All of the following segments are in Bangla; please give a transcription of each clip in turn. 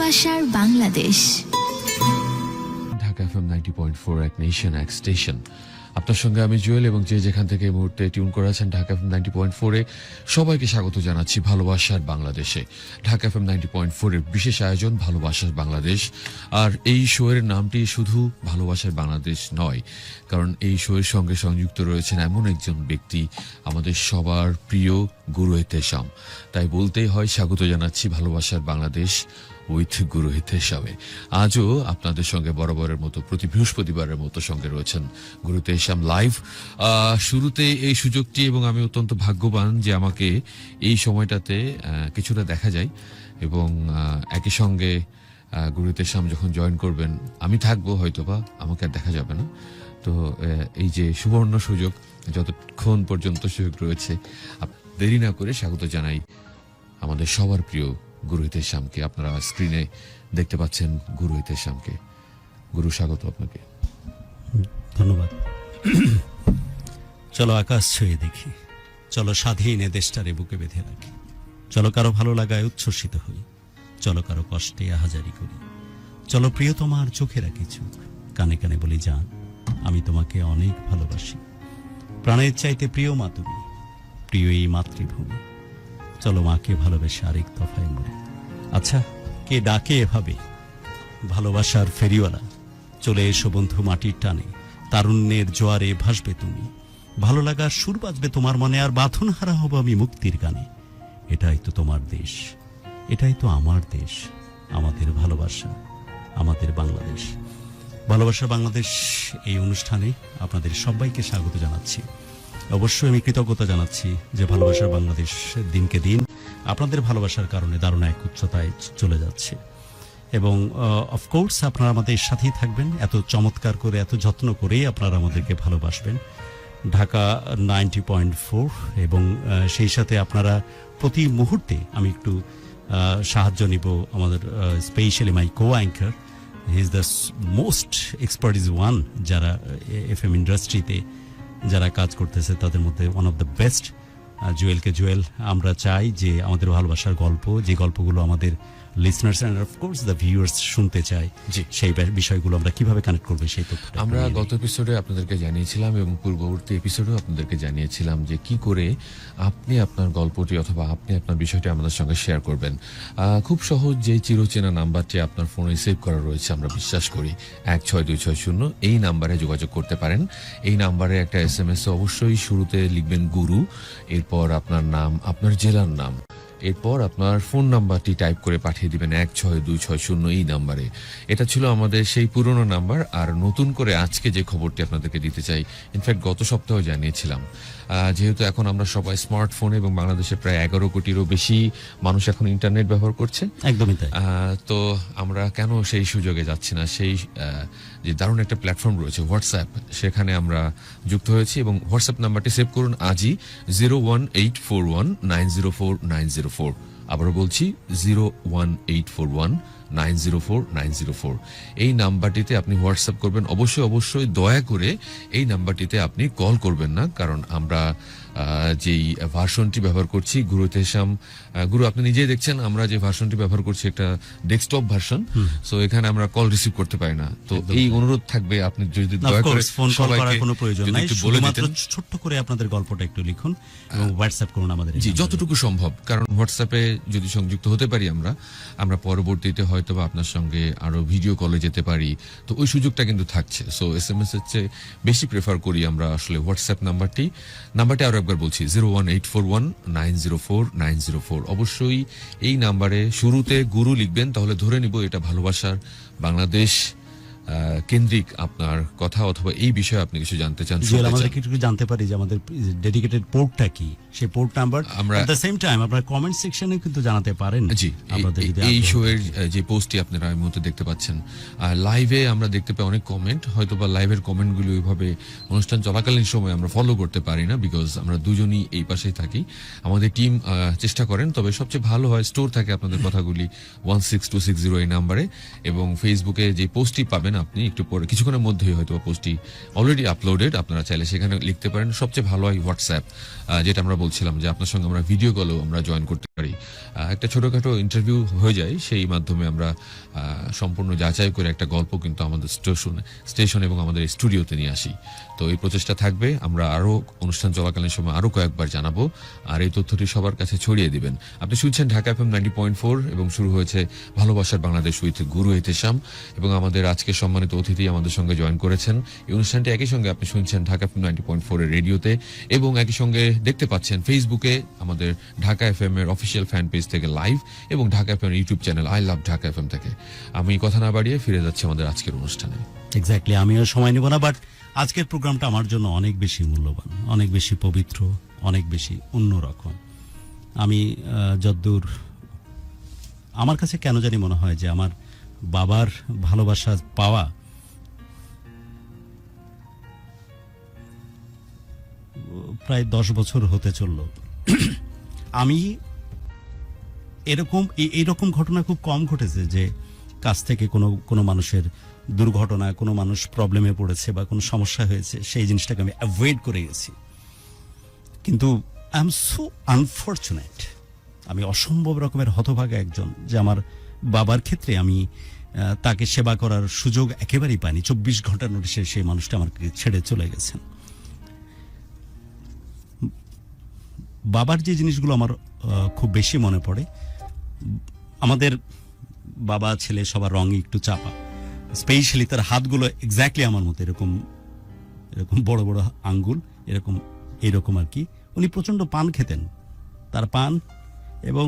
ভালোবাসার বাংলাদেশ। ঢাকা এফএম 90.4 এক নেশন এক স্টেশন। আপনার সঙ্গে আমি জুয়েল, এবং যে যেখান থেকে এই মুহূর্তে টিউন করে আছেন ঢাকা এফএম 90.4 এ সবাইকে স্বাগত জানাচ্ছি ভালোবাসার বাংলাদেশে। ঢাকা এফএম 90.4 এর বিশেষ আয়োজন ভালোবাসার বাংলাদেশ। আর এই শো এর নামটি শুধু ভালোবাসার বাংলাদেশ নয়, কারণ এই শো এর সঙ্গে সংযুক্ত রয়েছেন এমন একজন ব্যক্তি, আমাদের সবার প্রিয় গুরু এহতেশাম। তাই বলতেই হয় স্বাগত জানাচ্ছি ভালোবাসার বাংলাদেশ উইথ গুরু এহতেশামে। আজও আপনাদের সঙ্গে বরাবরের মতো প্রতি বৃহস্পতিবারের মতো সঙ্গে রয়েছেন গুরু এহতেশাম লাইভ। শুরুতে এই সুযোগটি, এবং আমি অত্যন্ত ভাগ্যবান যে আমাকে এই সময়টাতে কিছুটা দেখা যায়, এবং একই সঙ্গে গুরু এহতেশাম যখন জয়েন করবেন আমি থাকবো, হয়তোবা আমাকে আর দেখা যাবে না। তো এই যে সুবর্ণ সুযোগ, যতক্ষণ পর্যন্ত সুযোগ রয়েছে, দেরি না করে স্বাগত জানাই আমাদের সবার প্রিয় গুরু এহতেশামকে। আপনারা স্ক্রিনে দেখতে পাচ্ছেন গুরু এহতেশামকে। গুরু, স্বাগত আপনাকে। ধন্যবাদ। চলো আকাশ ছুঁয়ে দেখি, চলো স্বাধীন এ দেশটারে বুকে বেঁধে রাখি, চলো কারো ভালো লাগায় উচ্ছ্বসিত হই, চলো কারো কষ্টে আহাজারি করি, চলো প্রিয় তোমার চোখে রাখি চোখ, কানে কানে বলি জান আমি তোমাকে অনেক ভালোবাসি, প্রাণের চাইতে প্রিয় মা তুমি, প্রিয় এই মাতৃভূমি, চলো মাকে ভালোবেসে আরেক দফায় মরি। আচ্ছা, কে ডাকে এভাবে? ভালোবাসার ফেরিওয়ালা, চলে এসো বন্ধু মাটির টানে, তারুণ্যের জোয়ারে ভাসবে তুমি, ভালো লাগার সুর বাজবে তোমার মনে, আর বাঁধন হারা হব আমি মুক্তির গানে। এটাই তো তোমার দেশ, এটাই তো আমার দেশ, আমাদের ভালোবাসা, আমাদের বাংলাদেশ। ভালোবাসা বাংলাদেশ এই অনুষ্ঠানে আপনাদের সবাইকে স্বাগত জানাচ্ছি। অবশ্যই আমি কৃতজ্ঞতা জানাচ্ছি যে ভালোবাসার বাংলাদেশ দিনকে দিন আপনাদের ভালোবাসার কারণে দারুণ এক উচ্চতায় চলে যাচ্ছে, এবং অফকোর্স আপনারা আমাদের সাথেই থাকবেন, এত চমৎকার করে এত যত্ন করেই আপনারা আমাদেরকে ভালোবাসবেন। ঢাকা 90.4, এবং সেই সাথে আপনারা প্রতি মুহূর্তে আমি একটু সাহায্য নিব আমাদের specially my co anchor, he is the most expert one, যারা এফএম ইন্ডাস্ট্রিতে যারা কাজ করতেছে তাদের মধ্যে ওয়ান অফ দ্য বেস্ট। জুয়েলকে জুয়েল, আমরা চাই যে আমাদের ভালোবাসার গল্প, যে গল্পগুলো আমাদের listeners and of course the viewers শুনতে চায়, সেই বিষয়গুলো আমরা কিভাবে কানেক্ট করবো সেই তথ্যটা আমরা গত এপিসোডে আপনাদেরকে জানিয়েছিলাম, এবং পূর্ববর্তী এপিসোডেও আপনাদেরকে জানিয়েছিলাম যে কি করে আপনি আপনার গল্পটি অথবা আপনি আপনার বিষয়টি আমাদের সঙ্গে শেয়ার করবেন। খুব সহজ, যে চিরচেনা নাম্বারটি আপনার ফোনে সেভ করা রয়েছে, আমরা বিশ্বাস করি 16260, এই নাম্বারে যোগাযোগ করতে পারেন। এই নাম্বারে একটা SMS অবশ্যই শুরুতে লিখবেন গুরু, এরপর আপনার নাম, আপনার জেলার নাম, এরপর আপনার ফোন নাম্বারটি টাইপ করে পাঠিয়ে দিবেন 16260 এই নাম্বারে। এটা ছিল আমাদের সেই পুরনো নাম্বার। আর নতুন করে আজকে যে খবরটি আপনাদেরকে দিতে চাই, ইনফ্যাক্ট গত সপ্তাহে জানিয়েছিলাম, যেহেতু এখন আমরা সবাই স্মার্টফোন, এবং বাংলাদেশে প্রায় 11 কোটিরও বেশি মানুষ এখন ইন্টারনেট ব্যবহার করছে, একদমই তাই। তো আমরা কেন সেই সুযোগে যাচ্ছি না? সেই যে দারুণ একটা প্ল্যাটফর্ম রয়েছে হোয়াটসঅ্যাপ, সেখানে আমরা যুক্ত হয়েছি, এবং হোয়াটসঅ্যাপ নাম্বারটি সেভ করুন আজই 01841904904। আবারও বলছি 01841904904। এই নাম্বারটিতে আপনি হোয়াটসঅ্যাপ করবেন। অবশ্যই দয়া করে এই নাম্বারটিতে আপনি কল করবেন না, কারণ আমরা যেই ভার্সনটি ব্যবহার করছি গুরু এহতেশাম, গুরু আপনি নিজেই দেখছেন আমরা যে ভার্সনটি ব্যবহার করছি একটা ডেস্কটপ ভার্সন, সো এখানে আমরা কল রিসিভ করতে পারি না। তো এই অনুরোধ থাকবে, আপনি যদি দয়া করে ফোন কল করার কোনো প্রয়োজন নাই, শুধুমাত্র ছোট্ট করে আপনাদের গল্পটা একটু লিখুন এবং হোয়াটসঅ্যাপ করুন আমাদের, যতটুকু সম্ভব। কারণ হোয়াটসঅ্যাপে যদি সংযুক্ত হতে পারি আমরা পরবর্তীতে হয়তোবা আপনার সঙ্গে আরো ভিডিও কলে যেতে পারি, তো ওই সুযোগটা কিন্তু থাকছে। সো SMS এর চেয়ে বেশি প্রেফার করি আমরা আসলে হোয়াটসঅ্যাপ নাম্বারটি আরো একবার বলছি 01841904904। অবশ্যই এই নাম্বারে শুরুতে গুরু লিখবেন, তাহলে ধরে নিব এটা ভালোবাসার বাংলাদেশ কেন্দ্রিক আপনার কথা, অথবা এই বিষয়ে আপনি কিছু জানতে চান। আমাদের কিছু জানতে পারি যে আমাদের ডেডিকেটেড পোর্টটা কি, সেই পোর্ট নাম্বার আমরা এট দ্য সেম টাইম আপনারা কমেন্ট সেকশনে কিন্তু জানাতে পারেন। জি, এই শো এর যে পোস্টটি আপনারা এই মুহূর্তে দেখতে পাচ্ছেন, লাইভে আমরা দেখতে পাই অনেক কমেন্ট, হয়তোবা লাইভের কমেন্টগুলো ওইভাবে অনুষ্ঠান চলাকালীন সময় আমরা ফলো করতে পারি না, বিকজ আমরা দুজনই এই পাশেই থাকি। আমাদের টিম চেষ্টা করেন, তবে সবচেয়ে ভালো হয় স্টোর থাকে আপনাদের কথাগুলি 16260 এই নাম্বারে, এবং ফেসবুকে যে পোস্টটি পাবেন আপনি একটু পরে কিছুক্ষণের মধ্যেই হয়তো পোস্টটি অলরেডি আপলোডেড, আপনারা চাইলে সেখানে লিখতে পারেন। সবচেয়ে ভালো হয় হোয়াটসঅ্যাপ, যেটা আমরা বলছিলাম যে আপনার সঙ্গে আমরা ভিডিও কলেও আমরা জয়েন করতে পারি, একটা ছোটখাটো ইন্টারভিউ হয়ে যায়, সেই মাধ্যমে আমরা সম্পূর্ণ যাচাই করে একটা গল্প কিন্তু আমাদের স্টেশন এবং আমাদের স্টুডিওতে নিয়ে আসি। তো এই প্রচেষ্টা থাকবে, আমরা আরো অনুষ্ঠান চলাকালীন সময় আরো কয়েকবার জানাবো, আর এই তথ্যটি সবার কাছে ছড়িয়ে দিবেন। আপনি শুনছেন ঢাকা FM 90.4 এবং শুরু হয়েছে ভালোবাসার বাংলাদেশ উইথ গুরু এহতেশাম, এবং আমাদের আজকে সম্মানিত অতিথি আমাদের সঙ্গে জয়েন করেছেন। এই অনুষ্ঠানটি একই সঙ্গে আপনি শুনছেন ঢাকা FM 90.4 এর রেডিওতে, এবং একই সঙ্গে দেখতে পাচ্ছেন ফেসবুকে আমাদের ঢাকা FM এর অফিসিয়াল ফ্যান পেজ থেকে লাইভ, এবং ঢাকা FM এর YouTube channel I love Dhaka FM থেকে। আমি কথা না বাড়িয়ে ফিরে যাচ্ছি আমাদের আজকের অনুষ্ঠানে। এক্স্যাক্টলি, আমিও সময় নেব না, বাট আজকের প্রোগ্রামটা আমার জন্য অনেক বেশি মূল্যবান, অনেক বেশি পবিত্র, অনেক বেশি অন্যরকম। আমি যদ্দূর আমার কাছে কেন জানি মনে হয় যে আমার বাবার ভালোবাসা পাওয়া প্রায় 10 বছর হতে চলল। আমি এইরকম ঘটনা খুব কম ঘটেছে যে কাছ থেকে কোনো মানুষের দুর্ঘটনা, কোনো মানুষ প্রবলেমে পড়েছে বা কোনো সমস্যা হয়েছে, সেই জিনিসটাকে আমি অ্যাভয়েড করে গেছি। কিন্তু আই এম সো আনফর্চুনেট, আমি অসম্ভব রকমের হতভাগা একজন, যে আমার বাবার ক্ষেত্রে আমি তাকে সেবা করার সুযোগ একেবারেই পাইনি। 24 ঘন্টার নোটিশে সেই মানুষটা আমাকে ছেড়ে চলে গেছেন। বাবার যে জিনিসগুলো আমার খুব বেশি মনে পড়ে, আমাদের বাবা ছেলে সবার রঙই একটু চাপা, স্পেশালি তার হাতগুলো এক্স্যাক্টলি আমার মতো, এরকম বড় বড় আঙ্গুল, এরকম আর কি। উনি প্রচন্ড পান খেতেন, তার পান, এবং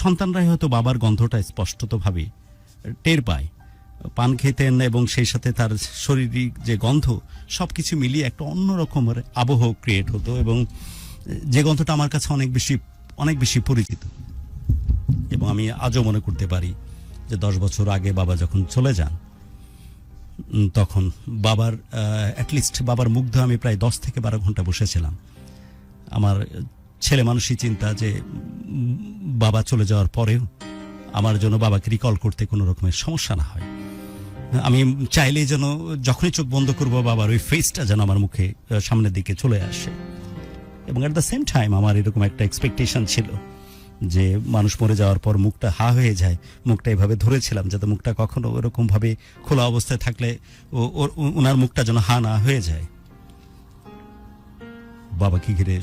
সন্তানরাই হয়তো বাবার গন্ধটা স্পষ্টতভাবে টের পায়। পান খেতেন এবং সেই সাথে তার শারীরিক যে গন্ধ, সবকিছু মিলিয়ে একটা অন্যরকমের আবহ ক্রিয়েট হতো, এবং যে গন্ধটা আমার কাছে অনেক বেশি পরিচিত। এবং আমি আজও মনে করতে পারি যে 10 বছর আগে বাবা যখন চলে যান, তখন অ্যাটলিস্ট বাবার মুগ্ধ আমি প্রায় 10 থেকে 12 ঘন্টা বসেছিলাম। আমার ছেলে মানুষই চিন্তা যে বাবা চলে যাওয়ার পরেও আমার জন্য বাবাকে রিকল করতে কোনো রকমের সমস্যা না হয়। আমি চাইলেই যেন যখনই চোখ বন্ধ করবো বাবার ওই ফেসটা যেন আমার মুখে সামনের দিকে চলে আসে। এবং অ্যাট দ্য সেম টাইম আমার এরকম একটা এক্সপেকটেশন ছিল যে মানুষ মরে যাওয়ার পর মুখটা হা হয়ে যায়, মুখটা এভাবে ধরেছিলাম যাতে মুখটা কখনো ওরকম ভাবে খোলা অবস্থায় থাকলে ওনার মুখটা যেন হা না হয়ে যায়। বাবাকে ঘিরে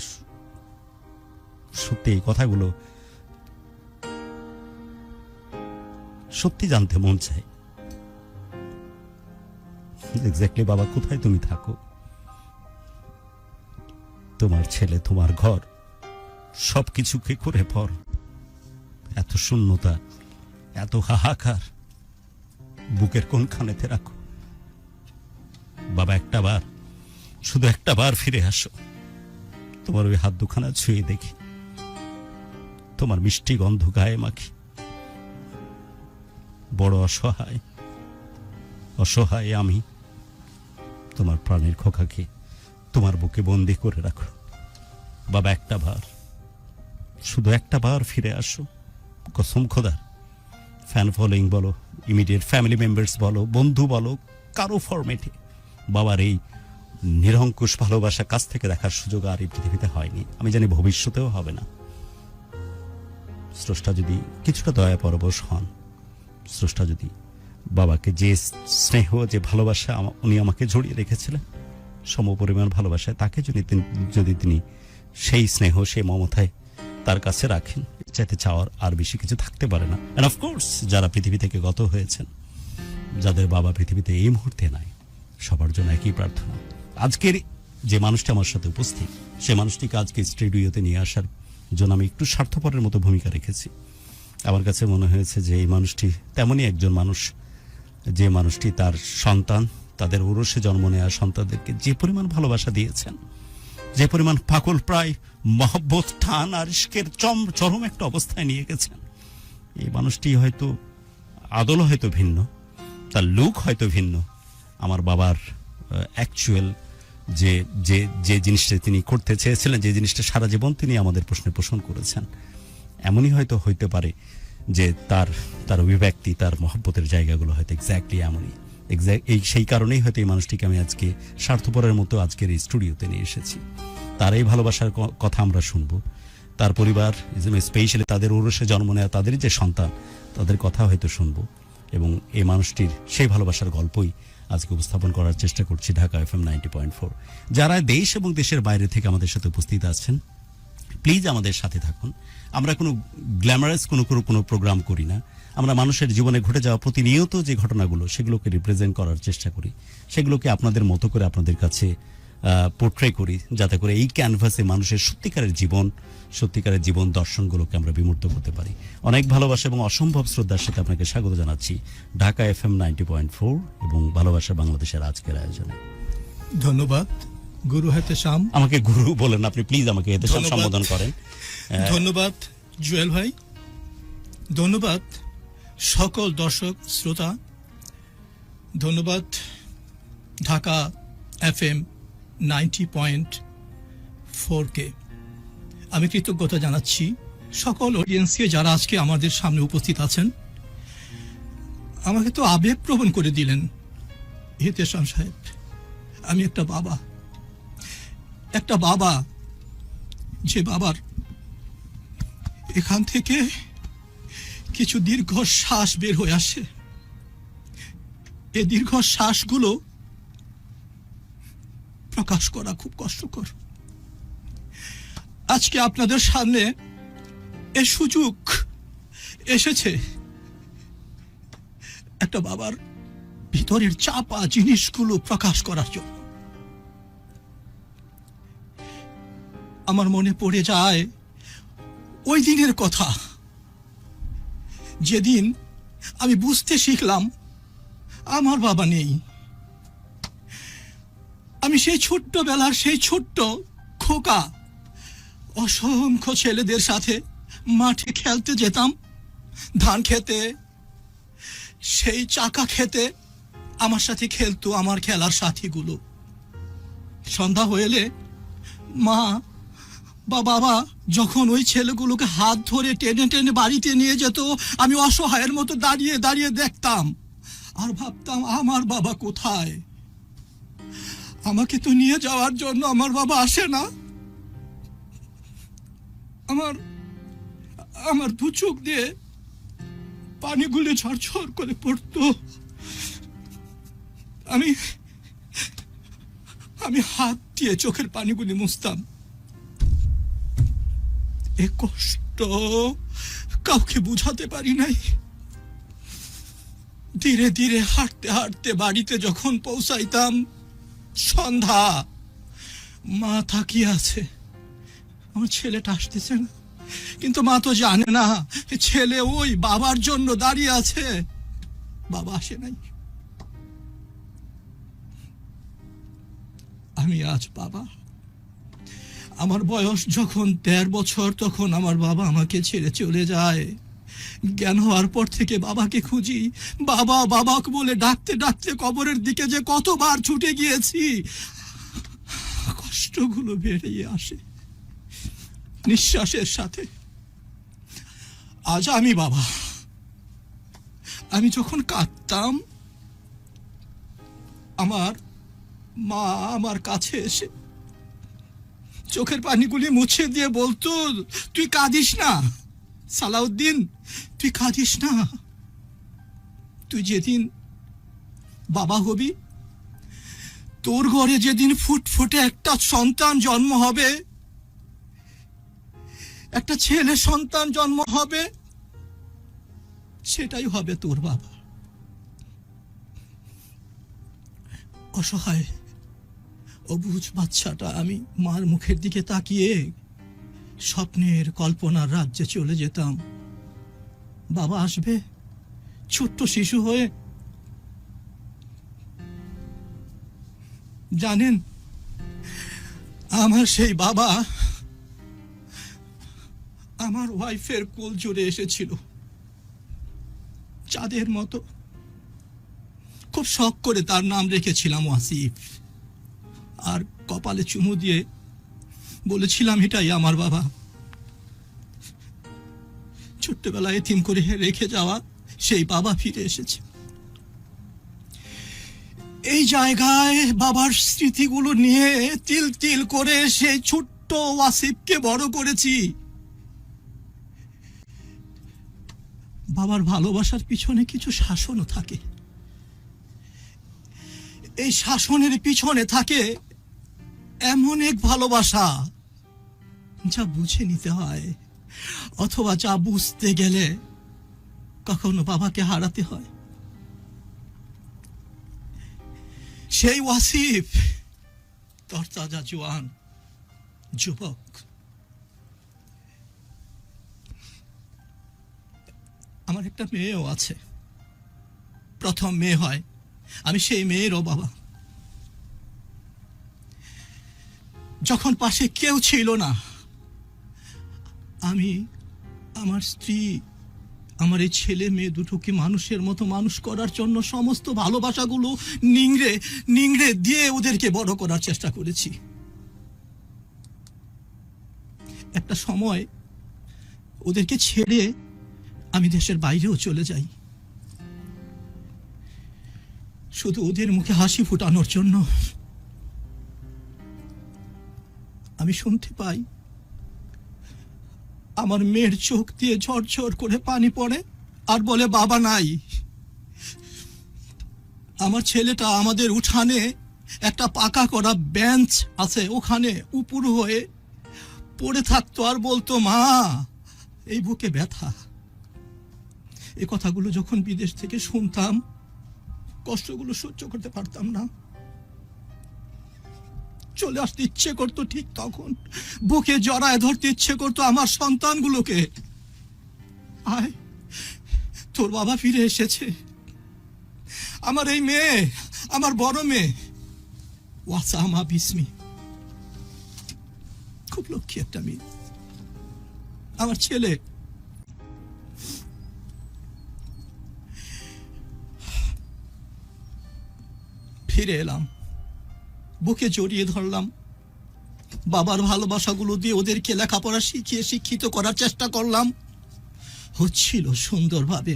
সত্যি এই কথাগুলো সত্যি জানতে মন চায়। এক্স্যাক্টলি, বাবা কোথায় তুমি থাকো? তোমার ছেলে, তোমার ঘর, সবকিছুকে করে পর, এত শূন্যতা, এত হাহাকার বুকের কোনখানেতে রাখো। বাবা শুধু একটা বার ফিরে আসো, তোমার ওই হাত দুখানা ছুঁয়ে দেখি, তোমার মিষ্টি গন্ধ গায়ে মাখি। বড় অসহায় আমি তোমার প্রাণের খোকাকে তোমার বুকে বন্দি করে রাখো। বাবা শুধু একটা বার ফিরে আসো। কসম খোদার, ফ্যান ফলোয়িং বলো, ইমিডিয়েট ফ্যামিলি মেম্বার্স বলো, বন্ধু বলো, কারো ফরম্যাটে বাবার এই নিরঙ্কুশ ভালোবাসা কাছ থেকে দেখার সুযোগ আর এই পৃথিবীতে হয়নি। আমি জানি ভবিষ্যতেও হবে না। স্রষ্টা যদি কিছুটা দয়া পরবশ হন, স্রষ্টা যদি বাবাকে যে স্নেহ, যে ভালোবাসা উনি আমাকে জড়িয়ে রেখেছিলেন, সমপরিমাণ ভালোবাসায় তাকে যদি তিনি সেই স্নেহ, সেই মমতায় তার কাছে রাখেন, চাইতে চাওয়ার আর বেশি কিছু থাকতে পারে না। এন্ড অফকোর্স যারা পৃথিবী থেকে গত হয়েছেন, যাদের বাবা পৃথিবীতে এই মুহূর্তে নাই, সবার জন্য একই প্রার্থনা। আজকের যে মানুষটি আমার সাথে উপস্থিত, সে মানুষটিকে আজকে স্টুডিওতে নিয়ে আসার জন্য আমি একটু স্বার্থপরের মতো ভূমিকা রেখেছি। আমার কাছে মনে হয়েছে যে এই মানুষটি তেমনই একজন মানুষ, যে মানুষটি তার সন্তান, তাদের ঔরসে জন্ম নেওয়া সন্তানদেরকে যে পরিমাণ ভালোবাসা দিয়েছেন, যে পরিমাণ পাগল প্রায় মহব্বত, টান আর ইশকের চরম একটা অবস্থায় নিয়ে গেছেন, এই মানুষটি হয়তো আদল হয়তো ভিন্ন, তার লুক হয়তো ভিন্ন। আমার বাবার অ্যাকচুয়াল যে জিনিসটা তিনি করতে চেয়েছিলেন, যে জিনিসটা সারা জীবন তিনি আমাদের প্রশ্নে পোষণ করেছেন, এমনই হয়তো হইতে পারে যে তার অভিব্যক্তি, তার মহব্বতের জায়গাগুলো হয়তো এক্স্যাক্টলি এমনই। সেই কারণেই হয়তো এই মানুষটিকে আমি আজকে স্বার্থপরের মতো আজকের এই স্টুডিওতে নিয়ে এসেছি। তার এই ভালোবাসার কথা আমরা শুনবো, তার পরিবার স্পেশালি তাদের ঔরসে জন্ম নেওয়া তাদের যে সন্তান তাদের কথা হয়তো শুনবো, এবং এই মানুষটির সেই ভালোবাসার গল্পই আজকে উপস্থাপন করার চেষ্টা করছি ঢাকা FM 90.4। যারা দেশ এবং দেশের বাইরে থেকে আমাদের সাথে উপস্থিত আছেন, প্লিজ আমাদের সাথে থাকুন। আমরা কোনো গ্ল্যামারাস কোনো প্রোগ্রাম করি না, আমরা মানুষের জীবনে ঘটে যাওয়া প্রতিনিয়ত যে ঘটনাগুলো সেগুলোকে রিপ্রেজেন্ট করার চেষ্টা করি, সেগুলোকে আপনাদের মতো করে আপনাদের কাছে পোর্ট্রে করি, যাতে করে এই ক্যানভাসে মানুষের সত্যিকারের জীবন দর্শনগুলোকে আমরা বিমূর্ত করতে পারি। অনেক ভালোবাসা এবং অসম্ভব শ্রদ্ধার সাথে আপনাকে স্বাগত জানাচ্ছি ঢাকা FM 90.4 এবং ভালোবাসা বাংলাদেশের আজকের আয়োজনে। ধন্যবাদ গুরু হেতেশাম। আমাকে গুরু বলেন আপনি, প্লিজ আমাকে হেতেশাম সম্বোধন করেন। ধন্যবাদ জুয়েল ভাই, ধন্যবাদ সকল দর্শক শ্রোতা, ধন্যবাদ ঢাকা FM 90.4 কে। আমি কৃতজ্ঞতা জানাচ্ছি সকল অডিয়েন্সকে যারা আজকে আমাদের সামনে উপস্থিত আছেন। আমাকে তো আবেগপ্রবণ করে দিলেন হেতেশাম সাহেব। আমি একটা বাবা, যে বাবার এখান থেকে কিছু দীর্ঘ শ্বাস বের হয়ে আসে। এই দীর্ঘ শ্বাসগুলো প্রকাশ করা খুব কষ্টকর। আজকে আপনাদের সামনে এ সুযোগ এসেছে একটা বাবার ভিতরের চাপা জিনিসগুলো প্রকাশ করার জন্য। আমার মনে পড়ে যায় ওই দিনের কথা, যেদিন আমি বুঝতে শিখলাম আমার বাবা নেই। আমি সেই ছোট্টবেলার সেই ছোট্ট খোকা, অসংখ্য ছেলেদের সাথে মাঠে খেলতে যেতাম, ধান খেতে, সেই চাকা খেতে আমার সাথে খেলতো আমার খেলার সাথীগুলো। সন্ধ্যা হয়ে মা বা বাবা যখন ওই ছেলেগুলোকে হাত ধরে টেনে টেনে বাড়িতে নিয়ে যেত, আমি অসহায়ের মতো দাঁড়িয়ে দাঁড়িয়ে দেখতাম আর ভাবতাম আমার বাবা কোথায়। আমাকে তো নিয়ে যাওয়ার জন্য আমার বাবা আসে না। আমার দু চোখ দিয়ে পানিগুলো ঝরঝর করে পড়তো। আমি হাত দিয়ে চোখের পানিগুলি মুছতাম। এ কষ্ট কাউকে বুঝাতে পারি নাই। ধীরে ধীরে হাঁটতে হাঁটতে বাড়িতে যখন পৌঁছাইতাম সন্ধ্যা, মা তাকিয়ে আছে, আমার ছেলেটা আসতেছে না। কিন্তু মা তো জানে না ছেলে ওই বাবার জন্য দাঁড়িয়ে আছে, বাবা আসে নাই। আমি আজ বাবা। আমার বয়স যখন 13 বছর, তখন আমার বাবা আমাকে ছেড়ে চলে যায়। জ্ঞান হওয়ার পর থেকে বাবাকে খুঁজি, বাবা বাবা বলে ডাকতে ডাকতে কবরের দিকে যে কতবার ছুটে গিয়েছি। কষ্টগুলো বেরিয়ে আসে নিঃশ্বাসের সাথে। আজ আমি বাবা। আমি যখন কাঁদতাম, আমার মা আমার কাছে এসে চোখের পানিগুলি মুছে দিয়ে বলতো, তুই কাঁদিস না সালাউদ্দিন, তুই কাঁদিস না। তুই যেদিন বাবা হবি, তোর ঘরে যেদিন ফুটফুটে একটা সন্তান জন্ম হবে, একটা ছেলে সন্তান জন্ম হবে, সেটাই হবে তোর বাবা। অসহায় অবুঝ বাচ্চাটা আমি মার মুখের দিকে তাকিয়ে স্বপ্নের কল্পনার রাজ্যে চলে যেতাম। বাবা আসবে ছোট্ট শিশু হয়ে। জানেন, আমার সেই বাবা আমার ওয়াইফের কোল জুড়ে এসেছিল চাঁদের মতো। খুব শখ করে তার নাম রেখেছিলাম ওয়াসিফ, আর কপালে চুমু দিয়ে বলেছিলাম এটাই আমার বাবা। ছোট্টবেলায় এতিম করে রেখে যাওয়া সেই বাবা ফিরে এসেছে। এই জায়গায় বাবার স্মৃতিগুলো নিয়ে তিল তিল করে সেই ছোট্ট ওয়াসিফকে বড় করেছি। বাবার ভালোবাসার পিছনে কিছু শাসনও থাকে। এই শাসনের পিছনে থাকে এমন এক ভালোবাসা যা বুঝে নিতে হয়, অথবা যা বুঝতে গেলে কখনো বাবাকে হারাতে হয়। সেই ওয়াসিফ তরতাজা জোয়ান যুবক। আমার একটা মেয়েও আছে, প্রথম মেয়ে হয়, আমি সেই মেয়েরও বাবা। যখন পাশে কেউ ছিল না, আমি, আমার স্ত্রী, আমার এই ছেলে মেয়ে দুটোকে মানুষের মতো মানুষ করার জন্য সমস্ত ভালোবাসাগুলো নিংড়ে নিংড়ে দিয়ে ওদেরকে বড় করার চেষ্টা করেছি। একটা সময় ওদেরকে ছেড়ে আমি দেশের বাইরেও চলে যাই, শুধু ওদের মুখে হাসি ফোটানোর জন্য। আমি শুনতে পাই আমার মেয়ের চোখ দিয়ে ঝরঝর করে পানি পড়ে আর বলে বাবা নাই। আমার ছেলেটা আমাদের উঠানে একটা পাকা করা বেঞ্চ আছে, ওখানে উপুর হয়ে পড়ে থাকতো আর বলতো মা এই বুকে ব্যথা। এই কথাগুলো যখন বিদেশ থেকে শুনতাম, কষ্টগুলো সহ্য করতে পারতাম না, চলে আসতে ইচ্ছে করতো। ঠিক তখন বুকে জড়ায় ধরতে ইচ্ছে করতো আমার সন্তানগুলোকে। আয়, তোর বাবা ফিরে এসেছে। আমার এই মেয়ে, আমার বড় মেয়ে ওয়াসামা বিসমি, খুব লক্ষ্মী একটা মেয়ে। আমার ছেলে ফিরে এলাম, বুকে জড়িয়ে ধরলাম, বাবার ভালোবাসাগুলো দিয়ে ওদেরকে লেখাপড়া শিখিয়ে শিক্ষিত করার চেষ্টা করলাম। হচ্ছিল সুন্দরভাবে,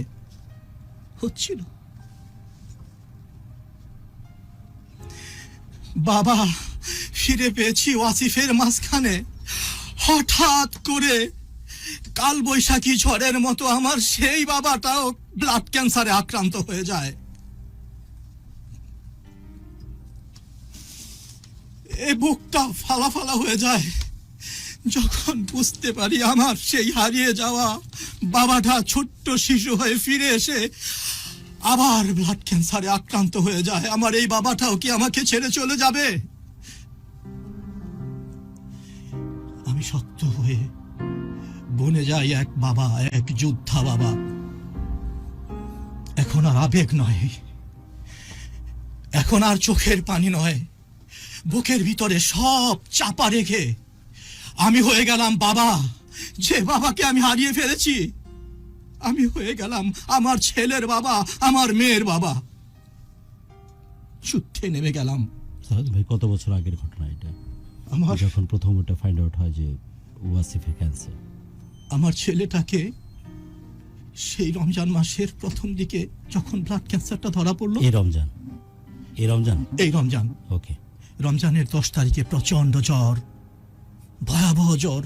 হচ্ছিল। বাবা ফিরে পেয়েছি ওয়াসিফের মাঝখানে হঠাৎ করে কাল বৈশাখী ঝড়ের মতো আমার সেই বাবাটাও ব্লাড ক্যান্সারে আক্রান্ত হয়ে যায়। এ বুকটা ফালা ফালা হয়ে যায় যখন বুঝতে পারি আমার সেই হারিয়ে যাওয়া বাবাটা ছোট্ট শিশু হয়ে ফিরে এসে আবার ব্লাড ক্যান্সারে আক্রান্ত হয়ে যায়। আমার এই বাবাটাও কি আমাকে ছেড়ে চলে যাবে? আমি শক্ত হয়ে বনে যাই এক বাবা, এক যোদ্ধা বাবা। এখন আর আবেগ নয়, এখন আর চোখের পানি নয়, বুকের ভিতরে সব চাপা রেখে আমি হয়ে গেলাম বাবা। যে বাবাকে আমি হারিয়ে ফেলেছি, আমি হয়ে গেলাম আমার ছেলের বাবা, আমার মেয়ের বাবা। যুদ্ধে নেমে গেলাম। সারাদ ভাই, কত বছর আগের ঘটনা এটা? আমার যখন প্রথম ওটা ফাইন্ড আউট হয় যে ওয়াসিফের ক্যান্সার, আমার ছেলেটাকে সেই রমজান মাসের প্রথম দিকে যখন ব্লাড ক্যান্সারটা ধরা পড়লো, এই রমজান, এই রমজান, ওকে, রমজানের 10 তারিখে প্রচন্ড জ্বর, ভয়াবহ জ্বর।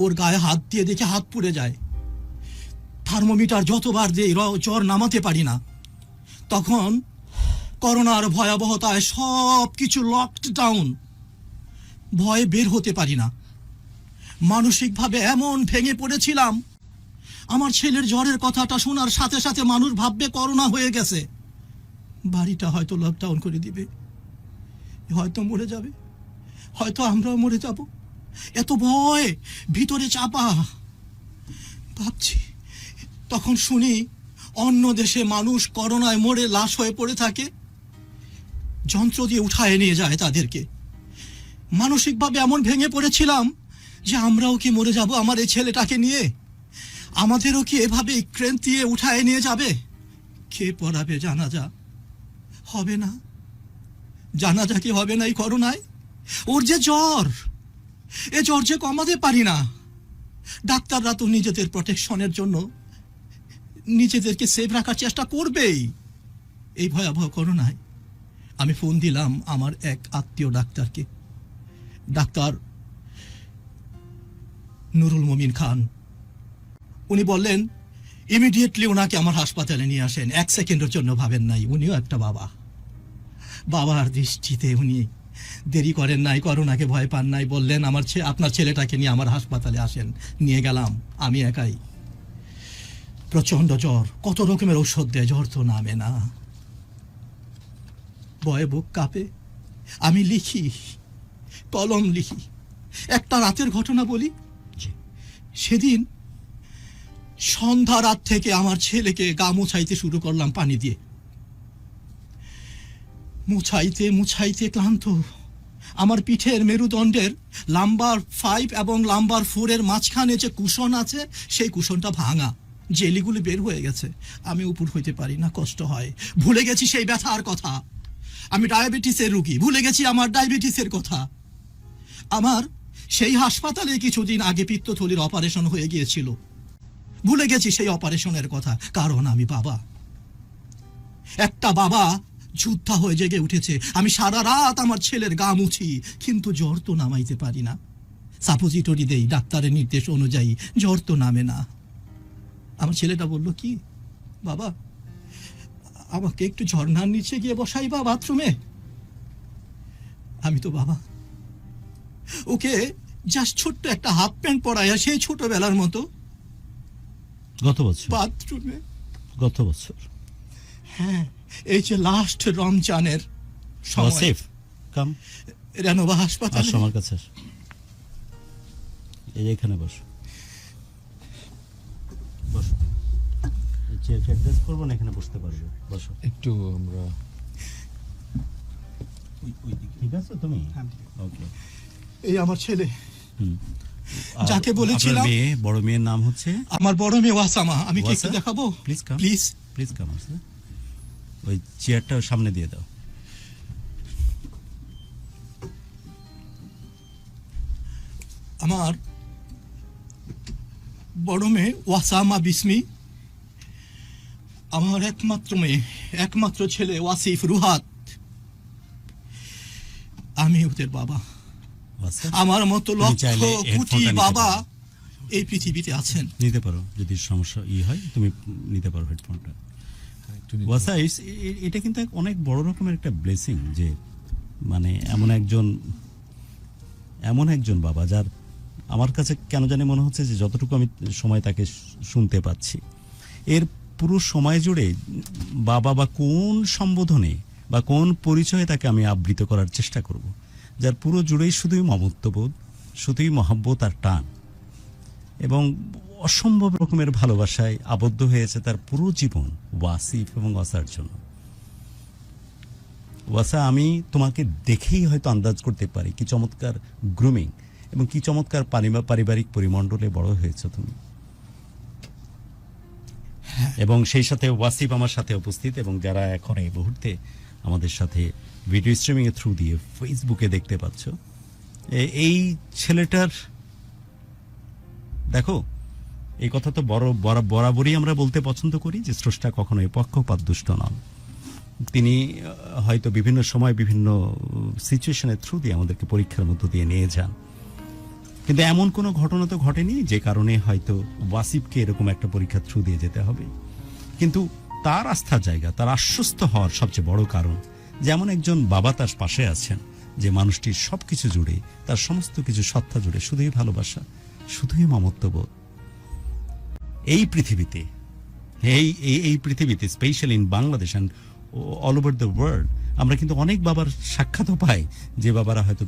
ওর গায়ে হাত দিয়ে দেখে হাত পুড়ে যায়। থার্মোমিটার যতবার দিয়ে জ্বর নামাতে পারি না। তখন করোনার ভয়াবহতায় সব কিছু লকড ডাউন, ভয়ে বের হতে পারি না। মানসিকভাবে এমন ভেঙে পড়েছিলাম, আমার ছেলের জ্বরের কথাটা শোনার সাথে সাথে মানুষ ভাববে করোনা হয়ে গেছে, বাড়িটা হয়তো লকডাউন করে দিবে, হয়তো মরে যাবে, হয়তো আমরাও মরে যাব। এত ভয় ভিতরে চাপা। ভাবছি, তখন শুনি অন্য দেশে মানুষ করোনায় মরে লাশ হয়ে পড়ে থাকে, যন্ত্র দিয়ে উঠায় নিয়ে যায় তাদেরকে। মানসিকভাবে এমন ভেঙে পড়েছিলাম যে আমরাও কি মরে যাব আমার এই ছেলেটাকে নিয়ে? আমাদেরও কি এভাবে ক্রেন দিয়ে উঠায় নিয়ে যাবে? কে পড়াবে জানাজা? হবে না, জানাজা কি হবে না এই করোনায়? ওর যে জ্বর, এ জ্বর যে কমাতে পারি না। ডাক্তাররা তো নিজেদের প্রোটেকশনের জন্য নিজেদেরকে সেভ রাখার চেষ্টা করবেই এই ভয়াবহ করোনায়। আমি ফোন দিলাম আমার এক আত্মীয় ডাক্তারকে, ডাক্তার নুরুল মমিন খান। উনি বললেন ইমিডিয়েটলি ওনাকে আমার হাসপাতালে নিয়ে আসেন, 1 সেকেন্ডের জন্য ভাবেন নাই। উনিও একটা বাবা, বাবার দৃষ্টিতে উনি দেরি করেন নাই, করোনাকে ভয় পান নাই, বললেন আপনার ছেলেটাকে নিয়ে আমার হাসপাতালে আসেন। নিয়ে গেলাম, আমি একাই। প্রচন্ড জ্বর, কত রকমের ঔষধ দেয়, জ্বর তো নামে না, ভয়ে বুক কাঁপে। আমি লিখি, কলম লিখি। একটা রাতের ঘটনা বলি। সেদিন সন্ধ্যা রাত থেকে আমার ছেলেকে গা মুছাইতে শুরু করলাম পানি দিয়ে। মুছাইতে মুছাইতে ক্লান্ত। আমার পিঠের মেরুদণ্ডের লাম্বার 5 এবং লাম্বার 4 এর মাঝখানে যে কুশন আছে, সেই কুশনটা ভাঙা, জেলিগুলি বের হয়ে গেছে। আমি উপর হইতে পারি না, কষ্ট হয়। ভুলে গেছি সেই ব্যথার কথা। আমি ডায়াবেটিসের রোগী, ভুলে গেছি আমার ডায়াবেটিসের কথা। আমার সেই হাসপাতালে কিছুদিন আগে পিত্তথলির অপারেশন হয়ে গিয়েছিল, ভুলে গেছি সেই অপারেশনের কথা। কারণ আমি বাবা, একটা বাবা যোদ্ধা হয়ে জেগে উঠেছে। আমি সারা রাত আমার ছেলের গা মুছি, কিন্তু জ্বর তো নামাইতে পারি না। সাপোজিটরি দেই ডাক্তারের নির্দেশ অনুযায়ী, জ্বর তো নামে না। আমার ছেলেটা বলল, কি বাবা, আমাকে একটু ঝর্ণার নিচে গিয়ে বসাইবা বাথরুমে? আমি তো বাবা, ওকে জাস্ট ছোট্ট একটা হাফ প্যান্ট পরাইয়া সেই ছোটবেলার মতো গত বছর, বাথরুমে। গত বছর, হ্যাঁ, এই যে লাস্ট রমজানের সময়, ওয়াসিফ কাম, রেনোভা হাসপাতালে। আসো আমার কাছে, আসো। এই যে এখানে বসো, বসো। এই চেয়ারটা অ্যাডজাস্ট করবো না, এখানে বসতে পারবে, বসো। একটু আমরা ঠিক আছে তুমি? হ্যাঁ। ওকে। এই আমার ছেলে, আর যাকে বলেছিলাম, আপনার মেয়ে, বড় মেয়ের নাম হচ্ছে? আমার বড় মেয়ে ওয়াসামা। আমি কি একটু ওয়াসা? দেখাবো? Please come, please. Please come. ওই চেয়ারটা সামনে দিয়ে দাও। আমার বড় মেয়ে ওয়াসামা বিসমি, আমার একমাত্র মেয়ে, একমাত্র ছেলে ওয়াসিফ রুহাত। আমি ওদের বাবা। ওয়াসা, আমার মতো তুমি লক্ষ চাইলে কোটি হেডফোনটা নিতে বাবা পারো। এই পৃথিবীতে আছেন। নিতে পারো, যদি সমস্যা হয় তুমি নিতে পারো হেডফোনটা। একটু নিতে- ওয়াসা, এটা কিন্তু এক অনেক বড় রকমের একটা ব্লেসিং, যে মানে এমন একজন বাবা, যার আমার কাছে কেন জানি মনে হচ্ছে যে যতটুকু আমি সময় তাকে শুনতে পাচ্ছি, এর পুরো সময় জুড়ে বাবা বা কোন সম্বোধনে বা কোন পরিচয়ে তাকে আমি আবৃত করার চেষ্টা করব, যার পুরো জুড়েই শুধুই মমত্ববোধ, শুধুই মহব্বত আর টান, এবং অসম্ভব রকমের ভালোবাসায় আবদ্ধ হয়েছে তার পুরো জীবন ওয়াসিফ এবং ওয়াসার জন্য। ওয়াসা, আমি তোমাকে দেখেই হয়তো আন্দাজ করতে পারি কি চমৎকার গ্রুমিং এবং কি চমৎকার পারিবারিক পরিমণ্ডলে বড় হয়েছে তুমি। এবং সেই সাথে ওয়াসিফ আমার সাথে উপস্থিত, এবং যারা এখন এই মুহূর্তে আমাদের সাথে ভিডিও স্ট্রিমিং এর থ্রু দিয়ে ফেসবুকে দেখতে পাচ্ছ, এই ছেলেটার, দেখো, এই কথা তো বরাবরই আমরা বলতে পছন্দ করি যে স্রষ্টা কখনোই পক্ষপাত দুষ্ট নন। তিনি হয়তো বিভিন্ন সময় বিভিন্ন সিচুয়েশনের থ্রু দিয়ে আমাদেরকে পরীক্ষার মধ্য দিয়ে নিয়ে যান, কিন্তু এমন কোনো ঘটনা তো ঘটেনি যে কারণে হয়তো ওয়াসিফকে এরকম একটা পরীক্ষার থ্রু দিয়ে যেতে হবে। কিন্তু তার আস্থার জায়গা, তার আশ্বস্ত হওয়ার সবচেয়ে বড় কারণ, যেমন একজন বাবা তার পাশে আছেন, যে মানুষটির সবকিছু জুড়ে, তার সমস্ত কিছু সত্তা জুড়ে শুধুই ভালোবাসা, শুধুই মমত্ববোধ। এই পৃথিবীতে, এই পৃথিবীতে, specially in Bangladesh and all over the world, আমরা কিন্তু অনেক বাবার সাক্ষাৎও পাই যে বাবারা হয়তো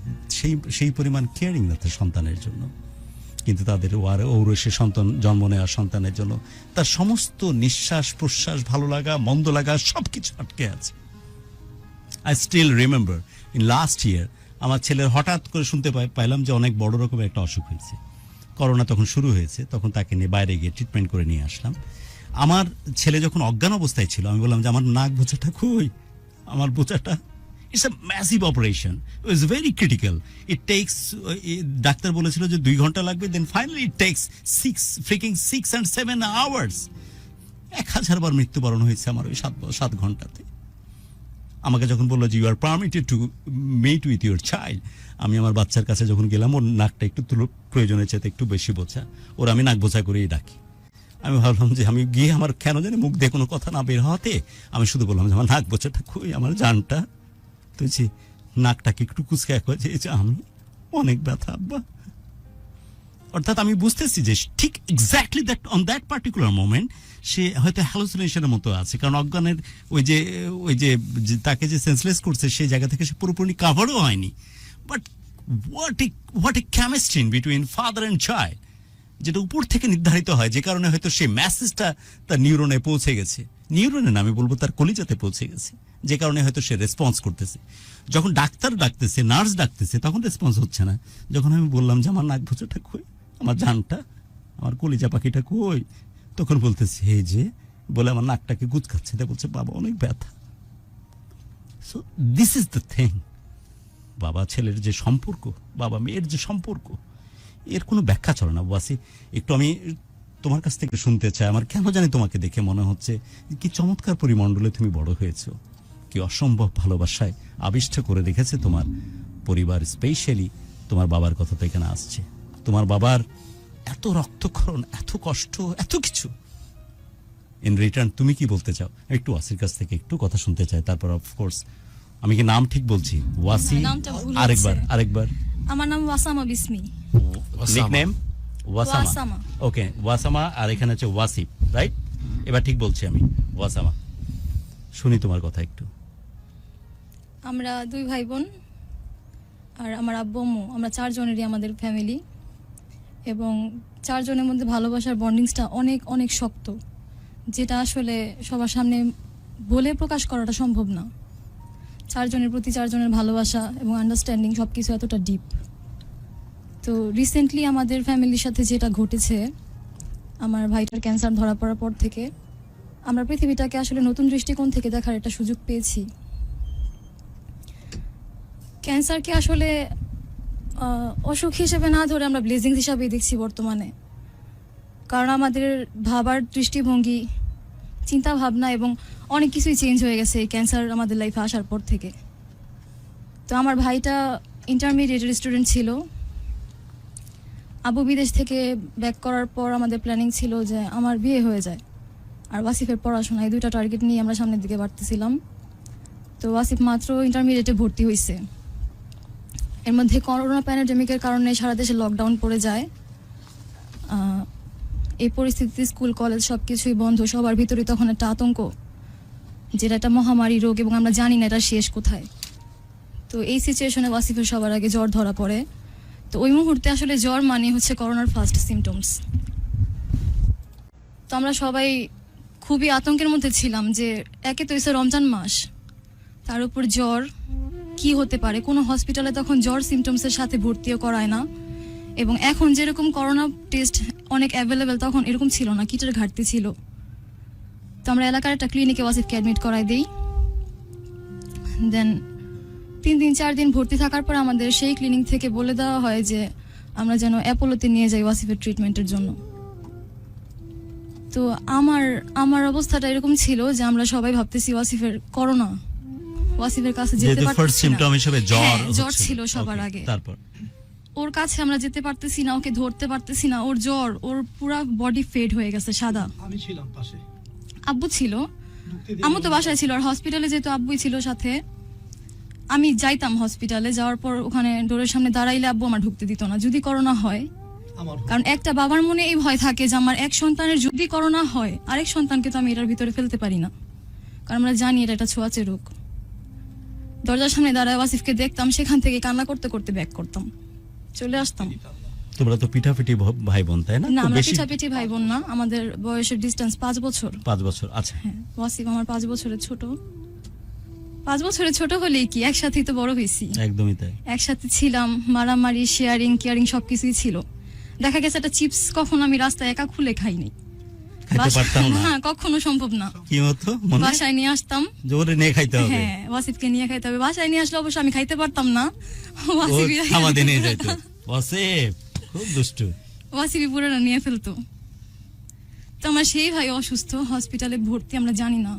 সেই পরিমাণ কেয়ারিং না তার সন্তানের জন্য, কিন্তু তাদের ঔরসে সন্তান জন্ম নেওয়া সন্তানের জন্য তার সমস্ত নিঃশ্বাস প্রশ্বাস, ভালো লাগা মন্দ লাগা সবকিছু আটকে আছে। I still remember in last year আমার ছেলের হঠাৎ করে শুনতে পাইলাম যে অনেক বড় রকমের একটা অসুখ হয়েছে। করোনা তখন শুরু হয়েছে, তখন তাকে নিয়ে বাইরে গিয়ে ট্রিটমেন্ট করে নিয়ে আসলাম। আমার ছেলে যখন অজ্ঞান অবস্থায় ছিল, আমি বললাম যে আমার নাক বোঝাটা কই, আমার বোঝাটা, it's a massive operation, it is very critical, it takes, doctor বলেছিল যে 2 ঘন্টা লাগবে, then finally it takes 6 and 7 hours। 1000 বার মৃত্যুবরণ হয়েছে আমার ওই 7 ঘন্টাতে। আমাকে যখন বললো যে you are permitted to meet with your child, আমি আমার বাচ্চার কাছে যখন গেলাম, ওর নাকটা একটু প্রয়োজনের চাইতে একটু বেশি বোঝা, ওর আমি নাক বোঝা করেই ডাকি। আমি ভাবলাম যে আমি গিয়ে আমার কেন জানি মুখ দিয়ে কোনো কথা না বের হওয়াতে আমি শুধু বললাম যে আমার নাক বোঝাটা কই, আমার জানটা। তো যে নাকটাকে একটু কুচকে যে আমি অনেক ব্যথা আব্বা। অর্থাৎ আমি বুঝতেছি যে ঠিক exactly that on that particular moment সে হয়তো হ্যালুসিনেশনের মতো আছে, কারণ অজ্ঞানের ওই যে তাকে যে সেন্সলেস করছে সেই জায়গা থেকে সে পুরোপুরি কাভারও হয়নি। But what a chemistry between father and child, যেটা উপর থেকে নির্ধারিত হয়, যে কারণে হয়তো সেই মেসেজটা তার নিউরনে পৌঁছে গেছে, নিউরনে না আমি বলবো তার কলিজাতে পৌঁছে গেছে, যে কারণে হয়তো সে রেসপন্স করতেছে। যখন ডাক্তার ডাকতেছে, নার্স ডাকতেছে, তখন রেসপন্স হচ্ছে না। যখন আমি বললাম যে আমার নাক ভোজাটা কই, আমার জানটা, আমার কলিজা পাখিটা কই, তখন বলতেছে এই যে, বলে আমার নাকটাকে গুচকাচ্ছে, তাই বলছে বাবা অনেক ব্যথা। So this is the thing, বাবা ছেলের যে সম্পর্ক, বাবা মেয়ের যে সম্পর্ক, এর কোনো ব্যাখ্যা চলে না। ওয়াসি, একটু আমি তোমার কাছ থেকে শুনতে চাই। আমার কেন জানি তোমাকে দেখে মনে হচ্ছে কি চমৎকার পরিমণ্ডলে তুমি বড় হয়েছো, কি অসম্ভব ভালোবাসায় আবিষ্ট করে রেখেছে তোমার পরিবার। স্পেশালি তোমার বাবার কথা তো এখানে আসছে, তোমার বাবার এত রক্তক্ষরণ, এত কষ্ট, এত কিছু। ইন রিটার্ন তুমি কি বলতে চাও? একটু ওয়াসির কাছ থেকে একটু কথা শুনতে চাই। তারপর অফকোর্স, আমি কি নাম ঠিক বলছি? ওয়াসি, নামটা ভুল আরেকবার। আমার নাম ওয়াসামা বিসমি। নিকনেম ওয়াসামা। ওয়াসামা। ওকে, ওয়াসামা। আর এখানে হচ্ছে ওয়াসিফ, রাইট? এবার ঠিক বলছি আমি, ওয়াসামা। শুনি তোমার কথা একটু। আমরা 2 ভাই বোন, আর আমার আব্বু আম্মু, আমরা 4 জনেরই আমাদের ফ্যামিলি, এবং 4 জনের মধ্যে ভালোবাসার বন্ডিংসটা অনেক অনেক শক্ত, যেটা আসলে সবার সামনে বলে প্রকাশ করাটা সম্ভব না। 4 জনের প্রতি 4 জনের ভালোবাসা এবং আন্ডারস্ট্যান্ডিং সবকিছু এতটা ডিপ। তো রিসেন্টলি আমাদের ফ্যামিলির সাথে যেটা ঘটেছে, আমার ভাইটার ক্যান্সার ধরা পড়ার পর থেকে আমরা পৃথিবীটাকে আসলে নতুন দৃষ্টিকোণ থেকে দেখার একটা সুযোগ পেয়েছি। ক্যান্সারকে আসলে অসুখ হিসেবে না ধরে আমরা ব্লেসিংস হিসাবেই দেখছি বর্তমানে, কারণ আমাদের ভাবার দৃষ্টিভঙ্গি, চিন্তা ভাবনা এবং অনেক কিছুই চেঞ্জ হয়ে গেছে এই ক্যান্সার আমাদের লাইফে আসার পর থেকে। তো আমার ভাইটা ইন্টারমিডিয়েটের স্টুডেন্ট ছিল। আবু বিদেশ থেকে ব্যাক করার পর আমাদের প্ল্যানিং ছিল যে আমার বিয়ে হয়ে যায় আর ওয়াসিফের পড়াশোনা, এই 2টা টার্গেট নিয়ে আমরা সামনের দিকে বাড়তেছিলাম। তো ওয়াসিফ মাত্র ইন্টারমিডিয়েটে ভর্তি হয়েছে। এর মধ্যে করোনা প্যান্ডেমিকের কারণে সারা দেশে লকডাউন পড়ে যায়। এই পরিস্থিতিতে স্কুল কলেজ সব কিছুই বন্ধ, সবার ভিতরে তখন একটা আতঙ্ক, যেটা একটা মহামারী রোগ এবং আমরা জানি না এটা শেষ কোথায়। তো এই সিচুয়েশনে ওয়াসিফের সবার আগে জ্বর ধরা পড়ে। তো ওই মুহূর্তে আসলে জ্বর মানে হচ্ছে করোনার ফার্স্ট সিমটমস। তো আমরা সবাই খুবই আতঙ্কের মধ্যে ছিলাম যে একে তো এসে রমজান মাস, তার উপর জ্বর, কি হতে পারে। কোনো হসপিটালে তখন জ্বর সিমটমসের সাথে ভর্তিও করায় না, এবং এখন যেরকম করোনা টেস্ট অনেক অ্যাভেলেবেল, তখন এরকম ছিল না, কিটের ঘাটতি ছিল। তো আমরা এলাকার একটা ক্লিনিকে ওয়াসিফকে অ্যাডমিট করাই দিই। দেন 3 দিন 4 দিন ভর্তি থাকার পর আমাদের সেই ক্লিনিক থেকে বলে দেওয়া হয় যে আমরা যেন অ্যাপোলোতে নিয়ে যাই ওয়াসিফের ট্রিটমেন্টের জন্য। তো আমার অবস্থাটা এরকম ছিল যে আমরা সবাই ভাবতেছি ওয়াসিফের করোনা, ওয়াসিফের কাছে যেতে ফার্স্ট সিম্পটম হিসেবে জ্বর, জ্বর ছিল সবার আগে। তারপর ওর কাছে আমরা যেতে পারতেছি না, ওকে ধরতে পারতেছি না, ওর জ্বর, ওর পুরো বডি ফেড হয়ে গেছে সাদা। আমি ছিলাম পাশে, আব্বু ছিল, আম্মু তো বাসায় ছিল, আর হসপিটালে যেহেতু আব্বুই ছিল সাথে, আমি যাইতাম হসপিটালে। যাওয়ার পর ওখানে ডোরের সামনে দাঁড়াইলে আব্বু আমার ঢুকতে দিত না যদি করোনা হয়, কারণ একটা বাবার মনে এই ভয় থাকে যে আমার এক সন্তানের যদি করোনা হয়, আরেক সন্তানকে তো আমি এটার ভিতরে ফেলতে পারি না, কারণ আমরা জানি এটা একটা ছোঁয়াচে রোগ। দরজার সামনে দাঁড়ায় ওয়াসিফকে দেখতাম, সেখান থেকে কান্না করতে করতে ব্যাক করতাম, চলে আসতাম। তোমরা তো পিঠাপিঠি ভাই বোন, তাই না? না, আমরা পিঠাপিঠি ভাই বোন না, আমাদের বয়সের ডিস্টেন্স 5 বছর। 5 বছর, আচ্ছা। হ্যাঁ, ওয়াসিফ আমার 5 বছরের ছোট। 5 বছরের ছোট হলেই কি, একসাথেই তো বড় হয়েছি। একদমই তাই, একসাথে ছিলাম, মারামারি, শেয়ারিং, কেয়ারিং সবকিছুই ছিল। দেখা গেছে একটা চিপস কখনো আমি রাস্তায় একা খুলে খাইনি, খাইতে পারতাম না। হ্যাঁ, কখনো সম্ভব না। কি হতো মনে? বাসায় নিয়ে আসতাম, জোরে নিয়ে খাইতে হবে। হ্যাঁ, ওয়াসিফকে নিয়ে খাইতে হবে। বাসায় নিয়ে আসলে অবশ্য আমি খাইতে পারতাম না, আমাদের নিয়ে যাইতো। ওয়াসিফ খুব দুষ্টু, ওয়াসিফি পুরোটা নিয়ে ফেলতো। তো আমার সেই ভাই অসুস্থ, হসপিটালে ভর্তি, আমরা জানি না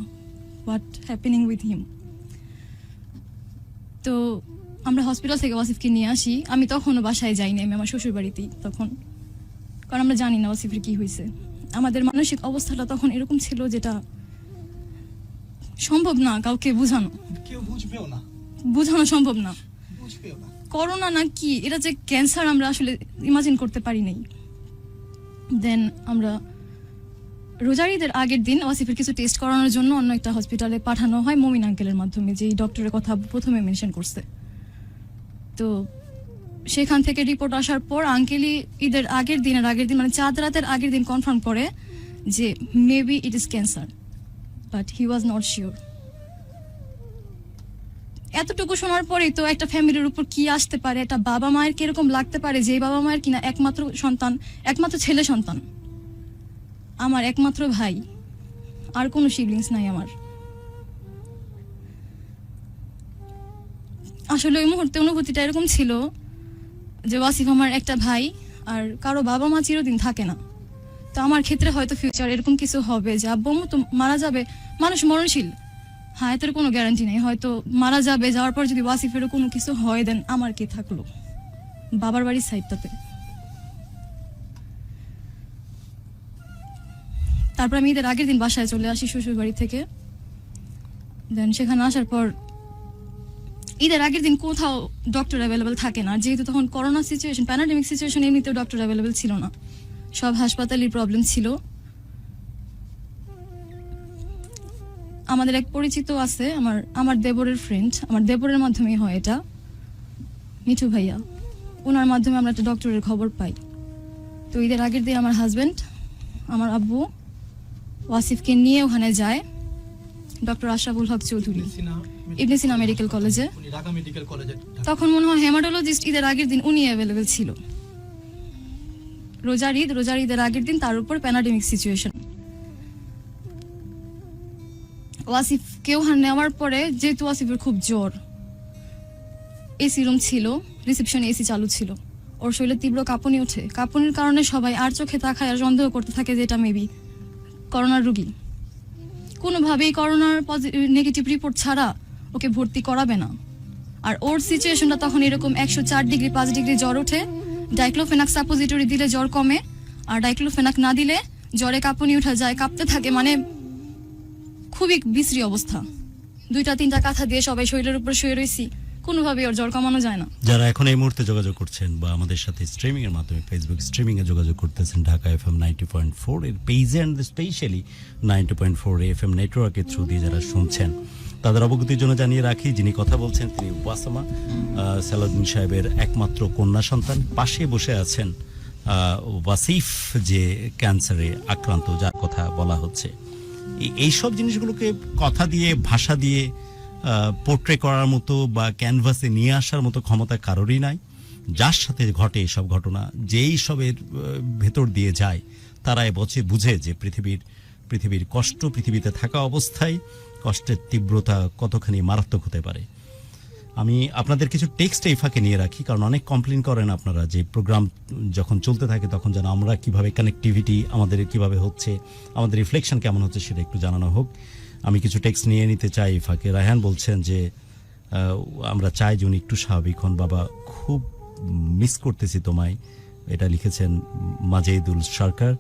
হোয়াট হ্যাপেনিং উইথ হিম। তো আমরা হসপিটাল থেকে ওয়াসিফকে নিয়ে আসি। আমি তখনও বাসায় যাইনি, আমি আমার শ্বশুর বাড়িতেই তখন, কারণ আমরা জানি না ওয়াসিফের কি হয়েছে। আমাদের মানসিক অবস্থাটা তখন এরকম ছিল যেটা সম্ভব না কাউকে বোঝানো, কেউ বুঝবেও না, বোঝানো সম্ভব না। বুঝবেও না। করোনা না কি, এটা যে ক্যান্সার আমরা আসলে ইমাজিন করতে পারি নাই। দেন আমরা রোজার ঈদের আগের দিন ওয়াসিফের কিছু টেস্ট করানোর জন্য অন্য একটা হসপিটালে পাঠানো হয় মমিন আঙ্কেলের মাধ্যমে, যেই ডক্টরের কথা প্রথমে মেনশন করছে। তো সেখান থেকে রিপোর্ট আসার পর আঙ্কেলই ঈদের আগের দিন মানে চাঁদ রাতের আগের দিন কনফার্ম করে যে maybe it is cancer, but he was not sure. এতটুকু শোনার পরেই তো একটা ফ্যামিলির উপর কি আসতে পারে, একটা বাবা মায়ের কিরকম লাগতে পারে, যে বাবা মায়ের কিনা একমাত্র সন্তান, একমাত্র ছেলে সন্তান, আমার একমাত্র ভাই, আর কোনো সিবলিংস নাই আমার। আসলে ওই মুহূর্তে অনুভূতিটা এরকম ছিল যে ওয়াসিফ আমার একটা ভাই, আর কারো বাবা মা চিরদিন থাকে না। তো আমার ক্ষেত্রে হয়তো ফিউচার এরকম কিছু হবে যে আব্বু আম্মু তো মারা যাবে, মানুষ মরণশীল, হ্যাঁ এটার কোনো গ্যারান্টি নেই, হয়তো মারা যাবে, যাওয়ার পর যদি ওয়াসিফেরও কোনো কিছু হয় দেন আমার কে থাকলো বাবার বাড়ির সাইডটাতে। তারপর আমি ঈদের আগের দিন বাসায় চলে আসি শ্বশুর বাড়ি থেকে। দেন সেখানে আসার পর ঈদের আগের দিন কোথাও ডক্টর অ্যাভেলেবেল থাকে না, যেহেতু তখন করোনা সিচুয়েশন, প্যান্ডেমিক সিচুয়েশন, এমনিতেও ডক্টর অ্যাভেলেবেল ছিল না, সব হাসপাতালের প্রবলেম ছিল। আমাদের এক পরিচিত আছে, আমার দেবরের ফ্রেন্ড, আমার দেবরের মাধ্যমেই হয় এটা, মিঠু ভাইয়া, ওনার মাধ্যমে আমরা একটা ডক্টরের খবর পাই। তো ঈদের আগের দিন আমার হাজব্যান্ড, আমার আব্বু ওয়াসিফকে নিয়ে ওখানে যায় ডক্টর আশরাফুল হক চৌধুরী ইবনে সিনা মেডিকেল কলেজে। উনি ঢাকা মেডিকেল কলেজে, তখন মনে হয় হেমাটোলজিস্ট ঈদের আগের দিন উনি অ্যাভেলেবেল ছিল। রোজার ঈদের আগের দিন, তার উপর প্যান্ডেমিক সিচুয়েশন। ওয়াসিফকে ওখানে নেওয়ার পরে যেহেতু ওয়াসিফের খুব জ্বর, এসি রুম ছিল, রিসেপশনে এসি চালু ছিল, ওর শরীরে তীব্র কাঁপুনি ওঠে। কাঁপুনির কারণে সবাই আর চোখে তাকায় আর সন্দেহ করতে থাকে যে এটা মেবি করোনার রোগী। কোনোভাবেই করোনার নেগেটিভ রিপোর্ট ছাড়া ওকে ভর্তি করাবে না। আর ওর সিচুয়েশনটা তখন এরকম 104 ডিগ্রি 5 ডিগ্রি জ্বর ওঠে, ডাইক্লোফেনাক সাপোজিটরি দিলে জ্বর কমে, আর ডাইক্লোফেনাক না দিলে জ্বরে কাঁপুনি উঠা যায়, কাঁপতে থাকে, মানে খুবই বিশ্রী অবস্থা। 2-3টা কাঁথা দিয়ে সবাই শরীরের উপর শুয়ে রয়েছি, কোনোভাবেই ওর জ্বর কমানো যায় না। যারা এখন এই মুহূর্তে যোগাযোগ করছেন বা আমাদের সাথে স্ট্রিমিং এর মাধ্যমে ফেসবুক স্ট্রিমিং এ যোগাযোগ করতেছেন, ঢাকা এফএম 90.4 এর পেজে এন্ড স্পেশালি 90.4 এফএম নেটওয়ার্কের থ্রু দিয়ে যারা শুনছেন, তাদের অবগতির জন্য জানিয়ে রাখি, যিনি কথা বলছেন তিনি ওয়াসামা সালাউদ্দিন সাহেবের একমাত্র কন্যা সন্তান। পাশে বসে আছেন ওয়াসিফ, যে ক্যান্সারে আক্রান্ত, যার কথা বলা হচ্ছে। এইসব জিনিসগুলোকে কথা দিয়ে, ভাষা দিয়ে পোর্ট্রে করার মতো বা ক্যানভাসে নিয়ে আসার মতো ক্ষমতা কারোরই নাই। যার সাথে ঘটে এসব ঘটনা, যেই সবের ভেতর দিয়ে যায়, তারাই বুঝে যে পৃথিবীর কষ্ট, পৃথিবীতে থাকা অবস্থায় কষ্টের তীব্রতা কতখানি মারাত্মক হতে পারে। আমি আপনাদের কিছু টেক্সট এই ফাঁকে নিয়ে রাখি, কারণ অনেক কমপ্লেন করেন আপনারা যে প্রোগ্রাম যখন চলতে থাকে তখন যেন আমরা কিভাবে কানেক্টিভিটি আমাদের কিভাবে হচ্ছে, আমাদের রিফ্লেকশন কেমন হচ্ছে সেটা একটু জানানো হোক। আমি কিছু টেক্সট নিয়ে নিতে চাই এই ফাঁকে। রায়হান বলছেন যে আমরা চাই যে উনি একটু স্বাভাবিক হন, বাবা খুব মিস করতেছি তোমায়, এটা লিখেছেন মাজেদুল সরকার।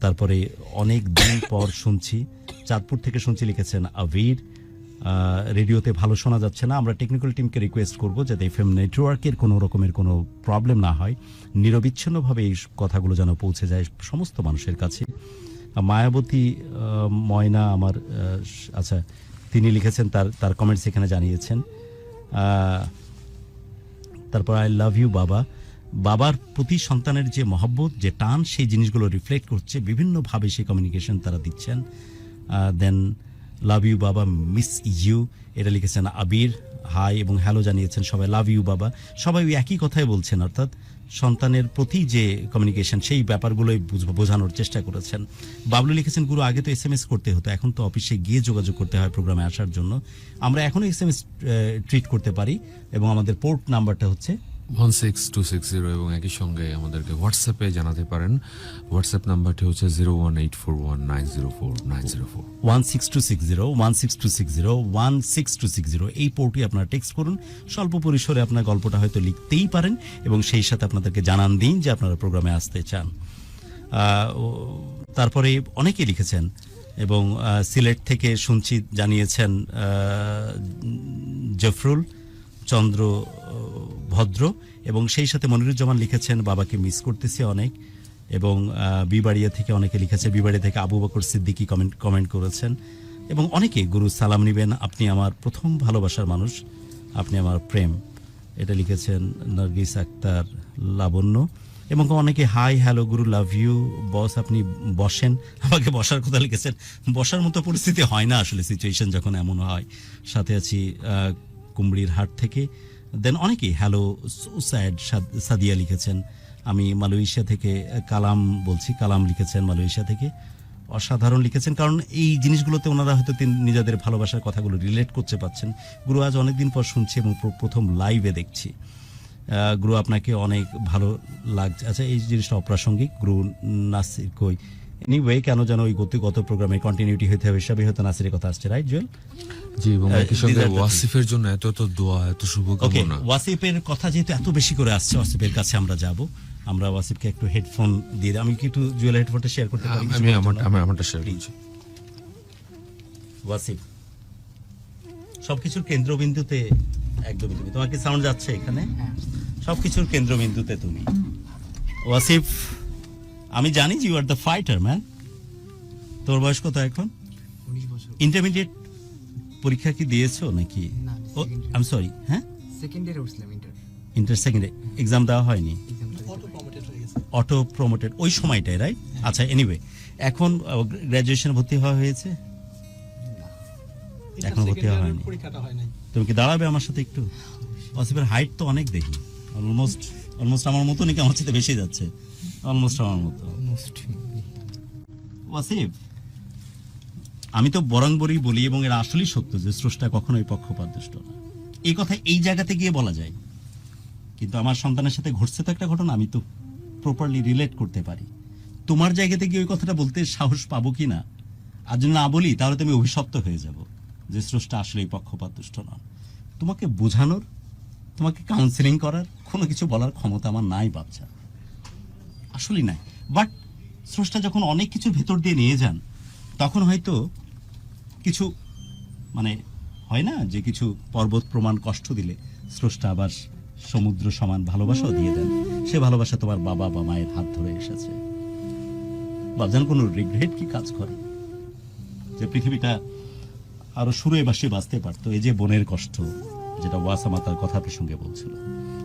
তারপরে অনেক দিন পর শুনছি, চাঁদপুর থেকে শুনছি, লিখেছেন আবির। রেডিওতে ভালো শোনা যাচ্ছে না, আমরা টেকনিক্যাল টিমকে রিকোয়েস্ট করব যাতে এফএম নেটওয়ার্কের কোনো রকমের কোনো প্রবলেম না হয়, নিরবিচ্ছিন্নভাবে এই কথাগুলো যেন পৌঁছে যায় সমস্ত মানুষের কাছে। মায়াবতী ময়না আমার, আচ্ছা, তিনি লিখেছেন, তার কমেন্টস এখানে জানিয়েছেন। তারপর আই লাভ ইউ বাবা, বাবার প্রতি সন্তানের যে মহব্বত, যে টান, সেই জিনিসগুলো রিফ্লেক্ট করছে বিভিন্নভাবে, সেই কমিউনিকেশন তারা দিচ্ছেন। দেন লাভ ইউ বাবা, মিস ইউ, এটা লিখেছেন আবির। হাই এবং হ্যালো জানিয়েছেন সবাই, লাভ ইউ বাবা। সবাই ওই একই কথাই বলছেন, অর্থাৎ সন্তানের প্রতি যে কমিউনিকেশন, সেই ব্যাপারগুলোই বোঝানোর চেষ্টা করেছেন। বাবলু লিখেছেন, গুরু আগে তো SMS করতে হতো, এখন তো অফিসে গিয়ে যোগাযোগ করতে হয় প্রোগ্রামে আসার জন্য। আমরা এখনও SMS ট্রিট করতে পারি এবং আমাদের পোর্ট নাম্বারটা হচ্ছে 16260 এবং একই সঙ্গে আমাদেরকে হোয়াটসঅ্যাপে জানাতে পারেন। হোয়াটসঅ্যাপ নাম্বারটি হচ্ছে 01841904904। 16260 এই পোর্টে আপনারা টেক্সট করুন। স্বল্প পরিসরে আপনার গল্পটা হয়তো লিখতেই পারেন এবং সেই সাথে আপনাদেরকে জানান দিন যে আপনারা প্রোগ্রামে আসতে চান। তারপরে অনেকেই লিখেছেন এবং সিলেট থেকে শুনছি জানিয়েছেন জফরুল চন্দ্র ভদ্র, এবং সেই সাথে মনিরুজ্জামান লিখেছেন বাবাকে মিস করতেছি অনেক, এবং বিবাড়িয়া থেকে অনেকে লিখেছে, বিবাড়িয়া থেকে আবু বকর সিদ্দিকী কমেন্ট করেছেন, এবং অনেকে গুরু সালাম নিবেন, আপনি আমার প্রথম ভালোবাসার মানুষ, আপনি আমার প্রেম, এটা লিখেছেন নার্গিস আক্তার লাবণ্য, এবং অনেকে hi hello Guru love you boss, আপনি বসেন, আমাকে বসার কথা লিখেছেন। বসার মতো পরিস্থিতি হয় না আসলে, সিচুয়েশন যখন এমন হয়। সাথে আছি কুমড়ির হাট থেকে। দেন অনেকেই হ্যালো স্যাড সাদিয়া লিখেছেন। আমি মালয়েশিয়া থেকে কালাম বলছি, কালাম লিখেছেন মালয়েশিয়া থেকে। অসাধারণ লিখেছেন, কারণ এই জিনিসগুলোতে ওনারা হয়তো নিজেদের ভালোবাসার কথাগুলো রিলেট করতে পারছেন। গুরু আজ অনেকদিন পর শুনছি এবং প্রথম লাইভে দেখছি। গুরু আপনাকে অনেক ভালো লাগছে। আচ্ছা, এই জিনিসটা অপ্রাসঙ্গিক। গুরু নাসির কই এনিওয়ে, কেন যেন ওই গত প্রোগ্রামে কন্টিনিউটি হইতে হবে হিসাবে হয়তো নাসিরের কথা আসছে, রাইট জুয়েল? জি, এবং একই সঙ্গে ওয়াসিফের জন্য এত দোয়া, এত শুভকামনা। ওয়াসিফের কথা যেহেতু এত বেশি করে আসছে, ওয়াসিফের কাছে আমরা যাব। আমরা ওয়াসিফকে একটু হেডফোন দিয়ে, আমি কি একটু জুয়েল হেডফোনটা শেয়ার করতে পারি? আমি আমারটা শেয়ার করছি। ওয়াসিফ সবকিছুর কেন্দ্রবিন্দুতে একদমই তুমি, তোমার কি সাউন্ড যাচ্ছে এখানে? সবকিছুর কেন্দ্রবিন্দুতে তুমি। ওয়াসিফ, আমি জানি যে you are the fighter man. তোর বয়স কত এখন? 19 বছর। ইন্টারমিডিয়েট পরীক্ষা কি দিয়েছো নাকি? না, ও আই এম সরি, হ্যাঁ, সেকেন্ড ইয়ারে উঠছিলাম ইন্টার। ইন্টার সেকেন্ডে এক্সাম দেওয়া হয়নি, অটো প্রমোটেড হয়ে গেছে। অটো প্রমোটেড ওই সময়টাই, রাইট? আচ্ছা, এনিওয়ে, এখন গ্র্যাজুয়েশন ভর্তি হওয়া হয়েছে? এখনো ভর্তি হওয়া হয়নি। পরীক্ষাটা হয় নাই। তুমি কি দাঁড়াবে আমার সাথে একটু? ওয়াসিফের হাইট তো অনেক দেখি, অলমোস্ট আমার মতো নাকি আমার সাথে বেশি যাচ্ছে, অলমোস্ট আমার মতো। ওয়াসিফ, আমি তো বরংবরই বলি এবং এরা আসলেই সত্য যে স্রষ্টা কখনোই পক্ষপাতদুষ্ট না। এই কথা এই জায়গাতে গিয়ে বলা যায়, কিন্তু আমার সন্তানের সাথে ঘটছে তো একটা ঘটনা, আমি তো প্রপারলি রিলেট করতে পারি। তোমার জায়গাতে গিয়ে ওই কথাটা বলতে সাহস পাবো কি না, আর যদি না বলি তাহলে তুমি অভিশপ্ত হয়ে যাব যে স্রষ্টা আসলেই পক্ষপাতদুষ্ট নন। তোমাকে বোঝানোর, তোমাকে কাউন্সিলিং করার, কোনো কিছু বলার ক্ষমতা আমার নাই বাচ্চা, আসলেই নাই। বাট স্রষ্টা যখন অনেক কিছুর ভেতর দিয়ে নিয়ে যান, তখন হয়তো কিছু মানে হয় না যে কিছু পর্বত প্রমাণ কষ্ট দিলে স্রষ্টা আবার সমুদ্র সমান ভালোবাসাও দিয়ে দেন। সে ভালোবাসা তোমার বাবা বা মায়ের হাত ধরে এসেছে। বাজান, কোনো রিগ্রেট কি কাজ করে যে পৃথিবীটা আরো সুরে বাসে বাঁচতে পারতো? এই যে বোনের কষ্ট, যেটা ওয়াসামা তার কথা প্রসঙ্গে বলছিল,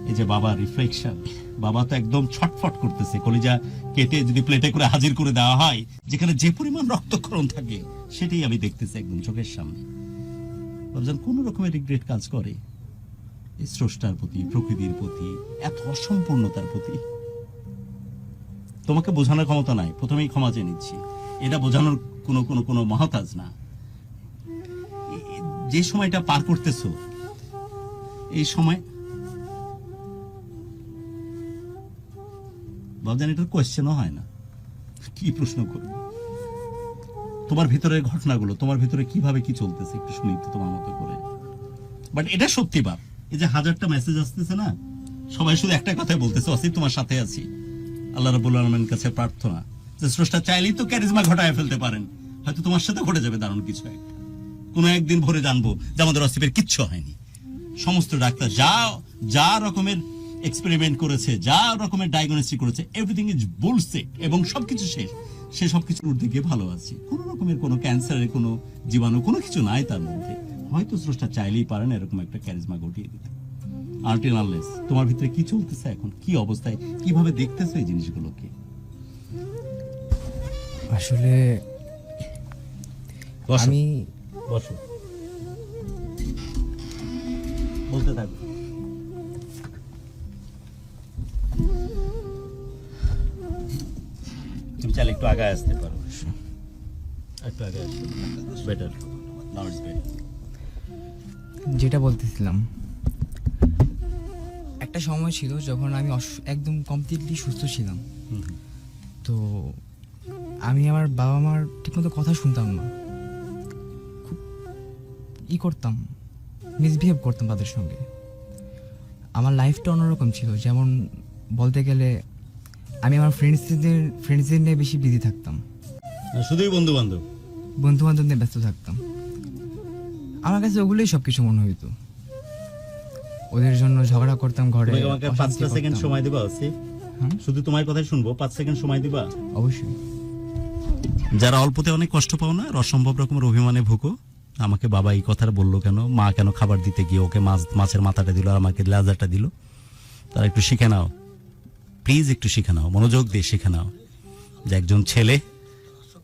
এই যে বাবা রিফ্লেকশন, বাবা তো একদম ছটফট করতেছে, কলিজা কেটে যদি প্লেটে করে হাজির করে দেওয়া হয়, যেখানে যে পরিমাণ রক্তক্ষরণ থাকে সেটাই আমি দেখতেছি একদম চোখের সামনে। বাবজান, কোন রকমের রিগ্রেট কাজ করে এই স্রষ্টার প্রতি, প্রকৃতির প্রতি, এত অসম্পূর্ণতার প্রতি? তোমাকে বোঝানোর ক্ষমতা নাই, প্রথমেই ক্ষমা চেয়ে নিচ্ছি। এটা বোঝানোর কোনো মহাতাজ না। যে সময়টা পার করতেছো, এই সময় বাবজান এটার কোয়েশ্চেনও হয় না, কি প্রশ্ন করবে? তোমার ভিতরের ঘটনাগুলো, তোমার ভিতরে কিভাবে কি চলতেছে একটু শুনি তো তোমার মতো করে। বাট এটা সত্যি বাপ, এই যে 1000টা মেসেজ আসতেছে না, সবাই শুধু একটা কথাই বলতেছে, অসিফ তোমার সাথে আছি। আল্লাহ রাব্বুল আলামিনের কাছে প্রার্থনা যে স্রষ্টা চাইলেই তো ক্যারিজমা ঘটায় ফেলতে পারেন, হয়তো তোমার সাথে ঘটে যাবে দারুণ কিছু একটা। কোনো একদিন ভোরে জানবো যে আমাদের অসিফের কিচ্ছু হয়নি। সমস্ত ডাক্তার যা রকমের এক্সপেরিমেন্ট করেছে, যা রকমের ডায়াগনোস্টিক করেছে, এভরিথিং ইজ বুলশিট, এবং সবকিছু শেষ। সে সবকিছুর ঊর্ধ্বে গিয়ে ভালো আছে, কোনো রকমের কোনো ক্যান্সারের কোনো জীবাণু কোনো কিছু নাই তার মধ্যে। হয়তো স্রষ্টা চাইলেই পারেন এরকম একটা ক্যারিজমা ঘটিয়ে দিতে। আনটিল আনলেস তোমার ভিতরে কি চলতেছে এখন, কি অবস্থায়, কিভাবে দেখতেছো এই জিনিসগুলোকে? আসলে আমি বসো, বলতে থাকো। তুমি চাইলে একটু আগে আসতে পারো, একটু আগে আসতে বেটার, নাও ইটস বেটার। যেটা বলতেছিলাম, একটা একটা সময় ছিল যখন আমি একদম কমপ্লিটলি সুস্থ ছিলাম। তো আমি আমার বাবা মার ঠিকমতো কথা শুনতাম না, খুব করতাম, মিসবিহেভ করতাম তাদের সঙ্গে। আমার লাইফটা অন্যরকম ছিল, যেমন বলতে গেলে আমি আমার ফ্রেন্ডসদের নিয়ে বেশি বিজি থাকতাম, শুধুই বন্ধু বান্ধব নিয়ে ব্যস্ত থাকতাম। আমার কাছে ওগুলোই সবকিছু মনে হইতো। ওদের জন্য ঝগড়া করতাম ঘরে। তুমি আমাকে অশান্তি 5 সেকেন্ড করতাম। সময় দিবা আসিফ? হ্যাঁ, শুধু তোমার কথাই শুনবো, 5 সেকেন্ড সময় দিবা? অবশ্যই। যারা অল্পতে অনেক কষ্ট পাও না, অসম্ভব রকমের অভিমানে ভুগো, আমাকে বাবা এই কথাটা বললো কেন, মা কেন খাবার দিতে গিয়ে ওকে মাছের মাথাটা দিল আর আমাকে লেজারটা দিল, তারা একটু শিখে নাও প্লিজ, একটু শিখে নাও, মনোযোগ দিয়ে শিখে নাও যে একজন ছেলে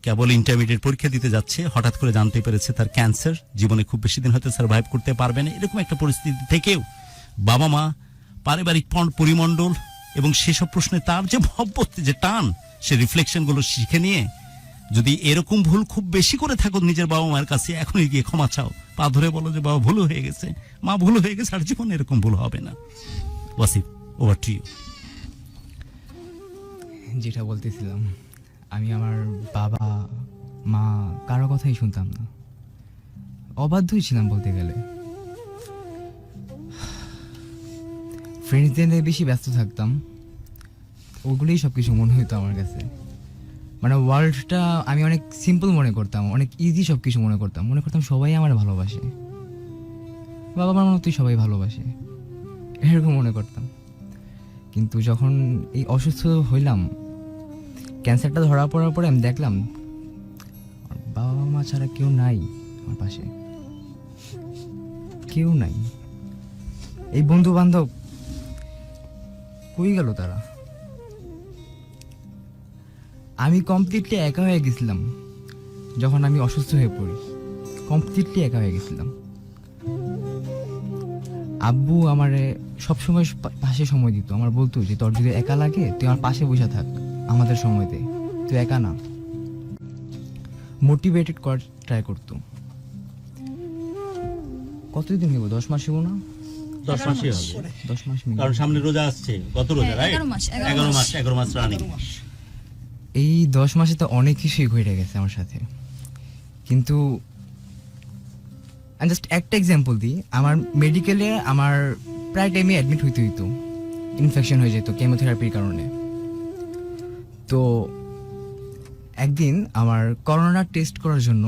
কেবল ইন্টারমিডিয়েট পরীক্ষা দিতে যাচ্ছে, হঠাৎ করে জানতে পেরেছে তার ক্যান্সার, জীবনে খুব বেশি দিন হয়তো সার্ভাইভ করতে পারবে না। এরকম একটা পরিস্থিতি থেকেও বাবা মা, পারিবারিক পরিমণ্ডল এবং সেসব প্রশ্নে তার যে ভাবতে যে টান, সে রিফ্লেকশনগুলো শিখে নিয়ে যদি এরকম ভুল খুব বেশি করে থাকো নিজের বাবা মায়ের কাছে, এখনই গিয়ে ক্ষমা চাও, পা ধরে বলো যে বাবা ভুল হয়ে গেছে, মা ভুল হয়ে গেছে, আর জীবনে এরকম ভুল হবে না। Wasif, over to you. যেটা বলতেছিলাম, আমি আমার বাবা মা কারো কথাই শুনতাম না, অবাধ্যই ছিলাম বলতে গেলে। ফ্রেন্ডসদের নিয়ে বেশি ব্যস্ত থাকতাম, ওগুলোই সব কিছু মনে হইতো আমার কাছে। মানে ওয়ার্ল্ডটা আমি অনেক সিম্পল মনে করতাম, অনেক ইজি সব কিছু মনে করতাম সবাই আমার ভালোবাসে, বাবা মার মতোই সবাই ভালোবাসে, এরকম মনে করতাম। কিন্তু যখন এই অসুস্থ হইলাম, ক্যান্সারটা ধরা পড়ার পরে আমি দেখলাম আমার বাবা মা ছাড়া কেউ নাই আমার পাশে, কেউ নাই। এই বন্ধু বান্ধব কই গেল তারা? আমি কমপ্লিটলি একা হয়ে গেছিলাম যখন আমি অসুস্থ হয়ে পড়ি, কমপ্লিটলি একা হয়ে গেছিলাম। আব্বু আমারে সবসময় পাশে সময় দিত, আমার বলতো যে তোর যদি একা লাগে তুই আমার পাশে বসে থাক, আমাদের সময় দে, তুই একা না, মোটিভেটেড করার ট্রাই করতো। কতদিন হইব? 10 মাস হইব না? 10 মাসই হবে, 10 মাস মিনিমাম। কারণ সামনে রোজা আসছে, কত রোজা? রাইট, 11 মাস রানিং। এই 10 মাসে তো অনেক কিছুই ঘটে গেছে আমার সাথে, কিন্তু জাস্ট একটা এক্সাম্পল দিই। আমার মেডিকেলে আমার প্রায় টাইমে অ্যাডমিট হইতে হইতো, ইনফেকশন হয়ে যেত কেমোথেরাপির কারণে। তো একদিন আমার করোনা টেস্ট করার জন্য,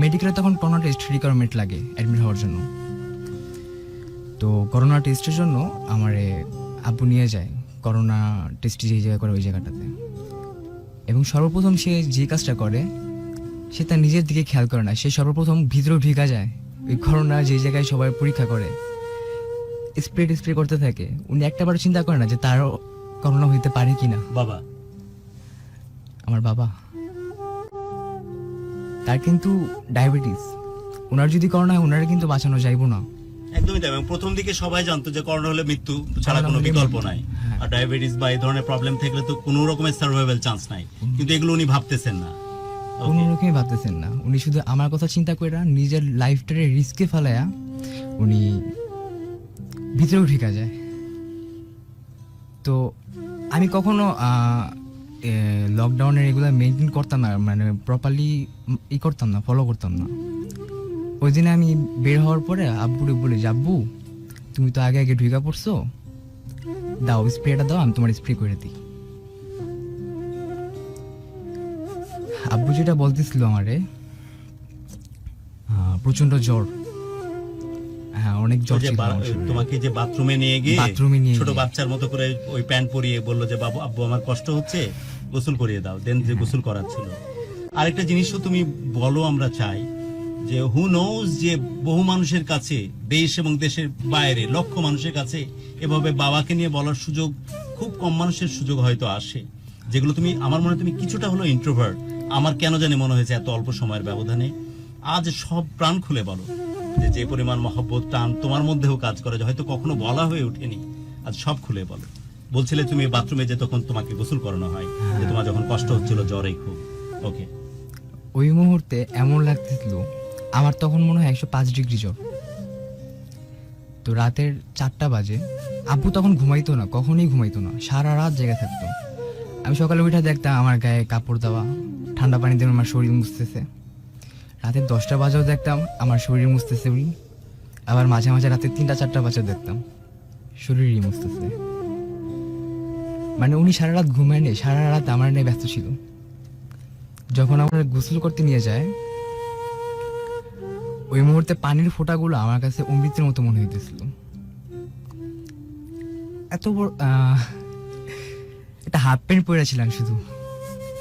মেডিকেলে তখন করোনা টেস্ট রিকোয়ারমেন্ট লাগে অ্যাডমিট হওয়ার জন্য, তো করোনা টেস্টের জন্য আমারে আব্বু নিয়ে যায় করোনা টেস্ট যে জায়গায় করে ওই জায়গাটাতে। এবং সর্বপ্রথম সে যে কাজটা করে, সে তার নিজের দিকে খেয়াল করে না, সে সর্বপ্রথম ভিতরেও ঢিকা যায় ওই করোনা যে জায়গায় সবাই পরীক্ষা করে, স্প্রে করতে থাকে। উনি একটাবারও চিন্তা করে না যে তারও করোনা হইতে পারে কিনা। বাবা, আমার বাবা, তার কিন্তু ডায়াবেটিস, ওনার যদি করোনা হয় ওনারা কিন্তু বাঁচানো যাইবো না। একদমই তাই। প্রথম দিকে সবাই জানতো যে করোনা হলে মৃত্যু ছাড়া কোনো বিকল্প নাই, আর ডায়াবেটিস বা এই ধরনের প্রবলেম থাকলে তো কোনো রকমের সার্ভাইভাল চান্স নাই, কিন্তু এগুলো উনি ভাবতেছেন না, কোনো রকমই ভাবতেছেন না। উনি শুধু আমার কথা চিন্তা করে নিজের লাইফটারে রিস্কে ফেলায়া উনি ভিতরেও ঢিকা যায়। তো আমি কখনো লকডাউনের এগুলো মেনটেন করতাম না, মানে প্রপারলি করতাম না, ফলো করতাম না। ওই দিনে আমি বের হওয়ার পরে আব্বুরে বলি যে আব্বু তুমি তো আগে ঢুকা পড়ছো, দাও স্প্রেটা দাও, আমি তোমার স্প্রে করে দিই। আব্বু যেটা বলতেছিল আমারে, প্রচন্ড জ্বর, হ্যাঁ অনেক জ্বর ছিল আমার শরীরে। তোমাকে যে বাথরুমে নিয়ে গিয়ে ছোট গিয়ে বাচ্চার মতো করে ওই প্যান্ট পরিয়ে বললো যে বাবু আব্বু আমার কষ্ট হচ্ছে, গোসল করিয়ে দাও, দেন যে গোসল করাচ্ছিল। আরেকটা জিনিসও তুমি বলো, আমরা চাই যে হু নোজ যে বহু মানুষের কাছে, দেশ এবং দেশের বাইরে লক্ষ মানুষের কাছে এভাবে বাবাকে নিয়ে বলার সুযোগ খুব কম মানুষের সুযোগ হয়তো আসে, যেগুলো তুমি, আমার মনে হয় তুমি কিছুটা হলো ইন্ট্রোভার্ট, আমার কেন জানি মনে হয়েছে এত অল্প সময়ের ব্যবধানে। আজ সব প্রাণ খুলে বলো যে পরিমাণ মহব্বত টান তোমার মধ্যেও কাজ করে, হয়তো কখনো বলা হয়ে ওঠেনি, আজ সব খুলে বলো। বলছিলে তুমি বাথরুমে যে তখন তোমাকে গোসল করানো হয়, যে তোমার যখন কষ্ট হচ্ছিল জ্বরে খুব, ওকে। ওই মুহূর্তে এমন লাগতেছিল আমার তখন মনে হয় 105 ডিগ্রি জ্বর। তো রাতের 4টা বাজে, আব্বু তখন ঘুমাইতো না, কখনোই ঘুমাইতো না, সারা রাত জেগে থাকতো। আমি সকালে উঠে দেখতাম আমার গায়ে কাপড় দেওয়া, ঠান্ডা পানি দিয়ে আমার শরীর মুছতেছে। রাতের 10টা বাজেও দেখতাম আমার শরীর মুছতেছে উনি, আবার মাঝে মাঝে রাতে 3টা-4টা বাজেও দেখতাম শরীরই মুছতেছে। মানে উনি সারা রাত ঘুমায় নেই, সারা রাত আমার নিয়ে ব্যস্ত ছিল। যখন আমার গোসল করতে নিয়ে যায়, ওই মুহূর্তে পানির ফোঁটাগুলো আমার কাছে অমৃতের মতো মনে হইতেছিল। এত বড় একটা হাফ প্যান্ট পরেছিলাম শুধু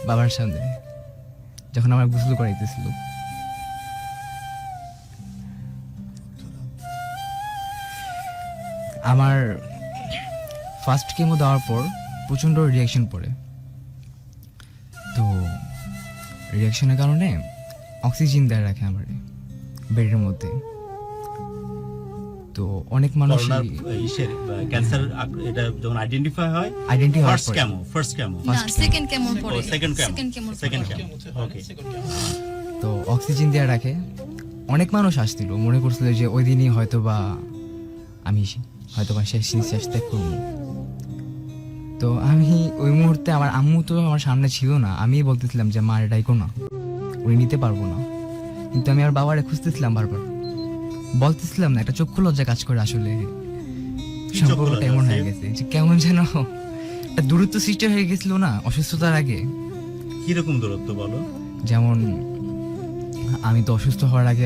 বাবার সামনে যখন আমার গোসল করাইতেছিল। আমার ফার্স্ট কেমো দেওয়ার পর প্রচণ্ড রিয়াকশন পড়ে। তো রিয়াকশনের কারণে অক্সিজেন দেয় রাখে আমার বেডের মধ্যে। তো অনেক মানুষ ক্যান্সার এটা যখন আইডেন্টিফাই হয়, আইডেন্টিটি হওয়ার ফার্স্ট কেমো না, সেকেন্ড কেমন পরে, সেকেন্ড সেকেন্ড কেমন কেমো ওকে। তো অক্সিজেন দেওয়া রাখে। অনেক মানুষ আসছিল, মনে করছিল যে ওই দিনই হয়তো বা আমি শেষ নিঃশ্বাস ত্যাগ করবো। তো আমি ওই মুহূর্তে, আমার আম্মু তো আমার সামনে ছিল না, আমি বলতেছিলাম যে মা এটাই না, উনি নিতে পারবো না। কিন্তু আমি আমার বাবারে খুঁজতেছিলাম বারবার, বলতেছিলাম না, একটা চক্ষু লজ্জা কাজ করে। আসলে সম্পর্কটা এমন হয়ে গেছে যে কেমন যেন একটা দূরত্ব সৃষ্টি হয়ে গেছিল না অসুস্থতার আগে। কিরকম দূরত্ব বলো? যেমন আমি তো অসুস্থ হওয়ার আগে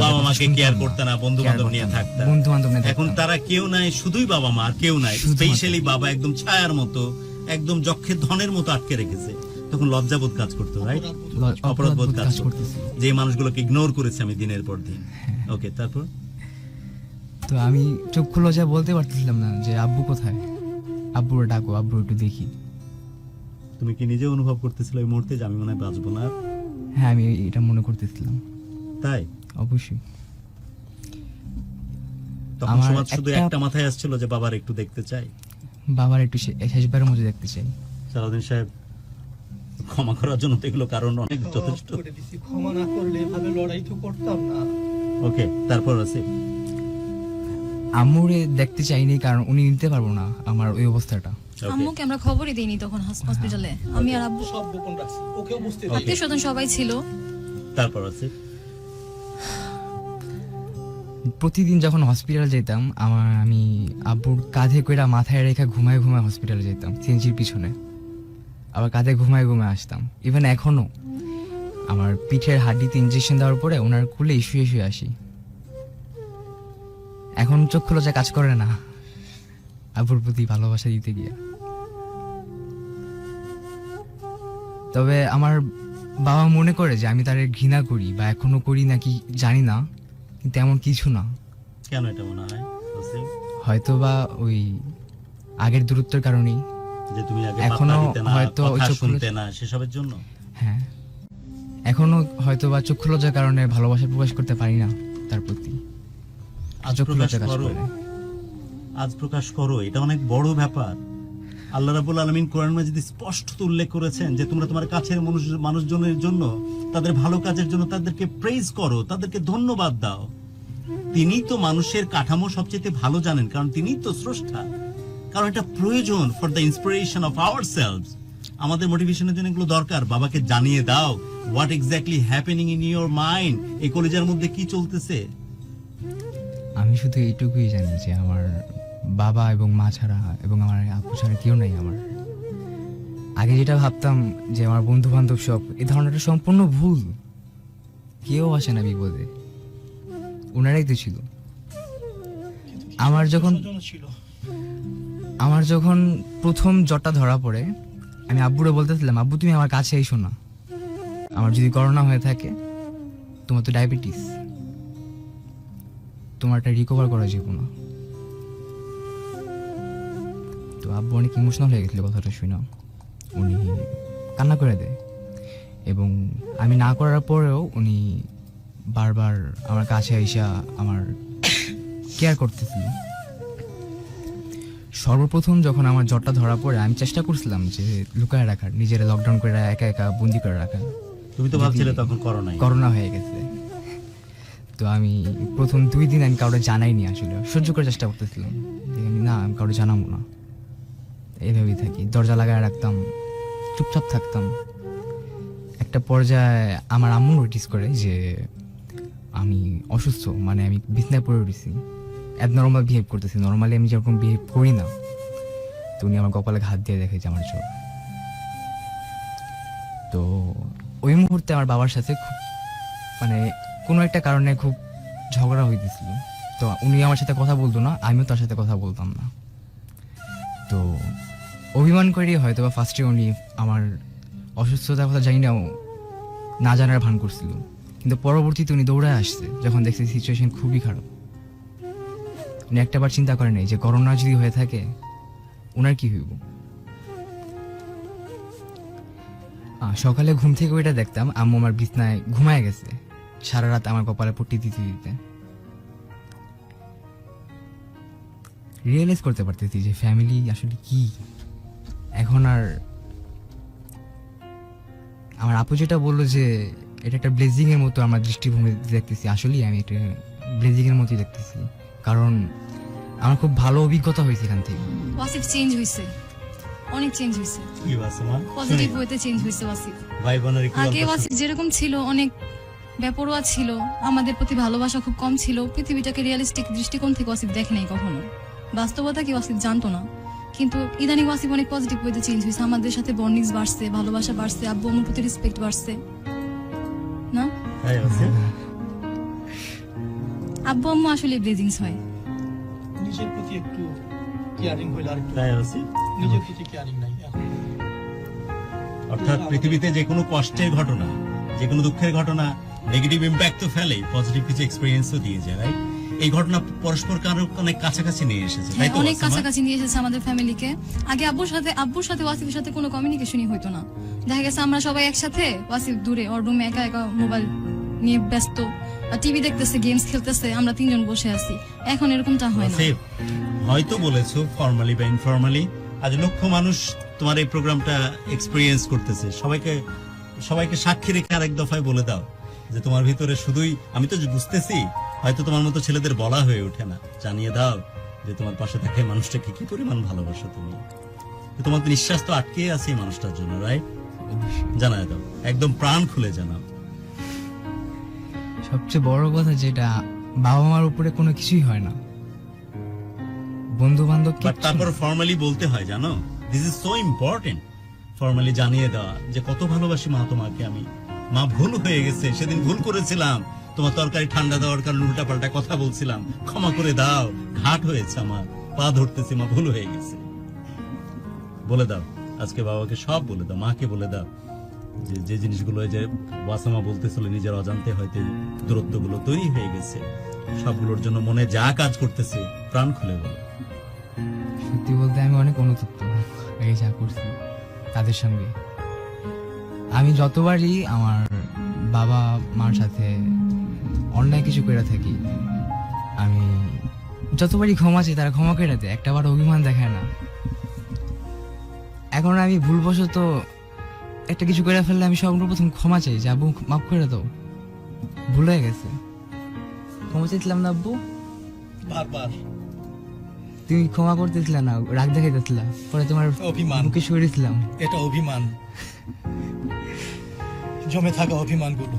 বাবা মাকে কেয়ার করতে না, বন্ধু বান্ধব নিয়ে থাকতাম। বন্ধু বান্ধব নিয়ে এখন তারা কেউ নাই, শুধুই বাবা মা, আর কেউ নাই। স্পেশালি বাবা একদম ছায়ার মতো, একদম যক্ষের ধনের মতো আটকে রেখেছে। তখন লজ্জাবোধ কাজ করতো, রাইট? অপরাধবোধ কাজ করতো, যে মানুষগুলোকে ইগনোর করেছে আমি দিনের পর দিন। ওকে, তারপর? তো আমি চক্ষু লজ্জা বলতে পারতেছিলাম না যে আব্বু কোথায়, আব্বুরে ডাকো, আব্বু একটু দেখি। তুমি কি নিজে অনুভব করতেছিলে ওই মুহূর্তে যে আমি মনে হয় বাঁচবো না? হ্যাঁ, আমি এটা মনে করতেছিলাম। তাই? অবশ্যই। তখন সমাজ শুধু একটা মাথায় আসছিল যে বাবার একটু দেখতে চাই, বাবার একটু শেষবারের মতো দেখতে চাই। সালাউদ্দিন সাহেব, ক্ষমা করার জন্য তো এগুলো কারণ অনেক যথেষ্ট। ক্ষমা না করলে এভাবে লড়াই তো করতাম না। ওকে, তারপর আছে? আম্মুরে দেখতে চাইনি কারণ উনি নিতে পারবো না আমার ওই অবস্থাটা। আম্মুকে আমরা খবরই দেইনি তখন হসপিটালে। আমি আর আব্বু সব গোপন রাখছি, ওকেও বুঝতে আত্মীয় স্বজন সবাই ছিল। তারপর আছে? প্রতিদিন যখন হসপিটাল যেতাম, আমি আব্বুর কাঁধে কইরা মাথায় রেখে ঘুমায় ঘুমায় হসপিটালে যেতাম, সিএনজির পিছনে। আবার কাঁধে ঘুমায় ঘুমায় আসতাম। ইভেন এখনো আমার পিঠের হাড্ডিতে ইঞ্জেকশন দেওয়ার পরে ওনার কুলে শুয়ে শুয়ে আসি। এখন চক্ষু লজ্জা কাজ করে না আব্বুর প্রতি ভালোবাসা দিতে গিয়ে। তবে আমার বাবা মনে করে যে আমি তারে ঘৃণা করি বা এখনো করি নাকি জানি না, কিন্তু এমন কিছু না। কেন এটা মনে হয়? হয়তো বা ওই আগের দূরত্বের কারণেই, যে তুমি আগে এখনো পাত্তা দিতে না, হয়তো ওই কথা চক্ষু শুনতে না, সেসবের জন্য। হ্যাঁ, এখনো হয়তো বা চক্ষু লজ্জার কারণে ভালোবাসা প্রকাশ করতে পারি না তার প্রতি। আজ চক্ষু প্রকাশ লজ্জা কাজ করো, করে। আজ প্রকাশ করো, এটা অনেক বড় ব্যাপার। আল্লাহ রাব্বুল আলামিন কোরআন মাজিদে স্পষ্ট উল্লেখ করেছেন যে তোমরা তোমার কাছের মানুষজনের জন্য, তাদের ভালো কাজের জন্য তাদেরকে প্রেজ করো, তাদেরকে ধন্যবাদ দাও। তিনি তো মানুষের কাঠামো সবচেয়ে ভালো জানেন, কারণ তিনিই তো স্রষ্টা। কারণ এটা প্রয়োজন for the inspiration of ourselves. আমাদের মোটিভেশনের জন্য এগুলো দরকার। বাবাকে জানিয়ে দাও what exactly happening in your mind, এই কলেজের মধ্যে কি চলতেছে। আমি শুধু এইটুকুই জানি যে আমার বাবা এবং মা ছাড়া এবং আমার আপু ছাড়া কেউ নাই আমার। আগে যেটা ভাবতাম যে আমার বন্ধু বান্ধব সব, এই ধারণাটা সম্পূর্ণ ভুল। কেউ আসে না বিপদে, ওনারাই তো ছিল। আমার যখন প্রথম জ্বরটা ধরা পড়ে, আমি আব্বুরে বলতেছিলাম, আব্বু তুমি আমার কাছে এসো না, আমার যদি করোনা হয়ে থাকে, তোমার তো ডায়াবেটিস, তোমার এটা রিকভার করা যাবে না। তো আব্বু অনেক ইমোশনাল হয়ে গেছিল কথাটা শুনে, উনি কান্না করে দেয়। এবং আমি না করার পরেও উনি বারবার আমার কাছে এসে আমার কেয়ার করতেছিল। সর্বপ্রথম যখন আমার জ্বরটা ধরা পড়ে, আমি চেষ্টা করছিলাম যে লুকায় রাখার, নিজের লকডাউন করে একা একা বন্দি করে রাখার। তুমি তো ভাবছিলে তখন করোনা করোনা হয়ে গেছে। তো আমি প্রথম 2 দিন আমি কাউকে জানাইনি, আসলে সহ্য করার চেষ্টা করতেছিলাম যে আমি কাউকে জানাবো না, এইভাবেই থাকি, দরজা লাগায় রাখতাম, চুপচাপ থাকতাম। একটা পর্যায়ে আমার আম্মু নোটিস করে যে আমি অসুস্থ, মানে আমি বিছনায় পড়ে উঠেছি, অ্যাবনর্মাল বিহেভ করতেছি, নর্মালি আমি যেরকম বিহেভ করি না। তো উনি আমার কপালে হাত দিয়ে দেখে যে আমার জ্বর। তো ওই মুহূর্তে আমার বাবার সাথে খুব মানে কোনো একটা কারণে খুব ঝগড়া হইতেছিল। তো উনি আমার সাথে কথা বলতো না, আমিও তার সাথে কথা বলতাম না। তো অভিমান করেই হয়তো বা ফার্স্টে উনি আমার অসুস্থতার কথা জানি না জানার ভান করছিল, কিন্তু পরবর্তীতে উনি দৌড়ায় আসছে যখন দেখছি সিচুয়েশন খুবই খারাপ। উনি একটাবার চিন্তা করে নাই যে করোনা যদি হয়ে থাকে ওনার কি হইব। সকালে ঘুম থেকে ওইটা দেখতাম আম্মু আমার বিছনায় ঘুমায় গেছে, সারা রাত আমার কপালে পট্টি দিতে দিতে। রিয়েলাইজ করতে পারতেছি যে ফ্যামিলি আসলে কি। এখন আর আমার আপু যেটা বললো যে এটা একটা ব্লেজিং এর মতো আমার দৃষ্টিভঙ্গি দেখতেছি, আসলেই আমি এটা ব্লেজিং এর মতোই দেখতেছি, কারণ আমার খুব ভালো অভিজ্ঞতা হয়েছে এখান থেকে। ওয়াসিফ চেঞ্জ হয়েছে, অনেক চেঞ্জ হয়েছে, কি বাসমা পজিটিভ হইতে চেঞ্জ হয়েছে ওয়াসিফ। ভাই বোনের কি আগে ওয়াসিফ যেরকম ছিল অনেক বেপরোয়া ছিল, আমাদের প্রতি ভালোবাসা খুব কম ছিল, পৃথিবীটাকে রিয়েলিস্টিক দৃষ্টিকোণ থেকে ওয়াসিফ দেখে নাই কখনো, বাস্তবতা কি ওয়াসিফ জানতো না। কিন্তু ইদানিং ওয়াসিফ অনেক পজিটিভ ওয়েতে চেঞ্জ হয়েছে, আমাদের সাথে বন্ডিংস বাড়ছে, ভালোবাসা বাড়ছে, আব্বু আম্মুর প্রতি রেসপেক্ট বাড়ছে না। তাই আছে আব্বু আম্মু আসলে ব্লেজিংস হয়। নিজের প্রতি একটু কেয়ারিং হইলে আর একটু তাই আছে নিজের প্রতি কেয়ারিং নাই এখন। অর্থাৎ পৃথিবীতে যে কোনো কষ্টের ঘটনা, যে কোনো দুঃখের ঘটনা নেগেটিভ ইম্প্যাক্ট তো ফেলে, পজিটিভ কিছু এক্সপেরিয়েন্সও দিয়ে যায়, রাইট? এই ঘটনা পরস্পর কারো অনেক কাছাকাছি নিয়ে এসেছে, তাই তো? অনেক ওয়াসিমা? কাছাকাছি নিয়ে এসেছে আমাদের ফ্যামিলিকে। আগে আব্বুর সাথে ওয়াসিফের সাথে কোনো কমিউনিকেশনই হতো না, দেখা গেছে আমরা সবাই একসাথে, ওয়াসিফ দূরে ওর রুমে একা একা মোবাইল নিয়ে ব্যস্ত, টিভি দেখতেছে, গেমস খেলতেছে, আমরা 3 জন বসে আছি। এখন এরকমটা হয় না। ওয়াসিফ, হয়তো বলেছো ফর্মালি বা ইনফর্মালি, আজ লক্ষ মানুষ তোমার এই প্রোগ্রামটা এক্সপেরিয়েন্স করতেছে, সবাইকে সাক্ষী রেখে আরেক দফায় বলে দাও যে তোমার ভিতরে শুধুই, আমি তো বুঝতেছি হয়তো তোমার মতো ছেলেদের বলা হয়ে ওঠে না, জানিয়ে দাও যে তোমার পাশে থাকে মানুষটাকে কি পরিমাণ ভালোবাসো তুমি। তোমার নিঃশ্বাস তো আটকে আছে এই মানুষটার জন্য, রাইট? জানায় দাও, একদম প্রাণ খুলে জানাও। সবচেয়ে বড় কথা যেটা, বাবা মার উপরে কোনো কিছুই হয় না, বন্ধু বান্ধব বাট তারপর ফর্মালি বলতে হয়, জানো, this is so important, formally জানিয়ে দেওয়া যে কত ভালোবাসি মা তোমাকে আমি, মা ভুল হয়ে গেছে, সেদিন ভুল করেছিলাম, তোমার তরকারি ঠান্ডা দেওয়ার কারণে উল্টা পাল্টা কথা বলছিলাম, ক্ষমা করে দাও, ঘাট হয়েছে আমার, পা ধরতেছি মা, ভুল হয়ে গেছে। বলে দাও আজকে বাবাকে, সব বলে দাও, মাকে বলে দাও যে জিনিসগুলো যে ওয়াসামা বলতেছিল নিজের অজান্তে হয়তো দূরত্বগুলো তৈরি হয়ে গেছে, সবগুলোর জন্য মনে যা কাজ করতেছে প্রাণ খুলে বলো। সত্যি বলতে আমি অনেক অনুতপ্ত এই যা করছি তাদের সঙ্গে। আমি যতবারই আমার বাবা মার সাথে অন্যায় কিছু করে থাকি, আমি যতবারই ক্ষমা চাই তারা ক্ষমা করে দেয়, একটাবার অভিমান দেখায় না। এখন আমি ভুলবশত একটা কিছু করে ফেললে আমি সর্বপ্রথম ক্ষমা চাই যে আব্বু মাফ করে দাও, ভুল হয়ে গেছে, ক্ষমা চাইছিলাম না আব্বু, বারবার তুমি ক্ষমা করতেছিলে না, রাগ দেখাইতেছিলা, পরে তোমার অভিমান। মুখে সরিয়েছিলাম। এটা অভিমান, জমে থাকা অভিমানগুলো,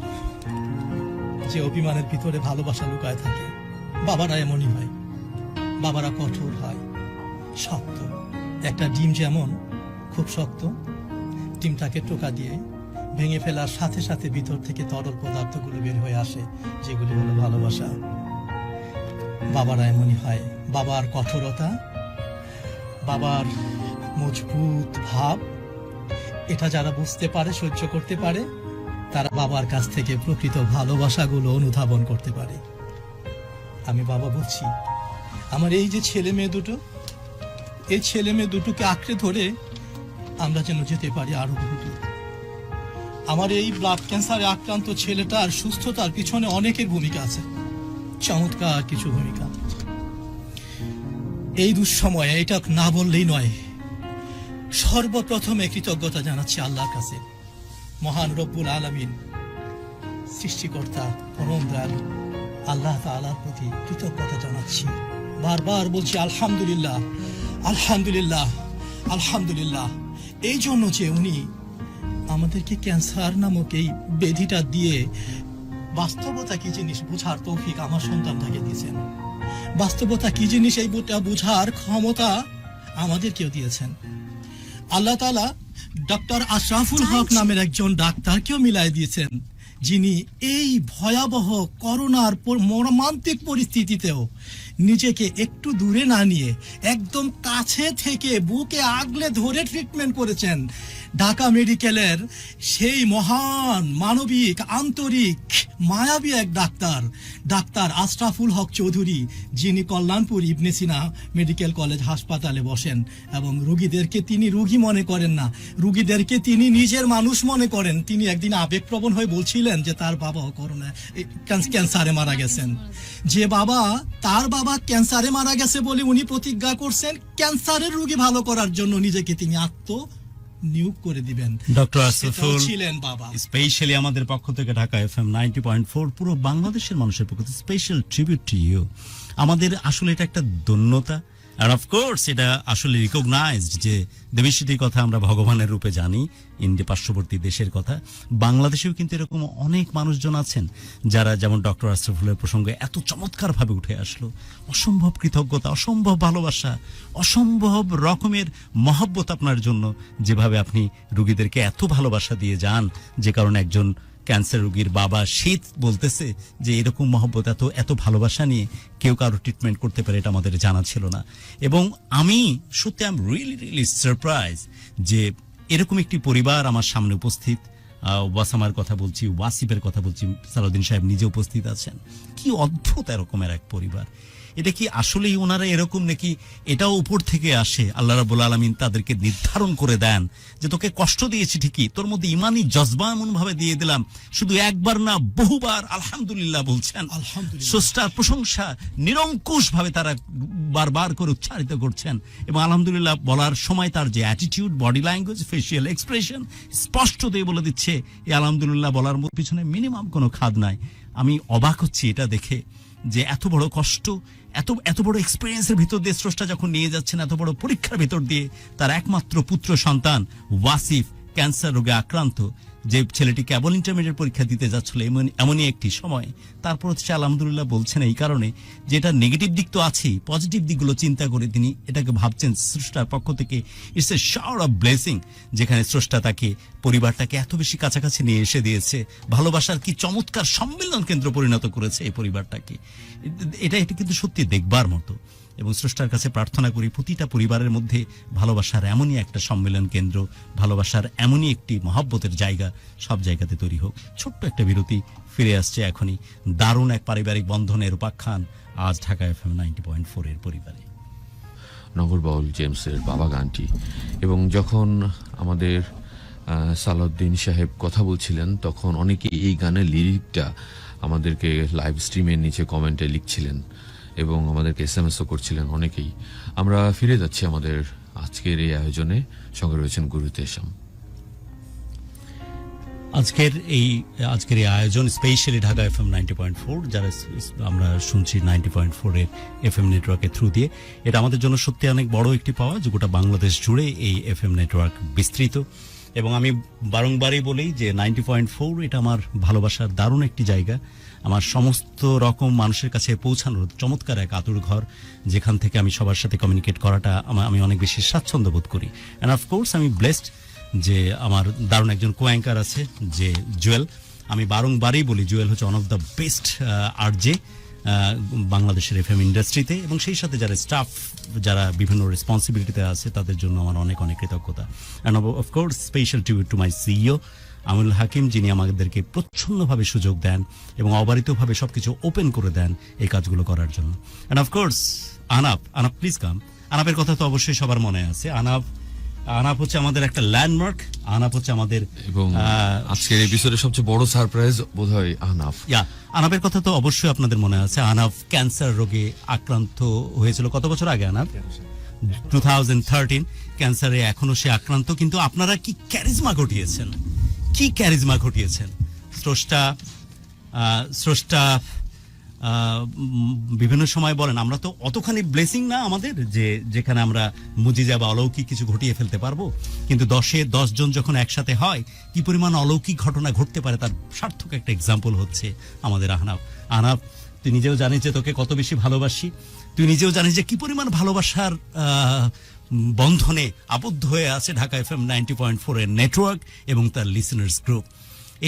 যে অভিমানের ভিতরে ভালোবাসা লুকায় থাকে। বাবারা এমনই হয়, বাবারা কঠোর হয়, শক্ত। একটা ডিম যেমন খুব শক্ত, ডিমটাকে টোকা দিয়ে ভেঙে ফেলার সাথে সাথে ভিতর থেকে তরল পদার্থগুলো বের হয়ে আসে, যেগুলি হলো ভালোবাসা। বাবারা এমনই হয়, বাবার কঠোরতা, বাবার মজবুত ভাব, এটা যারা বুঝতে পারে, সহ্য করতে পারে, তারা বাবার কাছ থেকে প্রকৃত ভালোবাসাগুলো অনুধাবন করতে পারে। আমি বাবা বলছি, আমার এই যে ছেলে মেয়ে দুটো, এই ছেলে মেয়ে দুটোকে আঁকড়ে ধরে আমরা যেন যেতে পারি আরো বহু দূর। আমার এই ব্লাড ক্যান্সারে আক্রান্ত ছেলেটার সুস্থতার পিছনে অনেকের ভূমিকা আছে, চমৎকার কিছু ভূমিকা। এই দুঃসময়ে এটা না বললেই নয়, সর্বপ্রথমে কৃতজ্ঞতা জানাচ্ছি আল্লাহর কাছে, মহান রব্বুল আলামিন, সৃষ্টিকর্তা, পরম দয়ালু আল্লাহ তাআলার প্রতি কৃতজ্ঞতা জানাচ্ছি। বারবার বলছি আলহামদুলিল্লাহ, আলহামদুলিল্লাহ, আলহামদুলিল্লাহ। এই জন্য যে উনি আমাদেরকে ক্যান্সার নামক এই ব্যাধিটা দিয়ে বাস্তবতা কি জিনিস বোঝার তৌফিক আমার সন্তানটাকে দিয়েছেন। বাস্তবতা কি জিনিস এই বোঝার ক্ষমতা আমাদেরকেও দিয়েছেন। আল্লাহ তাআলা ডক্টর আশরাফুল হক নামের একজন ডাক্তারকেও মিলাই দিয়েছেন, যিনি এই ভয়াবহ করোনার মর্মান্তিক পরিস্থিতিতেও নিজেকে একটু দূরে না নিয়ে একদম কাছে থেকে বুকে আগলে ধরে ট্রিটমেন্ট করেছেন। ঢাকা মেডিকেলের সেই মহান মানবিক আন্তরিক মায়াবী এক ডাক্তার আশরাফুল হক চৌধুরী, যিনি কল্যাণপুর ইবনে সিনা মেডিকেল কলেজ হাসপাতালে বসেন এবং রোগীদেরকে তিনি রোগী মনে করেন না, রোগীদেরকে তিনি নিজের মানুষ মনে করেন। তিনি একদিন আবেগপ্রবণ হয়ে বলছিলেন যে তার বাবাও করোনা ক্যান্সারে মারা গেছেন। যে তার বাবা ক্যান্সারে মারা গেছে বলে উনি প্রতিজ্ঞা করছেন ক্যান্সারের রোগী ভালো করার জন্য নিজেকে তিনি নিয়োগ করে দিবেন। ডক্টর আশরাফুল ছিলেন বাবা। স্পেশালি আমাদের পক্ষ থেকে ঢাকা এফএম 90.4 পুরো বাংলাদেশের মানুষের পক্ষ থেকে স্পেশাল ট্রিবিউট টু ইউ। আমাদের আসলে এটা একটা ধন্যতা, আর অফকোর্স এটা আসলে রিকগনাইজড যে দেবীশীতির কথা আমরা ভগবানের রূপে জানি, ইন্ডিয়া পার্শ্ববর্তী দেশের কথা। বাংলাদেশেও কিন্তু এরকম অনেক মানুষজন আছেন যারা যেমন ডক্টর আশরাফুলের প্রসঙ্গে এত চমৎকারভাবে উঠে আসলো। অসম্ভব কৃতজ্ঞতা, অসম্ভব ভালোবাসা, অসম্ভব রকমের মহব্বত আপনার জন্য, যেভাবে আপনি রুগীদেরকে এত ভালোবাসা দিয়ে যান, যে কারণে একজন ক্যান্সার রোগীর বাবা শীত বলতেছে যে এরকম মহব্বত, এত ভালোবাসা নিয়ে কেউ কারো ট্রিটমেন্ট করতে পারে, এটা আমাদের জানা ছিল না। এবং আমি সত্যি আই এম রিয়েলি সারপ্রাইজ যে এরকম একটি পরিবার আমার সামনে উপস্থিত। ওয়াসামার কথা বলছি, ওয়াসিফের কথা বলছি, সালাউদ্দিন সাহেব নিজে উপস্থিত আছেন। কি অদ্ভুত এরকমের এক পরিবার। এটা কি আসলেই ওনারা এরকম নাকি এটাও উপর থেকে আসে? আল্লাহ রাব্বুল আলামিন তাদেরকে নির্ধারণ করে দেন যে তোকে কষ্ট দিয়েছি ঠিকই, তোর মধ্যে ইমানি জজবা এমন ভাবে দিয়ে দিলাম, শুধু একবার না বহুবার আলহামদুলিল্লাহ বলছেন। স্রষ্টার প্রশংসা নিরঙ্কুশ ভাবে তারা বারবার করে উচ্চারিত করছেন, এবং আলহামদুলিল্লাহ বলার সময় তার যে attitude, body language, facial expression স্পষ্ট দিয়ে বলে দিচ্ছে এই আলহামদুলিল্লাহ বলার পিছনে মিনিমাম কোনো খাদ নাই। আমি অবাক হচ্ছি এটা দেখে যে এত বড় কষ্ট, এত বড় এক্সপেরিয়েন্সের ভিতর দিয়ে স্রষ্টা যখন নিয়ে যাচ্ছেন, এত বড় পরীক্ষার ভিতর দিয়ে তার একমাত্র পুত্র সন্তান ওয়াসিফ ক্যান্সার রোগে আক্রান্ত, যে ছেলেটি কেবল ইন্টারমিডিয়েট পরীক্ষা দিতে যাচ্ছিল এমনই একটি সময়, তারপর হচ্ছে আলহামদুলিল্লাহ বলছেন এই কারণে যে এটা নেগেটিভ দিক তো আছেই, পজিটিভ দিকগুলো চিন্তা করে তিনি এটাকে ভাবছেন স্রষ্টার পক্ষ থেকে it's a shower of blessing, যেখানে স্রষ্টা তাকে পরিবারটাকে এত বেশি কাছাকাছি নিয়ে এসে দিয়েছে। ভালোবাসার কি চমৎকার সম্মেলন কেন্দ্র পরিণত করেছে এই পরিবারটাকে। এটা কিন্তু সত্যি দেখবার মতো, এবং স্রষ্টার কাছে প্রার্থনা করি প্রতিটা পরিবারের মধ্যে ভালোবাসার এমনই একটা সম্মেলন কেন্দ্র, ভালোবাসার এমনই একটি মহব্বতের জায়গা সব জায়গাতে তৈরি হোক। ছোট্ট একটা বিরতি, ফিরে আসছে এখনই দারুণ এক পারিবারিক বন্ধনের উপাখ্যান আজ ঢাকা এফএম 90.4 এর পরিবারে। নগরবাউল জেমসের বাবা গানটি, এবং যখন আমাদের সালাউদ্দিন সাহেব কথা বলছিলেন তখন অনেকে এই গানের লিরিকটা আমাদেরকে লাইভ স্ট্রিমের নিচে কমেন্টে লিখছিলেন এবং আমাদেরকে এসএমএসও করছিলেন অনেকেই। আমরা ফিরে যাচ্ছি আমাদের আজকের এই আয়োজনে, সঙ্গে রয়েছেন গুরু তেশাম। আজকের এই আয়োজন স্পেশালি ঢাকা এফএম 90.4, যারা আমরা শুনছি 90.4 এর এফএম নেটওয়ার্কের থ্রু দিয়ে, এটা আমাদের জন্য সত্যি অনেক বড় একটি পাওয়া যে গোটা বাংলাদেশ জুড়ে এই এফএম নেটওয়ার্ক বিস্তৃত। এবং আমি বারংবারই বলি যে 90.4 এটা আমার ভালোবাসার দারুণ একটি জায়গা, আমার সমস্ত রকম মানুষের কাছে পৌঁছানোর চমৎকার এক আতুর ঘর, যেখান থেকে আমি সবার সাথে কমিউনিকেট করাটা আমি অনেক বেশি স্বাচ্ছন্দ্য বোধ করি। অ্যান্ড অফকোর্স আমি ব্লেসড যে আমার দারুণ একজন কো অ্যাঙ্কার আছে যে জুয়েল। আমি বারংবারই বলি জুয়েল হচ্ছে one of the best RJ বাংলাদেশের এফএম ইন্ডাস্ট্রিতে, এবং সেই সাথে যারা স্টাফ, যারা বিভিন্ন রেসপন্সিবিলিটিতে আছে তাদের জন্য আমার অনেক অনেক কৃতজ্ঞতা। And of course special tribute to my CEO Amul Hakim, যিনি আমাদেরকে প্রচ্ছন্নভাবে সুযোগ দেন এবং অবারিতভাবে সবকিছু ওপেন করে দেন এই কাজগুলো করার জন্য। And of course Anap please come. আনাপের কথা তো অবশ্যই সবার মনে আছে। আনাপ হচ্ছে আমাদের একটা ল্যান্ডমার্ক, আনাপ হচ্ছে আমাদের, এবং আজকের এপিসোডের সবচেয়ে বড় সারপ্রাইজ বোধহয় আনাপ। আনাপের কথা তো অবশ্যই আপনাদের মনে আছে। আনাপ ক্যান্সার রোগে আক্রান্ত হয়েছিল কত বছর আগে? আনাপ 2013 ক্যান্সারে এখনো সে আক্রান্ত, কিন্তু আপনারা কি ক্যারিজমা ঘটিয়েছেন। স্রষ্টা বিভিন্ন সময় বলেন আমরা তো অতখানি ব্লেসিং না আমাদের যে যেখানে আমরা মুজিজা বা অলৌকিক কিছু ঘটিয়ে ফেলতে পারবো, কিন্তু 10 জন যখন একসাথে হয় কি পরিমাণ অলৌকিক ঘটনা ঘটতে পারে তার সার্থক একটা এক্সাম্পল হচ্ছে আমাদের আহনাফ। আহনাফ, তুই নিজেও জানিস যে তোকে কত বেশি ভালোবাসি, তুই নিজেও জানিস যে কি পরিমাণ ভালোবাসার বন্ধনে আবদ্ধ হয়ে আছে ঢাকা FM 90.4 এর নেটওয়ার্ক এবং তার লিসেনার্স গ্রুপ।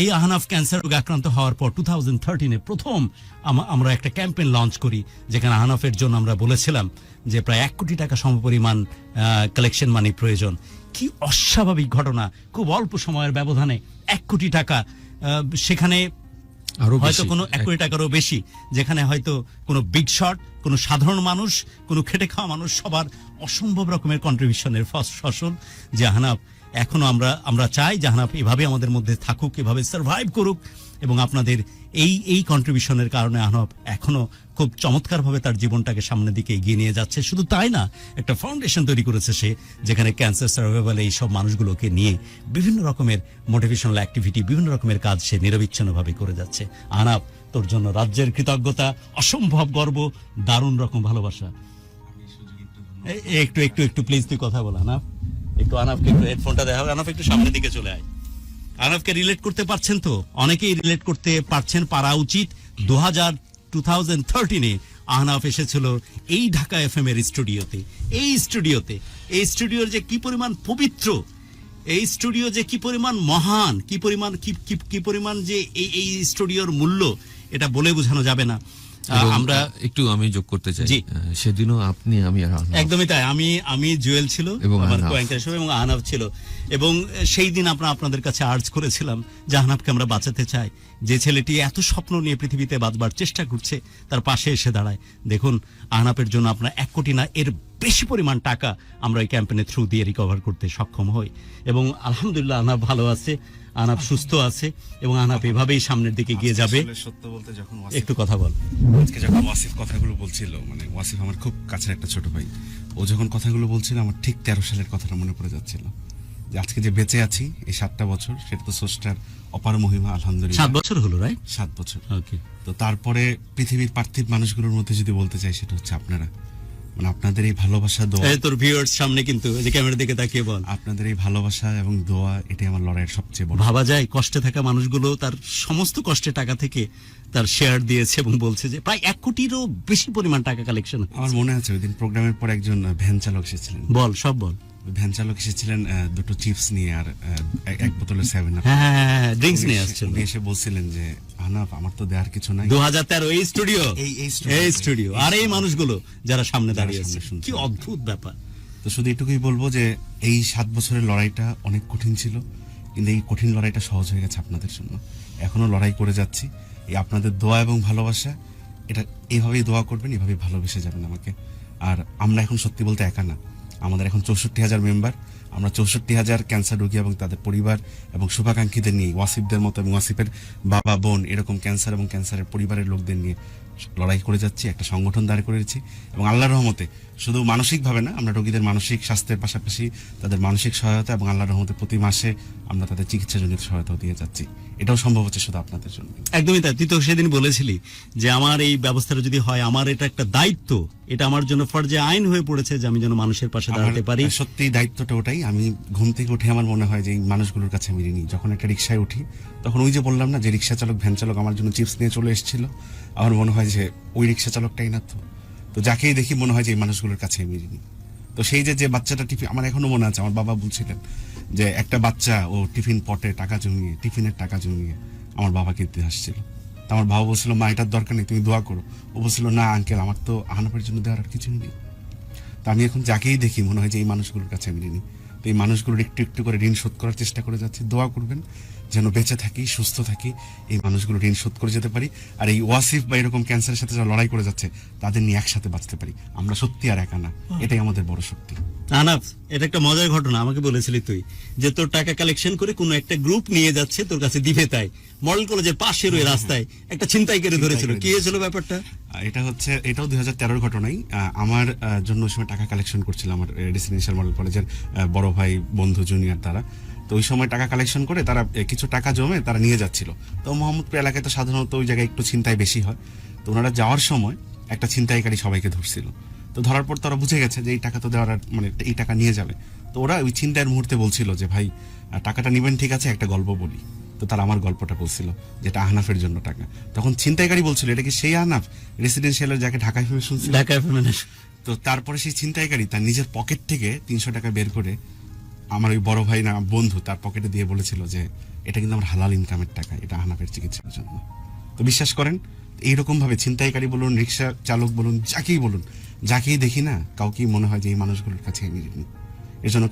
এই আহনাফ ক্যান্সার রোগে আক্রান্ত হওয়ার পর 2013-এ প্রথম আমরা একটা ক্যাম্পেইন লঞ্চ করি, যেখানে আহনাফের জন্য আমরা বলেছিলাম যে প্রায় 1 কোটি টাকা সমপরিমাণ কালেকশন মানি প্রয়োজন। কি অস্বাভাবিক ঘটনা, খুব অল্প সময়ের ব্যবধানে 1 কোটি টাকা, সেখানে আরো হয়তো বেশি, কোনো 1 কোটি টাকারও বেশি, যেখানে হয়তো কোনো বিগ শট, কোনো সাধারণ মানুষ, কোনো খেটে খাওয়া মানুষ, সবার অসম্ভব রকমের কন্ট্রিবিউশনের ফসল যে আহনাফ এখনো আমরা চাই যে আহনাফ এভাবে আমাদের মধ্যে থাকুক, এভাবে সার্ভাইভ করুক, এবং আপনাদের এই কন্ট্রিবিউশনের কারণে আহনাফ এখনো খুব চমৎকারভাবে তার জীবনটাকে সামনের দিকে এগিয়ে নিয়ে যাচ্ছে। শুধু তাই না, একটা ফাউন্ডেশন তৈরি করেছে সে, যেখানে ক্যান্সার সার্ভাইভাল এই সব মানুষগুলোকে নিয়ে বিভিন্ন রকমের মোটিভেশনাল অ্যাক্টিভিটি, বিভিন্ন রকমের কাজ সে নিরবিচ্ছিন্নভাবে করে যাচ্ছে। আহনাফ, তোর জন্য রাজ্যের কৃতজ্ঞতা, অসম্ভব গর্ব, দারুণ রকম ভালোবাসা। একটু একটু একটু প্লিজ তুই কথা বল আহনাফ, একটু আহনাফকে একটু হেডফোনটা দেখা, আহনাফ একটু সামনের দিকে চলে আয়। আহনাফকে রিলেট করতে পারছেন তো? অনেকেই রিলেট করতে পারছেন, পারা উচিত। 2013-এ আহনাফ এসেছিল এই ঢাকা FM এর স্টুডিওতে। এই স্টুডিওর যে কি পরিমাণ পবিত্র, এই স্টুডিও যে কি পরিমাণ মহান, কি পরিমাণ যে এই স্টুডিওর মূল্য, এটা বলে বোঝানো যাবে না। এবং আমরা একটু আমি যোগ করতে চাই, জি। সেদিনও আপনি, আমি আর আহনাফ, একদমই তাই, আমি জুয়েল ছিল এবং আমার আহনাফ। co-anchor হিসেবে, এবং আহনাফ ছিল। এবং সেই দিন আপনাদের কাছে আর্জ করেছিলাম যে আহনাফকে আমরা বাঁচাতে চাই। যে ছেলেটি এত স্বপ্ন নিয়ে পৃথিবীতে বাঁচবার চেষ্টা করছে, তার পাশে এসে দাঁড়ায়। দেখুন, আহনাফের জন্য আপনার 1 কোটি না এর বেশি পরিমাণ টাকা আমরা এই ক্যাম্পেইনের থ্রু দিয়ে রিকভার করতে সক্ষম হই। এবং আলহামদুলিল্লাহ আহনাফ ভালো আছে, আহনাফ সুস্থ আছে, এবং আহনাফ এভাবেই সামনের দিকে এগিয়ে যাবে। আসলে সত্য বলতে যখন একটু কথা বল। আজকে যখন ওয়াসিফ কথাগুলো বলছিল, মানে ওয়াসিফ আমার খুব কাছের একটা ছোট ভাই, ও যখন কথাগুলো বলছিল আমার ঠিক 13 সালের কথাটা মনে পড়ে যাচ্ছিল। যে আজকে যে বেঁচে আছি এই 7টা বছর, সেটা তো স্রষ্টার অপার মহিমা, আলহামদুলিল্লাহ। 7 বছর হলো, রাইট? 7 বছর। ওকে। তো তারপরে পৃথিবীর পার্থিব মানুষগুলোর মধ্যে যদি বলতে চাই, সেটা হচ্ছে আপনারা, মানে আপনাদের এই ভালোবাসা, দোয়া, এই তোর ভিউয়ার্স সামনে কিন্তু এই যে ক্যামেরার দিকে তাকিয়ে বল। আপনাদের এই ভালোবাসা এবং দোয়া, এটাই আমার লড়াইয়ের সবচেয়ে বড়। ভাবা যায় কষ্টে থাকা মানুষগুলো তার সমস্ত কষ্টের টাকা থেকে তার শেয়ার দিয়েছে এবং বলছে যে প্রায় 1 কোটিরও বেশি পরিমাণ টাকা কালেকশন। আমার মনে আছে ওই দিন প্রোগ্রামের পর একজন ভ্যান চালক এসেছিলেন। বল, সব বল। ভ্যান চালক এসেছিলেন 2টো চিপস নিয়ে আর 1 বোতলের 7 আপ। হ্যাঁ, ড্রিঙ্কস নিয়ে আসছিল। উনি এসে বলছিলেন যে আহনাফ, আমার তো দেওয়ার কিছু নাই। 2013 এই স্টুডিও, এই স্টুডিও, আর এই মানুষগুলো যারা সামনে দাঁড়িয়ে আছে, সামনে শুনছে। কি অদ্ভুত ব্যাপার। তো শুধু এটুকুই বলবো যে এই 7 বছরের লড়াইটা অনেক কঠিন ছিল, কিন্তু এই কঠিন লড়াইটা সহজ হয়ে গেছে আপনাদের জন্য। এখনো লড়াই করে যাচ্ছি। এই আপনাদের দোয়া এবং ভালোবাসা, এটা এইভাবেই দোয়া করবেন, এইভাবেই ভালোবেসে যাবেন আমাকে। আর আমরা এখন সত্যি বলতে একা না, আমাদের এখন 64,000 মেম্বার। আমরা 64,000 ক্যান্সার রোগী এবং তাদের পরিবার এবং শুভাকাঙ্ক্ষীদের নিয়ে, ওয়াসিফদের মতো এবং ওয়াসিফের বাবা বোন, এরকম ক্যান্সার এবং ক্যান্সারের পরিবারের লোকদের নিয়ে লড়াই করে যাচ্ছি, একটা সংগঠন দাঁড় করেছি। এবং আল্লাহর রহমতে শুধু মানসিকভাবে না, আমরা রোগীদের মানসিক স্বাস্থ্যের পাশাপাশি তাদের মানসিক সহায়তা এবং আল্লাহর রহমতে প্রতি মাসে আমরা তাদের চিকিৎসাজনিত সহায়তাও দিয়ে যাচ্ছি। এটাও সম্ভব হচ্ছে শুধু আপনাদের জন্য। একদমই তাই। তুই তো সেদিন বলেছিলি যে আমার এই ব্যবস্থাটা যদি হয়, আমার এটা একটা দায়িত্ব, এটা আমার জন্য ফরজে আইন হয়ে পড়েছে যে আমি যেন মানুষের পাশে দাঁড়াতে পারি। আমার সত্যি দায়িত্বটা ওটাই। আমি ঘুম থেকে উঠে আমার মনে হয় যে এই মানুষগুলোর কাছে আমি ঋণী। যখন একটা রিক্সায় উঠি, তখন ওই যে বললাম না যে রিক্সা চালক, ভ্যান চালক আমার জন্য চিপস নিয়ে চলে এসেছিল, আমার মনে হয় যে ওই রিক্সা চালকটাই না তো যাকেই দেখি মনে হয় যে এই মানুষগুলোর কাছে আমি ঋণী। তো সেই যে বাচ্চাটা টিফিন, আমার এখনো মনে আছে, আমার বাবা বলছিলেন যে একটা বাচ্চা ও টিফিন পটে টাকা জমিয়ে, টিফিনের টাকা জমিয়ে আমার বাবাকে দিতে আসছিল। তো আমার বাবা বলছিল, মা এটার দরকার নেই, তুমি দোয়া করো। ও বলছিল, না আঙ্কেল, আমার তো আহনাফের জন্য দেওয়ার আর কিছুই নেই। তো আমি এখন যাকেই দেখি মনে হয় যে এই মানুষগুলোর কাছে আমি ঋণী। তো এই মানুষগুলোর একটু একটু করে ঋণ শোধ করার চেষ্টা করে যাচ্ছি। দোয়া করবেন যেন বেঁচে থাকি, সুস্থ থাকি, এই মানুষগুলো ঋণ শোধ করে যেতে পারি। আর এই ওয়াসিফ বা এরকম ক্যান্সারের সাথে যারা লড়াই করে যাচ্ছে, তাদের নিয়ে একসাথে বাঁচতে পারি। আমরা সত্যি আর একা না, এটাই আমাদের বড় শক্তি। আহনাফ, এটা একটা মজার ঘটনা। আমাকে বলেছিলি তুই যে তোর টাকা কালেকশন করে কোনো একটা গ্রুপ নিয়ে যাচ্ছে তোর কাছে দিবে, তাই মডেল কলেজের পাশের ওই রাস্তায় একটা ছিনতাই করে ধরেছিল। কি হয়েছিল ব্যাপারটা? এটাও 2013 ঘটনাই। আমার জন্য ওই সময় টাকা কালেকশন করছিল আমার রেসিডেন্সিয়াল মডেল কলেজের বড় ভাই, বন্ধু, জুনিয়র তারা। তো ওই সময় টাকা কালেকশন করে তারা কিছু টাকা জমে তারা নিয়ে যাচ্ছিল। তো মোহাম্মদপুর এলাকায় তো সাধারণত ওই জায়গায় একটু ছিনতাই বেশি হয়। তো ওনারা যাওয়ার সময় একটা ছিনতাইকারী সবাইকে ধরছিল। তো ধরার পর তারা বুঝে গেছে যে এই টাকা তো দেওয়ার মানে এই টাকা নিয়ে যাবে। তো ওরা ওই ছিনতাইয়ের মুহূর্তে বলছিল যে ভাই টাকাটা নেবেন ঠিক আছে, একটা গল্প বলি। তো তারা আমার গল্পটা বলছিল যেটা আহনাফের জন্য টাকা। তখন ছিনতাইকারী বলছিল এটা কি সেই আহনাফ রেসিডেন্সিয়ালের যাকে ঢাকায় ফেলে শুনছিল। ঢাকায় তো তারপরে সেই ছিনতাইকারী তার নিজের পকেট থেকে 300 টাকা বের করে আমার ওই বড় ভাই না বন্ধু তার পকেটে দিয়ে বলেছিল যে এটা কিন্তু আমার হালাল ইনকামের টাকা, এটা আহনাফের চিকিৎসার জন্য। তো বিশ্বাস করেন এইরকম ভাবে ছিনতাইকারী বলুন, রিক্সা চালক বলুন, যাকেই বলুন, যাকেই দেখি না কাউকেই মনে হয় যে এই মানুষগুলোর কাছে আমি ঋণী। এর জন্য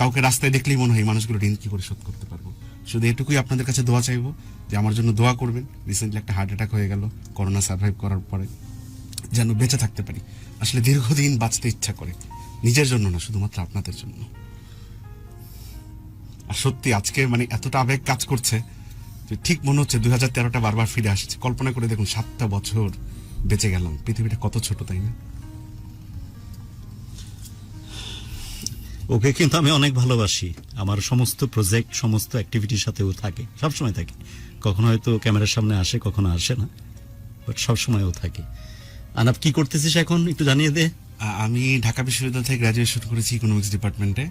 কাউকে রাস্তায় দেখলেই মনে হয় এই মানুষগুলো ঋণ কি করে শোধ করতে পারবো। শুধু এটুকুই আপনাদের কাছে দোয়া চাইবো যে আমার জন্য দোয়া করবেন। রিসেন্টলি একটা হার্ট অ্যাটাক হয়ে গেল করোনা সার্ভাইভ করার পরে, যেন বেঁচে থাকতে পারি। আসলে দীর্ঘদিন বাঁচতে ইচ্ছা করে, নিজের জন্য না, শুধুমাত্র আপনাদের জন্য। আর সত্যি আজকে মানে এতটা আবেগ কাজ করছে যে ঠিক মনে হচ্ছে 2013টা বারবার ফিরে আসছে। কল্পনা করে দেখুন 7টা বছর বেঁচে গেলাম, পৃথিবীটা কত ছোট, তাই না? ওকে কিন্তু আমি অনেক ভালোবাসি। আমার সমস্ত প্রজেক্ট, সমস্ত অ্যাক্টিভিটির সাথে ও থাকে, সবসময় থাকে। কখনো হয়তো ক্যামেরার সামনে আসে, কখনো আসে না, বাট সবসময় ও থাকে। আনাপ কি করতেছিস এখন একটু জানিয়ে দে। আমি ঢাকা বিশ্ববিদ্যালয় থেকে গ্রাজুয়েশন করেছি ইকোনমিক্স ডিপার্টমেন্টে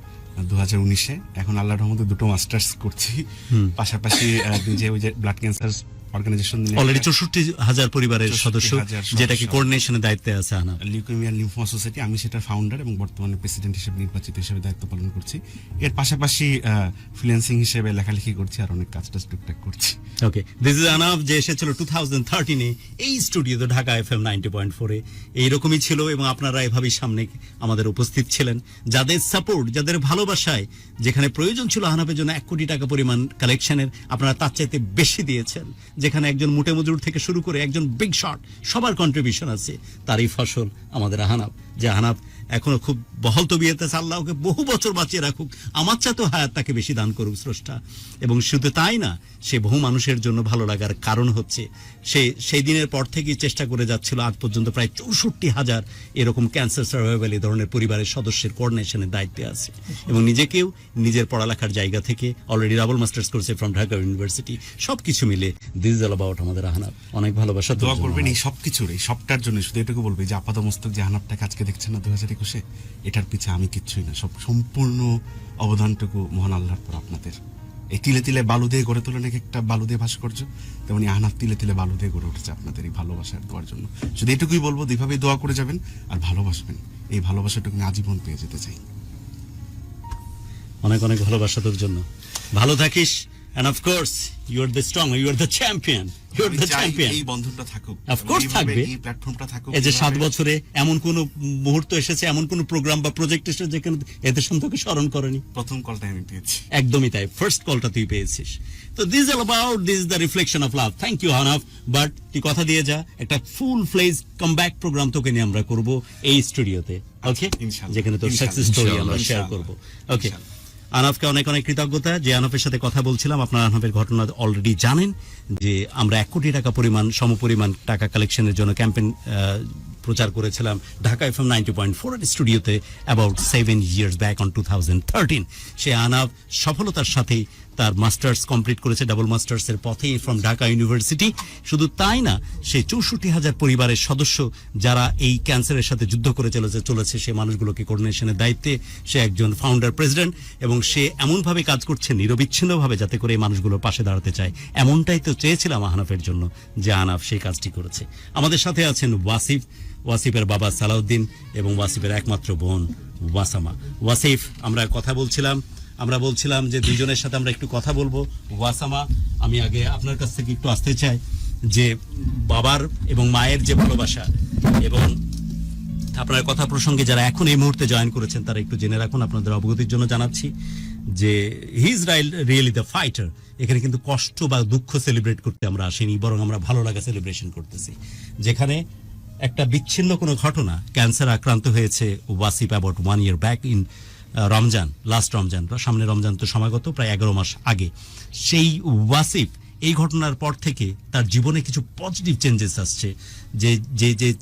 2019-এ। এখন আল্লাহর রহমতে 2টো মাস্টার্স করছি। পাশাপাশি নিজে ওই যে ব্লাড ক্যান্সার অর্গানাইজেশন অলরেডি 64,000 পরিবারের সদস্য, 64,000 যেটা কি কোঅর্ডিনেশনের দায়িত্বে আছে আনাপ। লিউকেমিয়া লিম্ফোমা সোসাইটি, আমি সেটার ফাউন্ডার এবং বর্তমানে প্রেসিডেন্ট হিসেবে নির্বাচিত হিসেবে দায়িত্ব পালন করছি। এর পাশাপাশি ফ্রিল্যান্সিং হিসেবে লেখালেখি করছি আর অনেক কাজ টাজ টুকটাক করছি। ওকে, দিস ইজ আনাফ, যে এসেছিল 2013-এ এই স্টুডিওতে ঢাকা FM 90.4-এ। এইরকমই ছিল এবং আপনারা এভাবেই সামনে আমাদের উপস্থিত ছিলেন। যাদের সাপোর্ট, যাদের ভালোবাসায় যেখানে প্রয়োজন ছিল আহনাফের জন্য 1 কোটি টাকা পরিমাণ কালেকশনের, আপনারা তার চাইতে বেশি দিয়েছেন। যেখানে একজন মোটে মজুর থেকে শুরু করে একজন বিগ শট সবার কন্ট্রিবিউশন আছে, তারই ফসল আমাদের আহনাফ। যে আহনাফ এখনো খুব বহল তবিয়তে আছে, আল্লাহ ওকে বহু বছর বাঁচিয়ে রাখুক, আমার চাইতেও হায়াত তাকে বেশি দান করুক স্রষ্টা। এবং শুধু তাই না, সে বহু মানুষের জন্য ভালো লাগার কারণ হচ্ছে সে সেই দিনের পর থেকেই চেষ্টা করে যাচ্ছিল, আজ পর্যন্ত প্রায় 64,000 এরকম ক্যান্সার সার্ভাইভাল এই ধরনের পরিবারের সদস্যের কোঅর্ডিনেশনের দায়িত্বে আছে। এবং নিজেকেও নিজের পড়ালেখার জায়গা থেকে অলরেডি ডাবল মাস্টার্স করছে ফ্রম ঢাকা ইউনিভার্সিটি। সবকিছু মিলে দিস ইজ অল অ্যাবাউট আমাদের আহনাফ। অনেক ভালোবাসা, দোয়া করবেন এই সবকিছুর, এই সবটার জন্য। শুধু এটুকু বলবো যে আপাতমস্তক যে আহনাফটাকে আজকে দেখছেন না 2021-এ, এটার পিছে আমি কিচ্ছুই না। সম্পূর্ণ অবদানটুকু মহান আল্লাহর পর আপনাদের। এই তিলে তিলে বালু দিয়ে গড়ে তোলেন এক একটা বালু দিয়ে ভাস্কর্য, তেমনি আহনাফ তিলে তিলে বালু দিয়ে গড়ে উঠেছে আপনাদের এই ভালোবাসার দোয়ার জন্য। শুধু এটুকুই বলবো, দুইভাবেই দোয়া করে যাবেন আর ভালোবাসবেন। এই ভালোবাসাটুকু আমি আজীবন পেয়ে যেতে চাই। অনেক অনেক ভালোবাসা তোর জন্য। ভালো থাকিস। And of course, you are the strong, you are the champion. You are the champion. এই বন্ধনটা থাকুক, Of course থাকবে। এই প্ল্যাটফর্মটা থাকুক। এই যে 7 বছরে এমন কোন মুহূর্ত এসেছে, এমন কোন প্রোগ্রাম বা প্রজেক্ট এসেছে যেখানে এদের সম্পর্কে স্মরণ করেনি। প্রথম কলটা আমি পেয়েছি। একদমই তাই, ফার্স্ট কলটা তুই পেয়েছিস। তো this all about, this is the reflection of love. Thank you Ahnaf, but তুই কথা দিয়ে যা, একটা ফুল ফ্লেজ কামব্যাক প্রোগ্রাম তোকে নিয়ে আমরা করব এই স্টুডিওতে, ওকে? ইনশাআল্লাহ। যেখানে তোর সাকসেস স্টোরি আমরা শেয়ার করব, ওকে? আনাফকে অনেক অনেক কৃতজ্ঞতা যে আনাফের সাথে কথা বলছিলাম। আপনারা আনাফের ঘটনা অলরেডি জানেন যে আমরা 1 কোটি টাকা পরিমাণ সমপরিমাণ টাকা কালেকশনের জন্য ক্যাম্পেইন প্রচার করেছিলাম ঢাকা FM 90.4 স্টুডিওতে অ্যাবাউট 7 years ব্যাক অন 2013। সে আনাফ সফলতার সাথেই তার মাস্টার্স কমপ্লিট করেছে, ডাবল মাস্টার্সের পথেই ফ্রম ঢাকা ইউনিভার্সিটি। শুধু তাই না, সে 64,000 পরিবারের সদস্য যারা এই ক্যান্সারের সাথে যুদ্ধ করে চলেছে সে মানুষগুলোকে কোঅর্ডিনেশনের দায়িত্বে সে একজন ফাউন্ডার প্রেসিডেন্ট। এবং সে এমনভাবে কাজ করছে নিরবিচ্ছিন্নভাবে যাতে করে এই মানুষগুলোর পাশে দাঁড়াতে চায়। এমনটাই তো চেয়েছিলাম আহনাফের জন্য, যে আহনাফ সেই কাজটি করেছে। আমাদের সাথে আছেন ওয়াসিফ, ওয়াসিফের বাবা সালাউদ্দিন এবং ওয়াসিফের একমাত্র বোন ওয়াসামা। ওয়াসিফ, আমরা বলছিলাম যে দুইজনের সাথে আমরা একটু কথা বলবো। ওয়াসামা, আমি আগে আপনার কাছ থেকে একটু আসতে চাই যে বাবার এবং মায়ের যে ভালোবাসা, এবং আপনার কথা প্রসঙ্গে যারা এখন এই মুহূর্তে জয়েন করেছেন তারা একটু জেনে রাখুন, আপনাদের অবগতির জন্য জানাচ্ছি যে he is really the fighter. এখানে কিন্তু কষ্ট বা দুঃখ সেলিব্রেট করতে আমরা আসিনি, বরং আমরা ভালো লাগা সেলিব্রেশন করতেছি। যেখানে একটা বিচ্ছিন্ন কোনো ঘটনা, ক্যান্সার আক্রান্ত হয়েছে Wasif about 1 year back in Ramzan, last Ramzan, সামনে রমজান তো সমাগত, প্রায় 11 মাস আগে। সেই ওয়াসিফ এই ঘটনার পর থেকে তার জীবনে কিছু পজিটিভ চেঞ্জেস আসছে।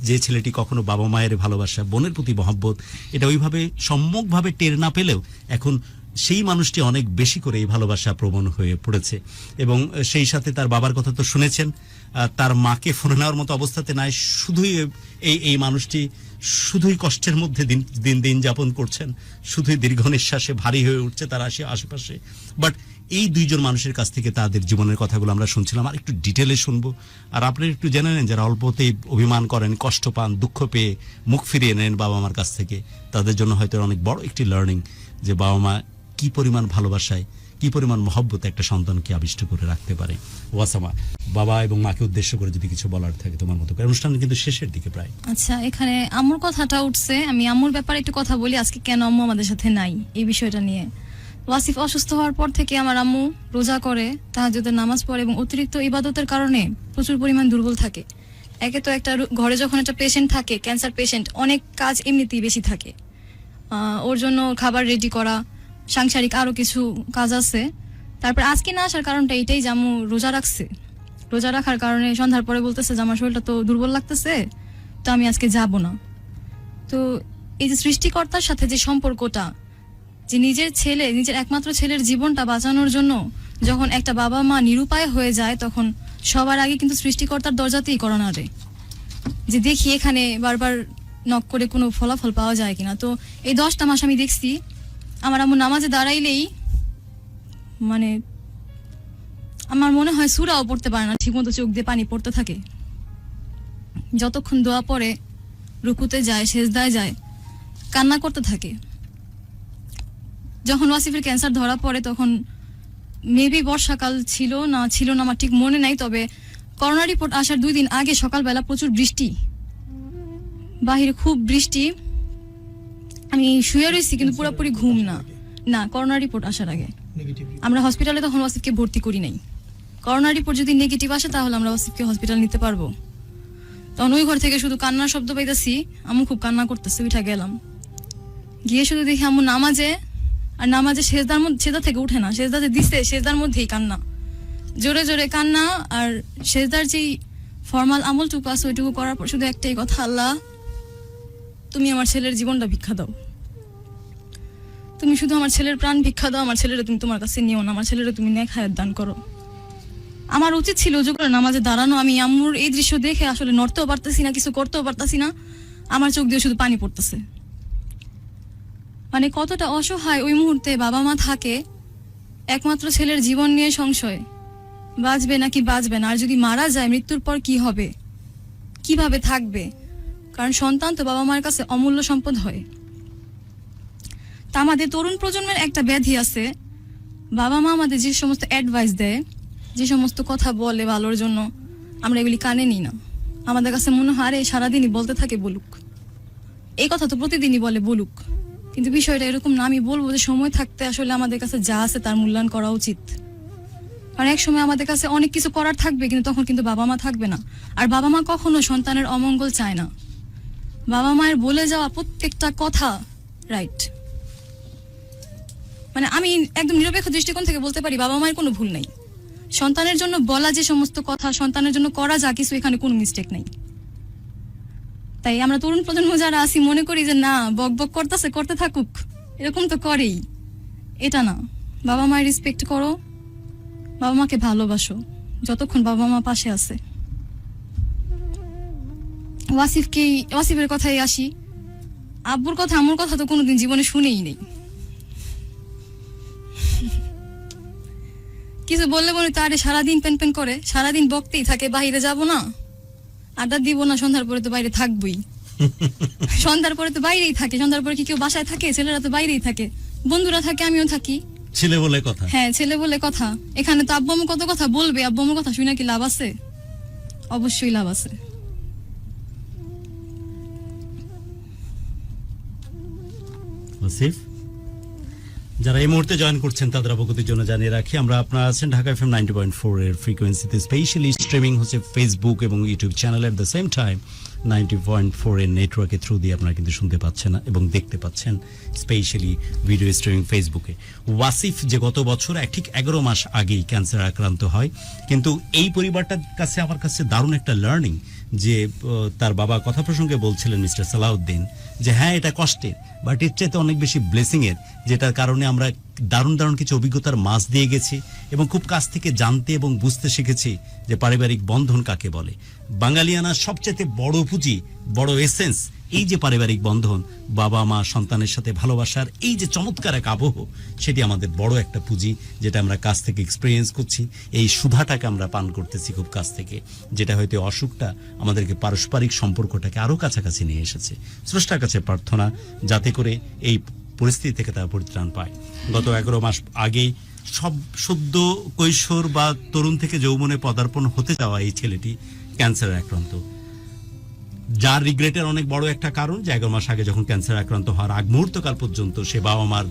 যে ছেলেটি কখনো বাবা মায়ের ভালোবাসা, বোনের প্রতি মহব্বত, এটা ওইভাবে সম্যকভাবে টের না পেলেও এখন সেই মানুষটি অনেক বেশি করে এই ভালোবাসা প্রবণ হয়ে পড়েছে এবং সেই সাথে তার বাবার কথা তো শুনেছেন, তার মাকে ফোনে নেওয়ার মতো অবস্থাতে নাই, শুধুই এই মানুষটি শুধুই কষ্টের মধ্যে দিন দিন যাপন করছেন, শুধুই দীর্ঘ নিঃশ্বাসে ভারী হয়ে উঠছে তার আশেপাশে। বাট এই দুইজন মানুষের কাছ থেকে তাদের জীবনের কথাগুলো আমরা শুনছিলাম, আর একটু ডিটেলে শুনবো। আর আপনারা একটু জেনে নেন যারা অল্পতেই অভিমান করেন, কষ্ট পান, দুঃখ পেয়ে মুখ ফিরিয়ে নেন বাবা মার কাছ থেকে, তাদের জন্য হয়তো অনেক বড় একটি লার্নিং যে বাবা মা কি পরিমাণ ভালোবাসায়, কি পরিমাণ মহব্বতে একটা সন্তানকে আবিষ্ট করে রাখতে পারে। ওয়াসামা, বাবা এবং মাকে উদ্দেশ্য করে যদি কিছু বলার থাকে তোমার মতো করে, অনুষ্ঠান কিন্তু শেষের দিকে প্রায়। আচ্ছা, এখানে আম্মুর কথাটা উঠছে, আমি আম্মুর ব্যাপারে একটু কথা বলি আজকে কেন আম্মু আমাদের সাথে নাই এই বিষয়টা নিয়ে। ওয়াসিফ অসুস্থ হওয়ার পর থেকে আমার আম্মু রোজা করে, তাহাজ্জুদের নামাজ পড়ে এবং অতিরিক্ত ইবাদতের কারণে প্রচুর পরিমাণ দুর্বল থাকে। একে তো একটা ঘরে যখন একটা পেশেন্ট থাকে, ক্যান্সার পেশেন্ট, অনেক কাজ এমনিতেই বেশি থাকে, ওর জন্য খাবার রেডি করা, সাংসারিক আরো কিছু কাজ আছে। তারপর আজকে না আসার কারণটা এটাই যে আম্মু রোজা রাখছে, রোজা রাখার কারণে সন্ধ্যার পরে বলতেছে যে আমার শরীরটা তো দুর্বল লাগতেছে, তো আমি আজকে যাব না। তো এই যে সৃষ্টিকর্তার সাথে যে সম্পর্কটা, যে নিজের ছেলে, নিজের একমাত্র ছেলের জীবনটা বাঁচানোর জন্য যখন একটা বাবা মা নিরুপায় হয়ে যায়, তখন সবার আগে কিন্তু সৃষ্টিকর্তার দরজাতেই করা নাড়ে, যে দেখি এখানে বারবার নক করে কোনো ফলাফল পাওয়া যায় কিনা। তো এই 10টা মাস আমি দেখছি আমার আম্মু নামাজে দাঁড়াইলেই মানে আমার মনে হয় সূরাও পড়তে পারে না, ঠিকমতো চোখ দিয়ে পানি পড়তে থাকে। যতক্ষণ দোয়া পড়ে, রুকুতে যায়, সেজদায় যায়, কান্না করতে থাকে। যখন ওয়াসিফের ক্যান্সার ধরা পড়ে তখন মেবি বর্ষাকাল ছিল না আমার ঠিক মনে নাই, তবে করোনা রিপোর্ট আসার 2 দিন আগে সকালবেলা প্রচুর বৃষ্টি, বাহিরে খুব বৃষ্টি, আমি শুয়ে রয়েছি কিন্তু পুরোপুরি ঘুম না করোনা রিপোর্ট আসার আগে। আমরা হসপিটালে তখন ওয়াসিফকে ভর্তি করি নাই। করোনা রিপোর্ট যদি নেগেটিভ আসে তাহলে আমরা ওয়াসিফকে হসপিটাল নিতে পারবো। তখন ওই ঘর থেকে শুধু কান্নার শব্দ পাইতেছি, আম্মু খুব কান্না করতেছে। উঠা গেলাম, গিয়ে শুধু দেখি আম্মু নামাজে, আর নামাজে সেজদা থেকে উঠে না, সেজদাতে দিছে, সেজদার মধ্যেই কান্না, জোরে জোরে কান্না। আর সেজদার যেই ফরমাল আমলটুকু আছে ওইটুকু করার পর শুধু একটাই কথা, আল্লাহ তুমি আমার ছেলের জীবনটা ভিক্ষা দাও, তুমি শুধু আমার ছেলের প্রাণ ভিক্ষা দাও, আমার ছেলেরা তুমি তোমার কাছে নিও না, আমার ছেলেরা তুমি নেক হায়াত দান করো। আমার উচিত ছিল উজু করে নামাজে দাঁড়ানো, আমি আম্মুর এই দৃশ্য দেখে আসলে নড়তেও পারতেছি না, কিছু করতেও পারতেছি না, আমার চোখ দিয়ে শুধু পানি পড়তেছে। মানে কতটা অসহায় ওই মুহূর্তে বাবা মা থাকে, একমাত্র ছেলের জীবন নিয়ে সংশয়, বাঁচবে নাকি বাঁচবে না, আর যদি মারা যায় মৃত্যুর পর কি হবে, কিভাবে থাকবে, কারণ সন্তান তো বাবা মার কাছে অমূল্য সম্পদ হয়। তা আমাদের তরুণ প্রজন্মের একটা ব্যাধি আছে, বাবা মা আমাদের যে সমস্ত অ্যাডভাইস দেয়, যে সমস্ত কথা বলে ভালোর জন্য, আমরা এগুলি কানে নিই না। আমাদের কাছে মনে হয় আরে সারাদিনই বলতে থাকে, বলুক, এই কথা তো প্রতিদিনই বলে, বলুক। কিন্তু বিষয়টা এরকম না। আমি বলবো যে সময় থাকতে আসলে আমাদের কাছে যা আছে তার মূল্যায়ন করা উচিত, কারণ এক সময় আমাদের কাছে অনেক কিছু করার থাকবে, কিন্তু তখন কিন্তু বাবা মা থাকবে না। আর বাবা মা কখনো সন্তানের অমঙ্গল চায় না। বাবা মায়ের বলে যাওয়া প্রত্যেকটা কথা রাইট, মানে আমি একদম নিরপেক্ষ দৃষ্টিকোণ থেকে বলতে পারি বাবা মায়ের কোনো ভুল নাই। সন্তানের জন্য বলা যে সমস্ত কথা, সন্তানের জন্য করা যা কিছু, এখানে কোনো মিস্টেক নাই। তাই আমরা তরুণ প্রজন্ম যারা আছি মনে করি যে না, বক বক করতেছে, করতে থাকুক, এরকম তো করেই, এটা না। বাবা মায়ের রেসপেক্ট করো, বাবা মাকে ভালোবাসো যতক্ষণ বাবা মা পাশে আছে। ওয়াসিফের কথাই আসি, আব্বুর কথা আম্মুর কথা তো কোনোদিন জীবনে শুনেই নেই। কিছু বললে বলে তারে সারাদিন প্যান করে, সারাদিন বকতেই থাকে, বাইরে যাব না, আড্ডা দিব না, সন্ধ্যার পরে তো বাইরে থাকবই। সন্ধ্যার পরে তো বাইরেই থাকে, সন্ধ্যার পরে কি কেউ বাসায় থাকে? ছেলেরা তো বাইরেই থাকে, বন্ধুরা থাকে, আমিও থাকি। ছেলে বলে কথা, হ্যাঁ ছেলে বলে কথা। এখানে তো আব্বু আম্মু কত কথা বলবে, আব্বু আম্মুর কথা শুনে কি লাভ আছে? অবশ্যই লাভ আছে। আসিফ, যারা এই মুহূর্তে জয়েন করছেন তাদের অবগতির জন্য জানিয়ে রাখি, আমরা আপনারা আছেন ঢাকা এফএম 90.4 এর ফ্রিকোয়েন্সিতে, স্পেশালি স্ট্রিমিং হচ্ছে ফেসবুক এবং YouTube channel, at the same time 90.4 এর নেটওয়ার্কের থ্রু দিয়ে আপনারা কিন্তু শুনতে পাচ্ছেন এবং দেখতে পাচ্ছেন, স্পেশালি ভিডিও স্ট্রিমিং ফেসবুকে। ওয়াসিফ যে গত বছর ঠিক 11 মাস আগেই ক্যান্সার আক্রান্ত হয়, কিন্তু এই পরিবারটার কাছে আমার কাছে দারুণ একটা লার্নিং, যে তার বাবা কথা প্রসঙ্গে বলছিলেন মিস্টার সালাউদ্দিন, যে হ্যাঁ এটা কষ্টের, বাট এর চাইতে অনেক বেশি ব্লেসিং এর, যেটার কারণে আমরা দারুণ দারুণ কিছু অভিজ্ঞতার মাঝ দিয়ে গেছি এবং খুব কাছ থেকে জানতে এবং বুঝতে শিখেছি যে পারিবারিক বন্ধন কাকে বলে। বাঙালিয়ানার সবচেয়ে বড় পুঁজি, বড় এসেন্স এই যে পারিবারিক বন্ধন, বাবা মা সন্তানের সাথে ভালোবাসার এই যে চমৎকার এক আবহ, সেটি আমাদের বড় একটা পুঁজি, যেটা আমরা কাছ থেকে এক্সপিরিয়েন্স করছি। এই সুধাটাকে আমরা পান করতেছি খুব কাছ থেকে, যেটা হয়তো অসুখটা আমাদেরকে পারস্পরিক সম্পর্কটাকে আরো কাছাকাছি নিয়ে এসেছে। স্রষ্টার কাছে প্রার্থনা যাতে করে এই পরিস্থিতি থেকে তারা পরিত্রাণ পায়। গত 11 মাস আগেই সব সদ্য কৈশোর বা তরুণ থেকে যৌবনে পদার্পণ হতে যাওয়া এই ছেলেটি ক্যান্সারে আক্রান্ত, যার রিগ্রেটের অনেক বড় একটা কারণ যে 11 মাস আগে যখন ক্যান্সার আক্রান্ত হওয়ার আগ মুহূর্তকাল পর্যন্ত সে বাবা মার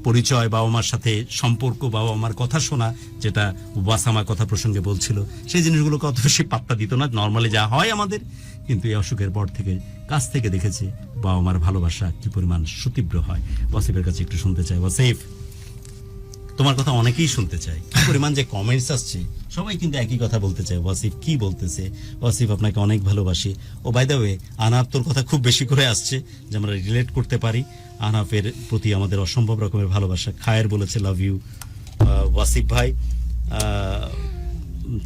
পরিচয়, বাবা মার সাথে সম্পর্ক, বাবা মার কথা শোনা, যেটা ওয়াসামা কথা প্রসঙ্গে বলছিল, সেই জিনিসগুলোকে অত বেশি পাত্তা দিত না, নর্মালি যা হয় আমাদের। কিন্তু এই অসুখের পর থেকে কাছ থেকে দেখেছে বাবা মার ভালোবাসা কি পরিমাণ সুতীব্র হয়। ওয়াসিফের কাছে একটু শুনতে চাই। ওয়াসিফ, তোমার কথা অনেকেই শুনতে চায়, কি পরিমাণ যে কমেন্টস আসছে, সবাই কিন্তু একই কথা বলতে চায়, ওয়াসিফ কি বলতেছে। ওয়াসিফ আপনাকে অনেক ভালোবাসি। ও বাই দ্য ওয়ে, আনাফ তোর কথা খুব বেশি করে আসছে, যে আমরা রিলেট করতে পারি। আনাফের প্রতি আমাদের অসম্ভব রকমের ভালোবাসা। খায়ের বলেছে লাভ ইউ ওয়াসিফ ভাই।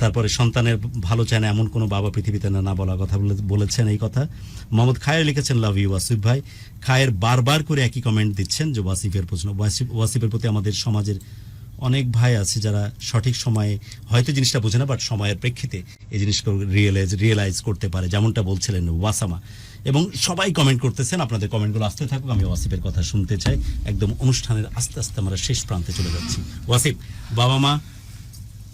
তারপরে সন্তানের ভালো চায় না এমন কোনো বাবা পৃথিবীতে না বলা কথা বলেছেন এই কথা। মোহাম্মদ খায়ের লিখেছেন লাভ ইউ ওয়াসিফ ভাই। খায়ের বারবার করে একই কমেন্ট দিচ্ছেন যে ওয়াসিফের প্রশ্ন। ওয়াসিফের প্রতি আমাদের সমাজের অনেক ভাই আছে যারা সঠিক সময়ে হয়তো জিনিসটা বোঝে না, বাট সময়ের প্রেক্ষিতে এই জিনিসকে রিয়েলাইজ করতে পারে, যেমনটা বলছিলেন ওয়াসামা। এবং সবাই কমেন্ট করতেছেন, আপনাদের কমেন্টগুলো আসতে থাকুক। আমি ওয়াসিফের কথা শুনতে চাই। একদম অনুষ্ঠানের আস্তে আস্তে আমরা শেষ প্রান্তে চলে যাচ্ছি। ওয়াসিফ, বাবা মা,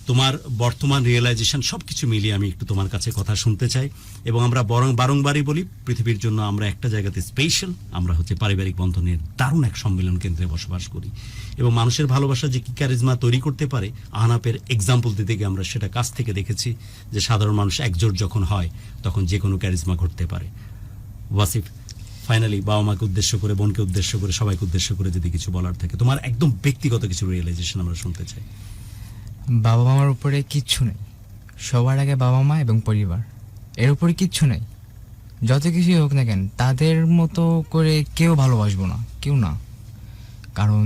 তোমার বর্তমান রিয়েলাইজেশন সবকিছু মিলিয়ে আমি একটু তোমার কাছে কথা শুনতে চাই। এবং আমরা বারংবারই বলি, পৃথিবীর জন্য আমরা একটা জায়গাতে স্পেশাল, আমরা হচ্ছে পারিবারিক বন্ধনের দারুণ এক সম্মেলন কেন্দ্রে বসবাস করি। এবং মানুষের ভালোবাসা যে কি ক্যারিজমা তৈরি করতে পারে, আহনাপের এক্সাম্পল দিতে গিয়ে আমরা সেটা কাছ থেকে দেখেছি, যে সাধারণ মানুষ একজোট যখন হয় তখন যে কোনো ক্যারিজমা ঘটতে পারে। ওয়াসিফ, ফাইনালি বাবা মাকে উদ্দেশ্য করে, বোনকে উদ্দেশ্য করে, সবাইকে উদ্দেশ্য করে যদি কিছু বলার থাকে, তোমার একদম ব্যক্তিগত কিছু রিয়েলাইজেশন আমরা শুনতে চাই। বাবা মার উপরে কিচ্ছু নেই, সবার আগে বাবা মা এবং পরিবার, এর উপরে কিচ্ছু নেই। যত কিছুই হোক না কেন, তাদের মতো করে কেউ ভালোবাসবো না, কেউ না। কারণ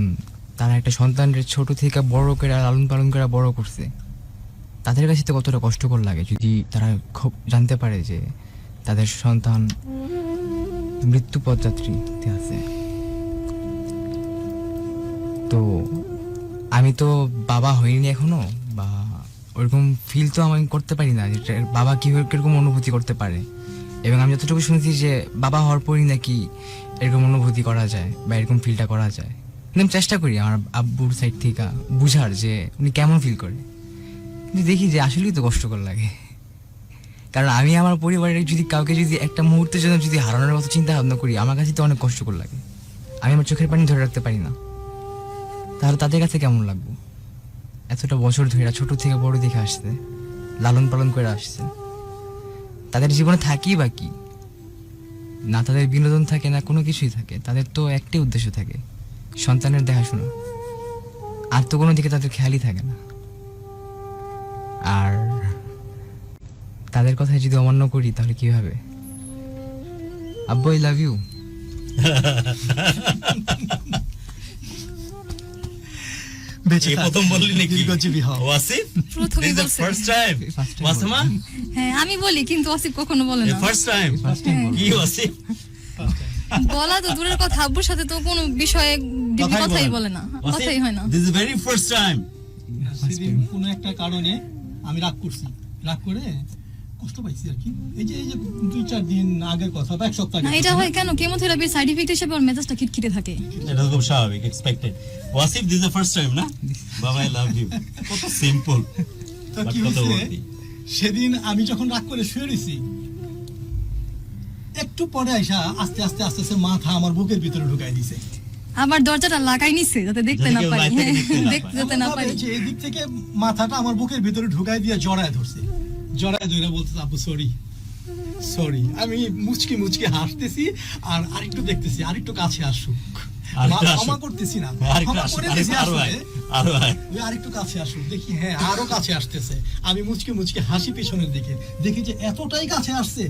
তারা একটা সন্তানের ছোট থেকে বড় করে লালন পালন করে বড় করছে, তাদের কাছে তো কতটা কষ্টকর লাগে যদি তারা খুব জানতে পারে যে তাদের সন্তান মৃত্যু পথযাত্রীতে আছে। তো আমি তো বাবা হইনি এখনো, বা ওরকম ফিল তো আমি করতে পারি না যে বাবা কীভাবে কিরকম অনুভূতি করতে পারে। এবং আমি যতটুকু শুনেছি যে বাবা হওয়ার পরই নাকি এরকম অনুভূতি করা যায় বা এরকম ফিলটা করা যায়। কিন্তু আমি চেষ্টা করি আমার আব্বুর সাইড থেকে বুঝার যে উনি কেমন ফিল করে, কিন্তু দেখি যে আসলেই তো কষ্টকর লাগে। কারণ আমি আমার পরিবারের যদি কাউকে যদি একটা মুহূর্তের জন্য যদি হারানোর মতো চিন্তা ভাবনা করি, আমার কাছে তো অনেক কষ্টকর লাগে। আমি আমার চোখের পানি ধরে রাখতে পারি না। তাহলে তাদের কাছে কেমন লাগবো? এতটা বছর ধরে ছোট থেকে বড় দেখে আসছে, লালন পালন করে আসছে, তাদের জীবনে থাকি বা কি না, তাদের বিনোদন থাকে না, কোনো কিছুই থাকে, তাদের তো একটাই উদ্দেশ্য থাকে, সন্তানের দেখাশোনা। আর তো কোনো দিকে তাদের খেয়ালই থাকে না। আর তাদের কথা যদি অমান্য করি তাহলে কি হবে? আব্বু, আই লাভ ইউ। প্রথম বললি নাকি ওয়াসিফ? প্রথমেই বলছে। First time Wasama? হ্যাঁ, আমি বলি কিন্তু ওয়াসিফ কখনো বলে না। ফার্স্ট টাইম কি ওয়াসিফ? বলা তো দূরের কথা, আব্বুর সাথে তো কোনো বিষয়ে কথাই বলে না, কথাই হয় না। This is very first time. সেদিন কোনো একটা কারণে আমি রাগ করছি, রাগ করে কষ্ট পাইছি আর কি। এই যে 2-4 দিন আগের কথা বা 1 সপ্তাহ না, আগে। এটা হয় কেন? কেমোথেরাপির সাইড ইফেক্ট হিসেবে ওর মেজাজটা খিটখিটে থাকে। এটা খুব স্বাভাবিক, expected. Wasif, this is the first time না? বাবা, আই লাভ ইউ। কত সিম্পল। তো কি হয়েছে, সেদিন আমি যখন রাগ করে শুয়ে রইছি, একটু পরে আইসা আস্তে আস্তে আস্তে আস্তে মাথা আমার বুকের ভিতরে ঢুকাই দিছে। আবার দরজাটা লাগাই নিছে যাতে দেখতে না পারি, দেখতে যাতে না পারি। এই দিক থেকে মাথাটা আমার বুকের ভিতরে ঢুকাই দিয়ে জড়ায় ধরছে, জড়ায় ধরে বলতে আব্বু সরি সরি। আমি মুচকি মুচকি হাসতেছি আর আরেকটু দেখতেছি, আরেকটু কাছে আসুক, ক্ষমা করতেছি না, ক্ষমা করে দিছি আসলে, আরেকটু কাছে আসুক। দেখি হ্যাঁ আরো কাছে আসতেছে, আমি মুচকি মুচকি হাসি পিছনের দিকে, দেখি যে এতটাই কাছে আসছে,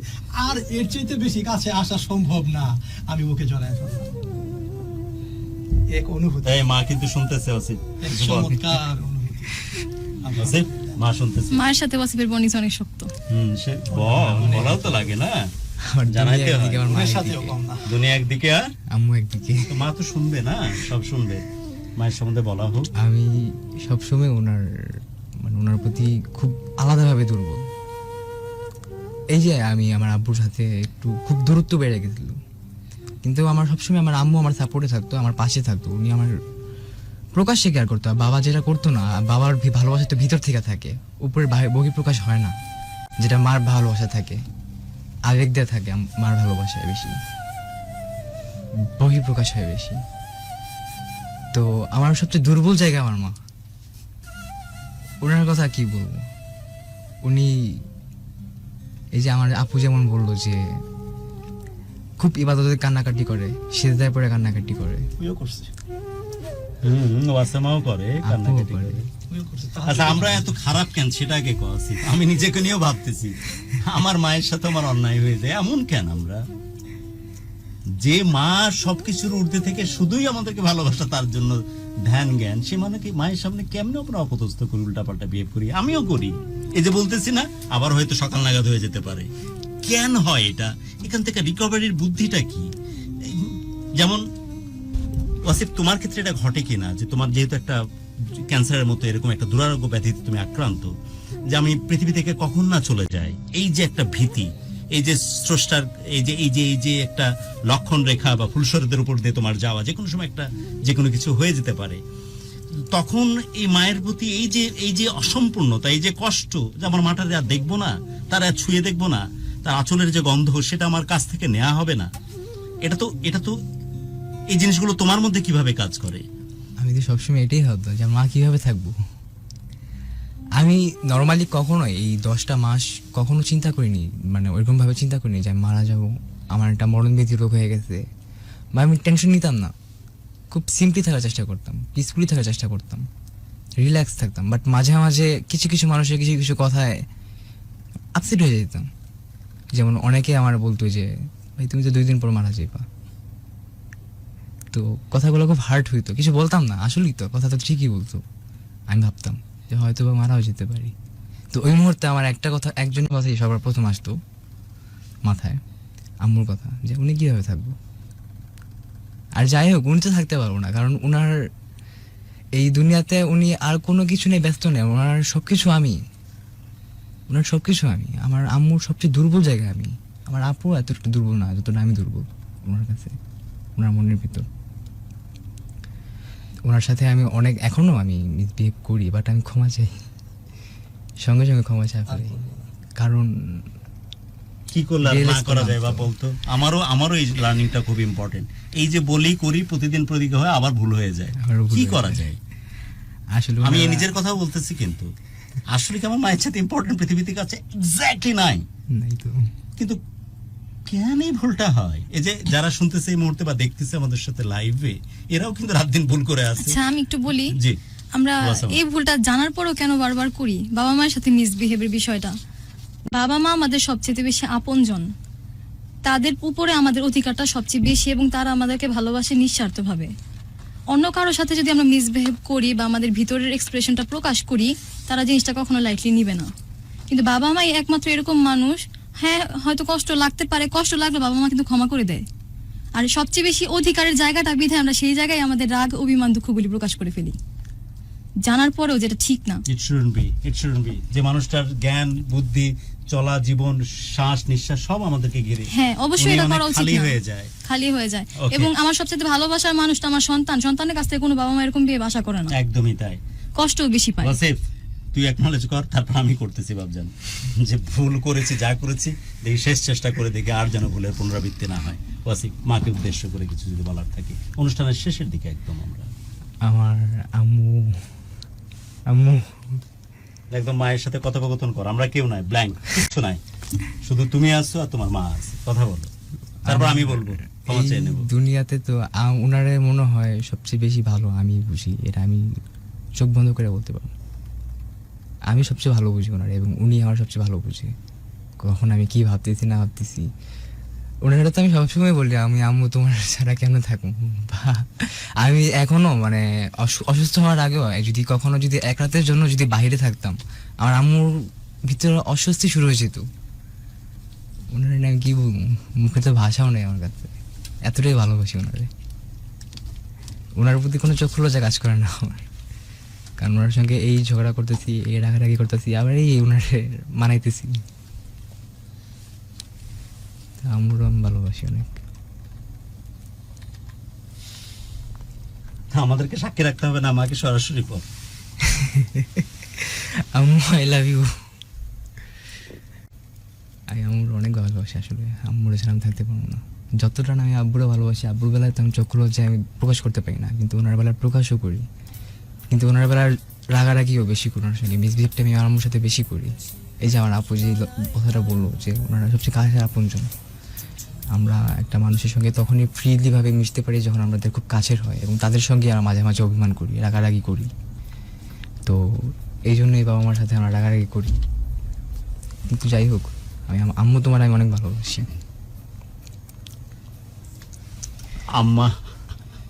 আর এর চাইতে বেশি কাছে আসা সম্ভব না। আমি বুকে জড়ায় ধরলাম। এক অনুভূতি, এই মা কিন্তু শুনতেছে ওসিফ, এক চমৎকার অনুভূতি। ওসিফ মা শুনতেছে। মায়ের সাথে ওয়াসিফের বন্ডিংস অনেক শক্ত। সে বলাও তো লাগে না, আমার জানাইতে দুনিয়া হয়। একদিকে, আমার মা ওদের একদিকে, সাথেও কম না। দুনিয়া একদিকে আর আম্মু একদিকে। তো মা তো শুনবে না, সব শুনবে। মায়ের সম্বন্ধে বলা হোক। আমি সবসময় ওনার মানে ওনার প্রতি খুব আলাদাভাবে দুর্বল। এই যে আমি আমার আব্বুর সাথে একটু খুব দূরত্ব বেড়ে গেছিল, কিন্তু আমার সবসময় আমার আম্মু আমার সাপোর্টে থাকতো, আমার পাশে থাকতো। উনি আমার প্রকাশ্যে কেয়ার করতো। আর বাবা যেটা করতো না, বাবার ভালোবাসা তো ভিতর থেকে থাকে, উপরের বহিঃপ্রকাশ হয় না, যেটা মার ভালোবাসা থাকে, আবেগ দিয়ে থাকে। মার ভালোবাসায় বেশি বহিঃপ্রকাশ হয় বেশি। তো আমার সবচেয়ে দুর্বল জায়গা আমার মা। ওনার কথা কি বলবো, উনি এই যে আমার আপু যেমন বললো যে খুব ইবাদতে কান্নাকাটি করে, সেজদায় পড়ে কান্নাকাটি করে, ওইও করছে, ওয়াসেমাও করে, কান্নাকাটি করে। করে। ওইও করছে। আচ্ছা, আমরা এত খারাপ কেন সেটা আগে কছি। আমি নিজেকে নিয়েও ভাবতেছি, আমার মায়ের সাথে আমার অন্যায় হয়ে যায় এমন কেন আমরা? যে মা সবকিছুর ঊর্ধ্বে থেকে শুধুই আমাদেরকে ভালোবাসা, তার জন্য ধ্যান জ্ঞান, সে মানে কি মায়ের সামনে কেমনে আমরা অপদস্থ করি, উল্টাপাল্টা বিহেভ করি? আমিও করি। এই যে বলতেছি না, আবার হয়তো সকাল নাগাদ হয়ে যেতে পারে। কেন হয় এটা? এখান থেকে রিকভারির বুদ্ধিটা কি? যেমন ওয়াসিফ, তোমার ক্ষেত্রে এটা ঘটে কিনা যে তোমার যেহেতু একটা ক্যান্সারের মতো এরকম একটা দুরারোগ্য ব্যাধিতে তুমি আক্রান্ত, যে আমি পৃথিবী থেকে কখন না চলে যাই, এই যে একটা ভীতি, এই যে স্রষ্টার এই যে একটা লক্ষণ রেখা বা ফুলসরদের উপর দিয়ে তোমার যাওয়া, যে কোনো সময় একটা যে কোনো কিছু হয়ে যেতে পারে, তখন এই মায়ের প্রতি এই যে অসম্পূর্ণতা, এই যে কষ্ট, যে আমার মাটারে আর দেখবো না, তার আর ছুঁয়ে দেখবো না, তার আঁচলের যে গন্ধ সেটা আমার কাছ থেকে নেওয়া হবে না, এটা তো এই জিনিসগুলো তোমার মধ্যে কিভাবে কাজ করে? আমি তো সবসময় এটাই ভাবতাম যে মা কিভাবে থাকবো। আমি নর্মালি কখনো এই 10টা মাস কখনো চিন্তা করিনি, মানে ওইরকম ভাবে চিন্তা করিনি যে আমি মারা যাবো, আমার একটা মরণব্যাধি রোগ হয়ে গেছে, বা আমি টেনশন নিতাম না। খুব সিম্পলি থাকার চেষ্টা করতাম, পিসফুলি থাকার চেষ্টা করতাম, রিল্যাক্স থাকতাম। বাট মাঝে মাঝে কিছু মানুষের কিছু কথায় আপসেট হয়ে যেতাম। যেমন অনেকে আমার বলতো যে ভাই তুমি তো 2 দিন পর মারা যাইবা। তো কথাগুলো খুব হার্ট হইতো, কিছু বলতাম না, আসলেই তো কথা তো ঠিকই বলতো। আমি ভাবতাম যে হয়তো বা মারাও যেতে পারি। তো ওই মুহূর্তে আমার একটা কথা, একজনের কথাই সবার প্রথম আসতো মাথায়, আম্মুর কথা, যে উনি কীভাবে থাকবো। আর যাই হোক, উনি তো থাকতে পারবো না, কারণ উনার এই দুনিয়াতে উনি আর কোনো কিছু নিয়ে ব্যস্ত নেই। ওনার সব কিছু আমি, ওনার সব কিছু আমি। আমার আম্মুর সবচেয়ে দুর্বল জায়গা আমি। আমার আপু এতটা দুর্বল না যতটা আমি দুর্বল ওনার কাছে, ওনার মনের ভিতর। ওনার সাথে আমি অনেক, এখনো আমি মিসবিহেভ করি, বাট আমি ক্ষমা চাই, সঙ্গে সঙ্গে ক্ষমা চাই ফেলি। কারণ কি করলে আর না Realize করা করলাম যায় বা তো। বলতো? আমারও এই লার্নিংটা খুব ইম্পর্টেন্ট। এই যে বলি করি, প্রতিদিন প্রতিজ্ঞা হয়, আবার ভুল হয়ে যায়। আবারও ভুল কি হয়ে করা যায়। যায়? আসলে আমি ওনারা- নিজের কথা বলতেছি, কিন্তু আসলে কি আমার মায়ের সাথে ইম্পর্টেন্ট পৃথিবীতে কাছে এক্স্যাক্টলি নাই, নাই তো। কিন্তু কেন এই ভুলটা হয়? এই যে যারা শুনতেছে এই মুহূর্তে বা দেখতেছে আমাদের সাথে লাইভে, এরাও কিন্তু রাত দিন ভুল করে আছে। আচ্ছা, আমি একটু বলি, জি, আমরা ওয়াসামা। এই ভুলটা জানার পরেও কেন বারবার করি? বাবা মায়ের সাথে মিসবিহেভের বিষয়টা, বাবা মা আমাদের সবচেয়ে বেশি আপনজন, তাদের উপরে আমাদের অধিকারটা সবচেয়ে বেশি, এবং তারা আমাদেরকে ভালোবাসে নিঃস্বার্থভাবে। অন্য কারোর সাথে যদি আমরা মিসবিহেভ করি বা আমাদের ভিতরের এক্সপ্রেশনটা প্রকাশ করি, তারা জিনিসটা কখনো লাইটলি নিবে না। কিন্তু বাবা মাই একমাত্র এরকম মানুষ, হ্যাঁ হয়তো কষ্ট লাগতে পারে, কষ্ট লাগলে বাবা মা কিন্তু ক্ষমা করে দেয়। আর সবচেয়ে বেশি অধিকারের জায়গাটা বিধায় আমরা সেই জায়গায় আমাদের রাগ, অভিমান, দুঃখগুলি প্রকাশ করে ফেলি, জানার পরেও, যেটা ঠিক না। ইট শুডন্ট বি। যে মানুষটার জ্ঞান, বুদ্ধি, চলা, জীবন, শ্বাস নিঃশ্বাস সব আমাদেরকে ঘিরে, হ্যাঁ, অবশ্যই উনি এটা অনেক করা উচিত খালি না। হয়ে যায়। খালি হয়ে যায়। Okay. এবং আমার সবচেয়ে ভালোবাসার মানুষটা আমার সন্তান, সন্তানের কাছ থেকে কোনো বাবা মা এরকম বিয়ে আশা করে না, একদমই তাই। কষ্টও বেশি পায়। ওয়াসিফ, তুই অ্যাকনলেজ কর, তারপর আমি করতেছি বাবজান, যে ভুল করেছি, যা করেছি, দেখি শেষ চেষ্টা করে দেখি আর যেন ভুলের পুনরাবৃত্তি না হয়। ওয়াসিফ, মাকে উদ্দেশ্য করে কিছু যদি বলার থাকে, অনুষ্ঠানের শেষের দিকে একদম আমরা আমার আম্মু একদম মায়ের সাথে কথোপকথন কর। আমরা কেউ নাই, ব্ল্যাঙ্ক, কিচ্ছু নাই, শুধু তুমি আসছো আর তোমার মা আছে, কথা বলো, তারপর আমি বলবো, ক্ষমা চেয়ে নেবো। এই দুনিয়াতে তো ওনারে মনে হয় সবচেয়ে বেশি ভালো আমি বুঝি, এটা আমি চোখ বন্ধ করে বলতে পারবো। আমি সবচেয়ে ভালো বুঝি ওনারে, এবং উনি আমার সবচেয়ে ভালো বুঝে কখন আমি কি ভাবতেছি না ভাবতেছি। ওনারা তো আমি সবসময় বলি আমি আম্মু তোমার ছাড়া কেন থাকবো, বা আমি এখনো মানে অসুস্থ হওয়ার আগেও যদি কখনো যদি এক রাতের জন্য যদি বাইরে থাকতাম আমার আম্মুর ভিতরে অস্বস্তি শুরু হয়ে যেত। ওনারা না কি বলবো, মুখে তো ভাষাও নেই আমার কাছে, এতটাই ভালোবাসি ওনারে। ওনার প্রতি কোনো চক্ষু লজ্জা কাজ করে না আমার, কারণ ওনার সঙ্গে এই ঝগড়া করতেছি, এই রাগারাগি করতেছি, আবার এই ওনারে মানাইতেছি। আম্মুরও আমি ভালোবাসি অনেক। আমাদেরকে সাক্ষী রাখতে হবে না, আমাকে সরাসরি বল। আম্মু আই লাভ ইউ। আমি আম্মুর অনেক ভালোবাসি আসলে, আম্মুর ছাড়া আমি থাকতে পারবো না। যতটা না আমি আব্বুরে ভালোবাসি, আব্বুর বেলায় তো আমি চক্ষু লজ্জায় আমি প্রকাশ করতে পারি না, কিন্তু ওনার বেলায় প্রকাশও করি। কিন্তু ওনার বেলার রাগারাগিও বেশি করি, ওনার সঙ্গে মিসবিহেভটা আমি আমার আম্মুর সাথে বেশি করি। এই যে আমার আপু যে কথাটা বললো যে ওনারা সবচেয়ে কাছের আপনজন, আমরা একটা মানুষের সঙ্গে তখনই ফ্রিলিভাবে মিশতে পারি যখন আমাদের খুব কাছের হয়, এবং তাদের সঙ্গে আমরা মাঝে মাঝে অভিমান করি, রাগারাগি করি। তো এই জন্যই বাবা মার সাথে আমরা রাগারাগি করি। কিন্তু যাই হোক, আমি আম্মু তোমার আমি অনেক ভালোবাসি। আম্মা,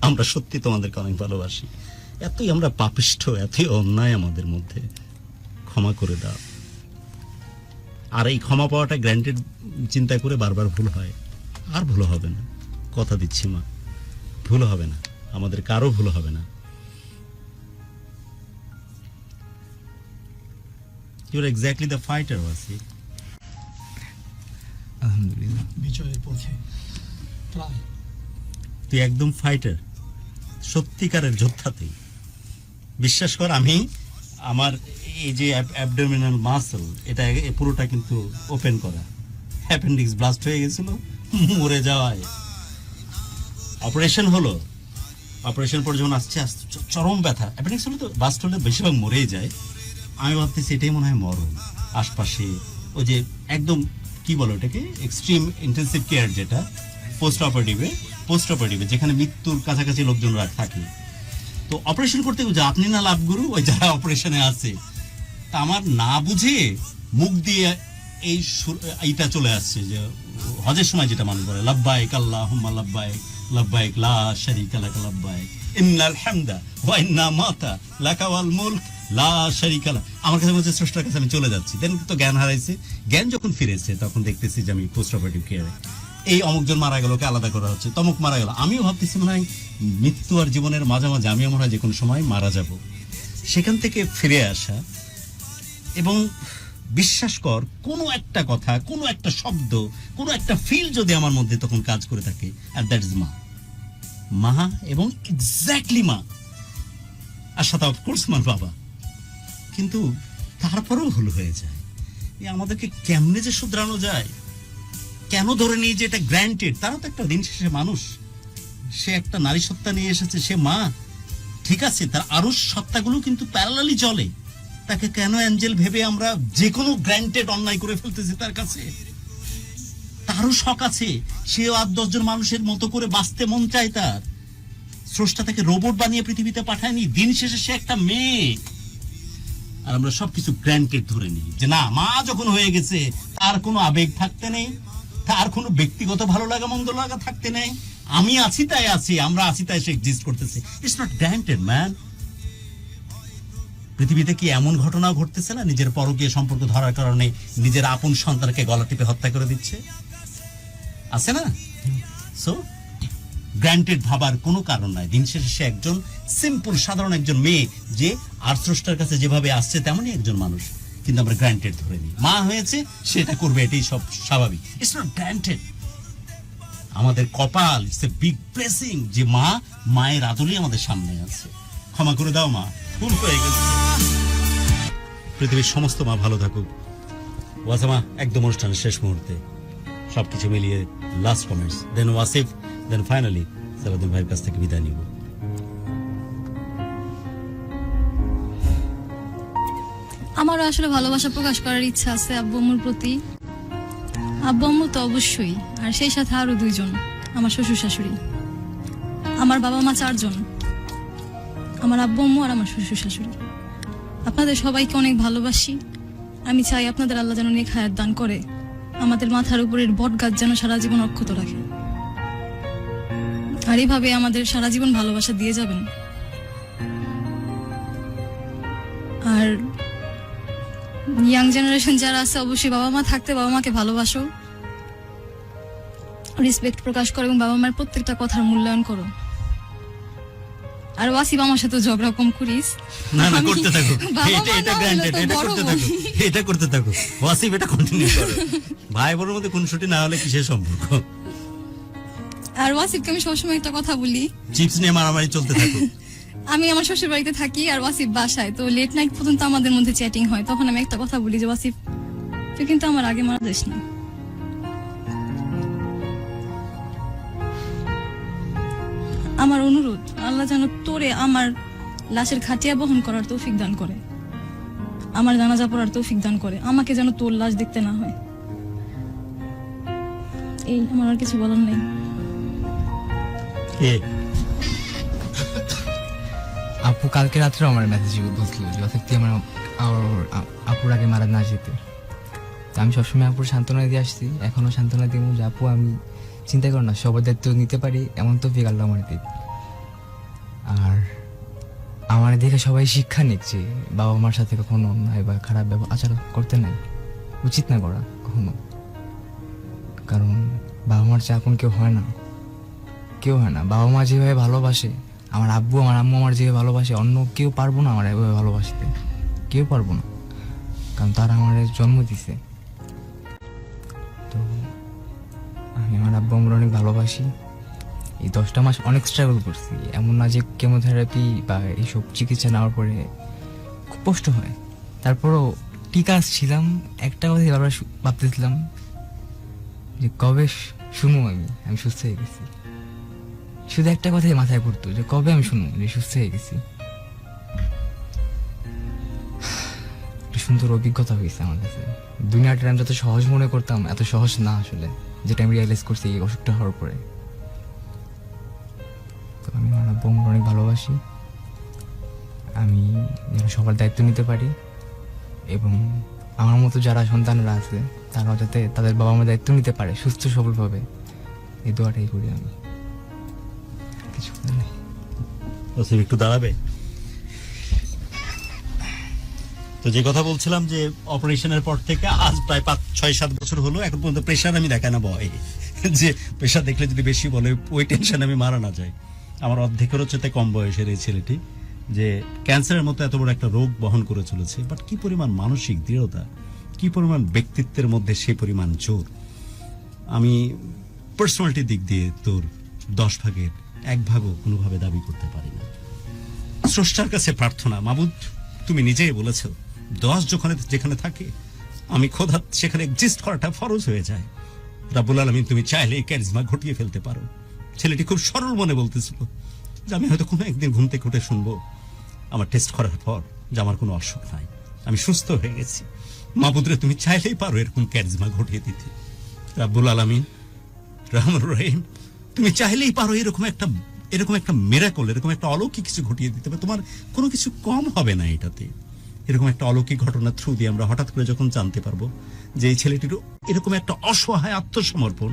আমরা সত্যি তোমাদেরকে অনেক ভালোবাসি। এতই আমরা পাপিষ্ঠ, এতই অন্যায় আমাদের মধ্যে, ক্ষমা করে দাও। আর এই ক্ষমা পাওয়াটা গ্র্যান্টেড চিন্তা করে বারবার ভুল হয়, আর ভুল হবে না, কথা দিচ্ছি মা, ভুল হবে না, আমাদের কারো ভুল হবে না। Your exactly the fighter Wasi. আলহামদুলিল্লাহ। বিজয়ের পথে প্রায় তুই একদম ফাইটার, সত্যিকারের যোদ্ধাতে। বিশ্বাস কর, আমি আমার এই যে অ্যাবডোমিনাল মাসল, এটা পুরোটা কিন্তু ওপেন করা, অ্যাপেন্ডিক্স ব্লাস্ট হয়ে গেছিল মরে যাওয়ায়। অপারেশন হলো, অপারেশন পর যখন আসছে চরম ব্যথা, অ্যাপেন্ডিক্স হলে তো ব্লাস্ট হলে বেশিরভাগ মরেই যায়। আমি ভাবতেছি এটাই মনে হয় মরণ। আশপাশে ওই যে একদম কি বলো ওটাকে, এক্সট্রিম ইন্টেন্সিভ কেয়ার, যেটা পোস্ট অপারেটিভে যেখানে মৃত্যুর কাছাকাছি লোকজনরা থাকে। তো অপারেশন করতে যে আপনি না লাভ গুরু, ওই যারা অপারেশনে আছে, তা আমার না বুঝে মুখ দিয়ে এইটা চলে আসছে যে হজের সময় যেটা মানুষ বলে, লাব্বাইক আল্লাহুম্মা লাব্বাইক, লাব্বাইক লা শারীকা লাক লাব্বাইক, ইন্নাল হামদা ওয়া ইন্নামাতা লাকা ওয়াল মুলক লা শারীকা লাক। আমার কাছে মনে হচ্ছে স্রষ্টার কাছে আমি চলে যাচ্ছি। দেন তো জ্ঞান হারাইছে, জ্ঞান যখন ফিরেছে তখন দেখতেছি যে আমি পোস্ট অপারেটিভ কেয়ারে, এই অমুকজন মারা গেল, কে আলাদা করা হচ্ছে, তমুক মারা গেল। আমিও ভাবতেছি মনে হয় মৃত্যু আর জীবনের মাঝামাঝি আমিও মনে হয় যে কোনো সময় মারা যাব। সেখান থেকে ফিরে আসা, এবং বিশ্বাস কর কোনো একটা কথা, কোনো একটা শব্দ, কোনো একটা ফিল যদি আমার মধ্যে তখন কাজ করে থাকে, আর দ্যাট ইজ মা, এবং এক্স্যাক্টলি মা, আর সাথে অফকোর্স আমার বাবা। কিন্তু তারপরেও ভুল হয়ে যায়। আমাদেরকে কেমনে যে শুধরানো যায়, কেন ধরে নিই যে এটা গ্র্যান্টেড? তারা তো একটা দিন শেষে মানুষ, সে একটা নারী সত্তা নিয়ে এসেছে, সে মা, ঠিক আছে, তার আরো সত্তাগুলো কিন্তু প্যারালালি চলে। তাকে কেন অ্যাঞ্জেল ভেবে আমরা যে কোনো গ্র্যান্টেড অন্যায় করে ফেলতেছি তার কাছে? তারও শখ আছে, সেও 8-10 জন মানুষের মতো করে বাঁচতে মন চায় তার। স্রষ্টা তাকে রোবট বানিয়ে পৃথিবীতে পাঠায়নি, দিন শেষে সে একটা মেয়ে। আর আমরা সবকিছু গ্র্যান্টেড ধরে নিই যে না, মা যখন হয়ে গেছে তার কোনো আবেগ থাকতে নেই, তার কোনো ব্যক্তিগত ভালো লাগা মন্দ লাগা থাকতে নেই, আমি আছি তাই আছি, আমরা আছি তাই সে এক্সিস্ট করতেছে। It's not granted man. পৃথিবীতে কি এমন ঘটনা ঘটতেছে না, নিজের পরকীয় সম্পর্ক ধরার কারণে নিজের আপন সন্তানকে গলা টিপে হত্যা করে দিচ্ছে? আছে না? সো গ্র্যান্টেড ভাবার কোনো কারণ নাই। দিন শেষে সে একজন সিম্পল সাধারণ একজন মেয়ে, যে আর স্রষ্টার কাছে যেভাবে আসছে তেমনই একজন মানুষ, কিন্তু আমরা গ্র্যান্টেড ধরে নিই। মা হয়েছে সেটা করবে, এটাই সব স্বাভাবিক। It's not granted. আমাদের কপাল, ইটস এ বিগ ব্লেসিং যে মায়ের আদরই আমাদের সামনে আছে। ক্ষমা করে দাও মা, ভুল হয়ে গেছে। পৃথিবীর সমস্ত মা ভালো থাকুক। ওয়াসামা, একদম অনুষ্ঠানের শেষ মুহূর্তে সবকিছু মিলিয়ে লাস্ট কমেন্টস, দেন ওয়াসিফ, দেন ফাইনালি সালাউদ্দিন ভাইয়ের কাছ থেকে বিদায় নিব। আমারও আসলে ভালোবাসা প্রকাশ করার ইচ্ছা আছে আব্বু আম্মুর প্রতি। আব্বু আম্মু তো অবশ্যই, আর সেই সাথে আরো 2 জন, আমার শ্বশুর শাশুড়ি। আমার বাবা মা 4 জন, আমার আব্বু আম্মু আর আমার শ্বশুর শাশুড়ি। আপনাদের সবাইকে অনেক ভালোবাসি। আমি চাই আপনাদের আল্লাহ যেন নেক হায়াত দান করে, আমাদের মাথার উপরের বট গাছ যেন সারা জীবন অক্ষত রাখে। আর এইভাবে আমাদের সারা জীবন ভালোবাসা দিয়ে যাবেন। আর ইয়াং জেনারেশন যারা আছে, অবশ্যই বাবা মা থাকতে বাবা মাকে ভালোবাসো, রেসপেক্ট প্রকাশ করো এবং বাবা মার প্রত্যেকটা কথার মূল্যায়ন করো। আর ওয়াসিব আমার সাথে ঝগড়া কম করিস। না আমি করতে থাকো, বাবা এটা মা এটা না হলে গ্র্যান্টেড, তো এটা বড় করতে বোন। থাকো, এটা করতে থাকো। ওয়াসিফ এটা কন্টিনিউ করো। ভাই বোনের মধ্যে খুনসুটি না হলে কিসের সম্পর্ক? আর ওয়াসিবকে আমি সবসময় একটা কথা বলি, চিপস নিয়ে মারামারি চলতে থাকো। আমি আমার শ্বশুর বাড়িতে থাকি আর ওয়াসিফ বাসায়, তো লেট নাইট পর্যন্ত আমাদের মধ্যে চ্যাটিং হয়। তখন আমি একটা কথা বলি যে ওয়াসিফ, তুই কিন্তু আমার আগে মারা যাস না। আমার অনুরোধ, আল্লাহ যেন তোরে আমার লাশের খাটিয়া বহন করার তৌফিক দান করে, আমার জানাজা পড়ার তৌফিক দান করে, আমাকে যেন তোর লাশ দেখতে না হয়। এই, আমার আর কিছু বলার নেই। কে? আপু কালকে রাত্রে আমার মেসেজ বুঝলো যে সত্যি আমার আপুর আগে মারা না যেতে। তো আমি সবসময় আপুর সান্ত্বনা দিয়ে আসছি, এখনো সান্ত্বনা দিব যে আপু আমি চিন্তা করো না, সবার দায়িত্ব নিতে পারি এমন তো ফিক আল্লাহ আমার দিক। আর আমার দেখে সবাই শিক্ষা নিক যে বাবা মার সাথে কখনো অন্যায় বা খারাপ আচার করতে নাই, উচিত না করা কখনো। কারণ বাবা মার চা আপন কেউ হয় না, কেউ হয় না। বাবা মা যেভাবে ভালোবাসে, আমার আব্বু আমার আম্মু আমার যেভাবে ভালোবাসে, অন্য কেউ পারবো না আমার এভাবে ভালোবাসতে, কেউ পারবো না। কারণ তারা আমার জন্ম দিছে। তো আমি আমার আব্বু আমার অনেক ভালোবাসি। এই 10টা মাস অনেক স্ট্রাগল করছি, এমন না যে কেমোথেরাপি বা এইসব চিকিৎসা নেওয়ার পরে খুব কষ্ট হয়, তারপরও টিকা ছিলাম। একটা কথাই বারবার ভাবতেছিলাম যে কবে শুনবো আমি সুস্থ হয়ে গেছি। শুধু একটা কথাই মাথায় পড়তো যে কবে আমি শুনবো যে সুস্থ হয়ে গেছি। একটা সুন্দর অভিজ্ঞতা হয়েছে আমার কাছে। দুনিয়াটা আমি যত সহজ মনে করতাম, এত সহজ না আসলে, যেটা আমি রিয়েলাইজ করছি এই অসুখটা হওয়ার পরে। তো আমি আমার আব্বু আম্মুকে অনেক ভালোবাসি। আমি যেন সবার দায়িত্ব নিতে পারি এবং আমার মতো যারা সন্তানরা আছে তারাও যাতে তাদের বাবা মার দায়িত্ব নিতে পারে সুস্থ সবলভাবে, এই দোয়াটাই করি আমি। কিছু নেই। ওয়াসিফ একটু দাঁড়াবে? তো যে কথা বলছিলাম যে অপারেশনের পর থেকে আজ প্রায় 5-6-7 বছর হলো, এখন পর্যন্ত প্রেশার আমি দেখাই না ভয়, যে প্রেশার দেখলে যদি বেশি বলে ওই টেনশন আমি মারা না যায়। আমার অর্ধেকেরও চেয়ে কম বয়সের এই ছেলেটি যে ক্যান্সারের মতো এত বড় একটা রোগ বহন করে চলেছে, বাট কি পরিমাণ মানসিক দৃঢ়তা, কি পরিমাণ ব্যক্তিত্বের মধ্যে সেই পরিমাণ জোর। আমি পার্সোনালিটির দিক দিয়ে তোর 10 ভাগের 1 ভাগও কোনোভাবে দাবি করতে পারি না। স্রষ্টার কাছে প্রার্থনা, মাবুদ তুমি নিজেই বলেছো 10 যেখানে থাকে আমি খোদা সেখানে এক্সিস্ট করাটা ফরজ হয়ে যায়। রাব্বুল আলামিন তুমি চাইলে এই ক্যারিজমা ঘটিয়ে ফেলতে পারো। ছেলেটি খুব সরল মনে বলতেছিল যে আমি হয়তো কোনো একদিন ঘুম থেকে উঠে শুনবো আমার টেস্ট করার পর যে আমার কোনো অসুখ নাই, আমি সুস্থ হয়ে গেছি। মাবুদরে তুমি চাইলেই পারো এরকম ক্যারিজমা ঘটিয়ে দিতে। রাব্বুল আলামিন রহমান রহিম তুমি চাইলেই পারো এরকম একটা মিরাকল, এরকম একটা অলৌকিক কিছু ঘটিয়ে দিতে পারো। তোমার কোনো কিছু কম হবে না এটাতে। এরকম একটা অলৌকিক ঘটনার থ্রু দিয়ে আমরা হঠাৎ করে যখন জানতে পারবো যে এই ছেলেটির এরকম একটা অসহায় আত্মসমর্পণ,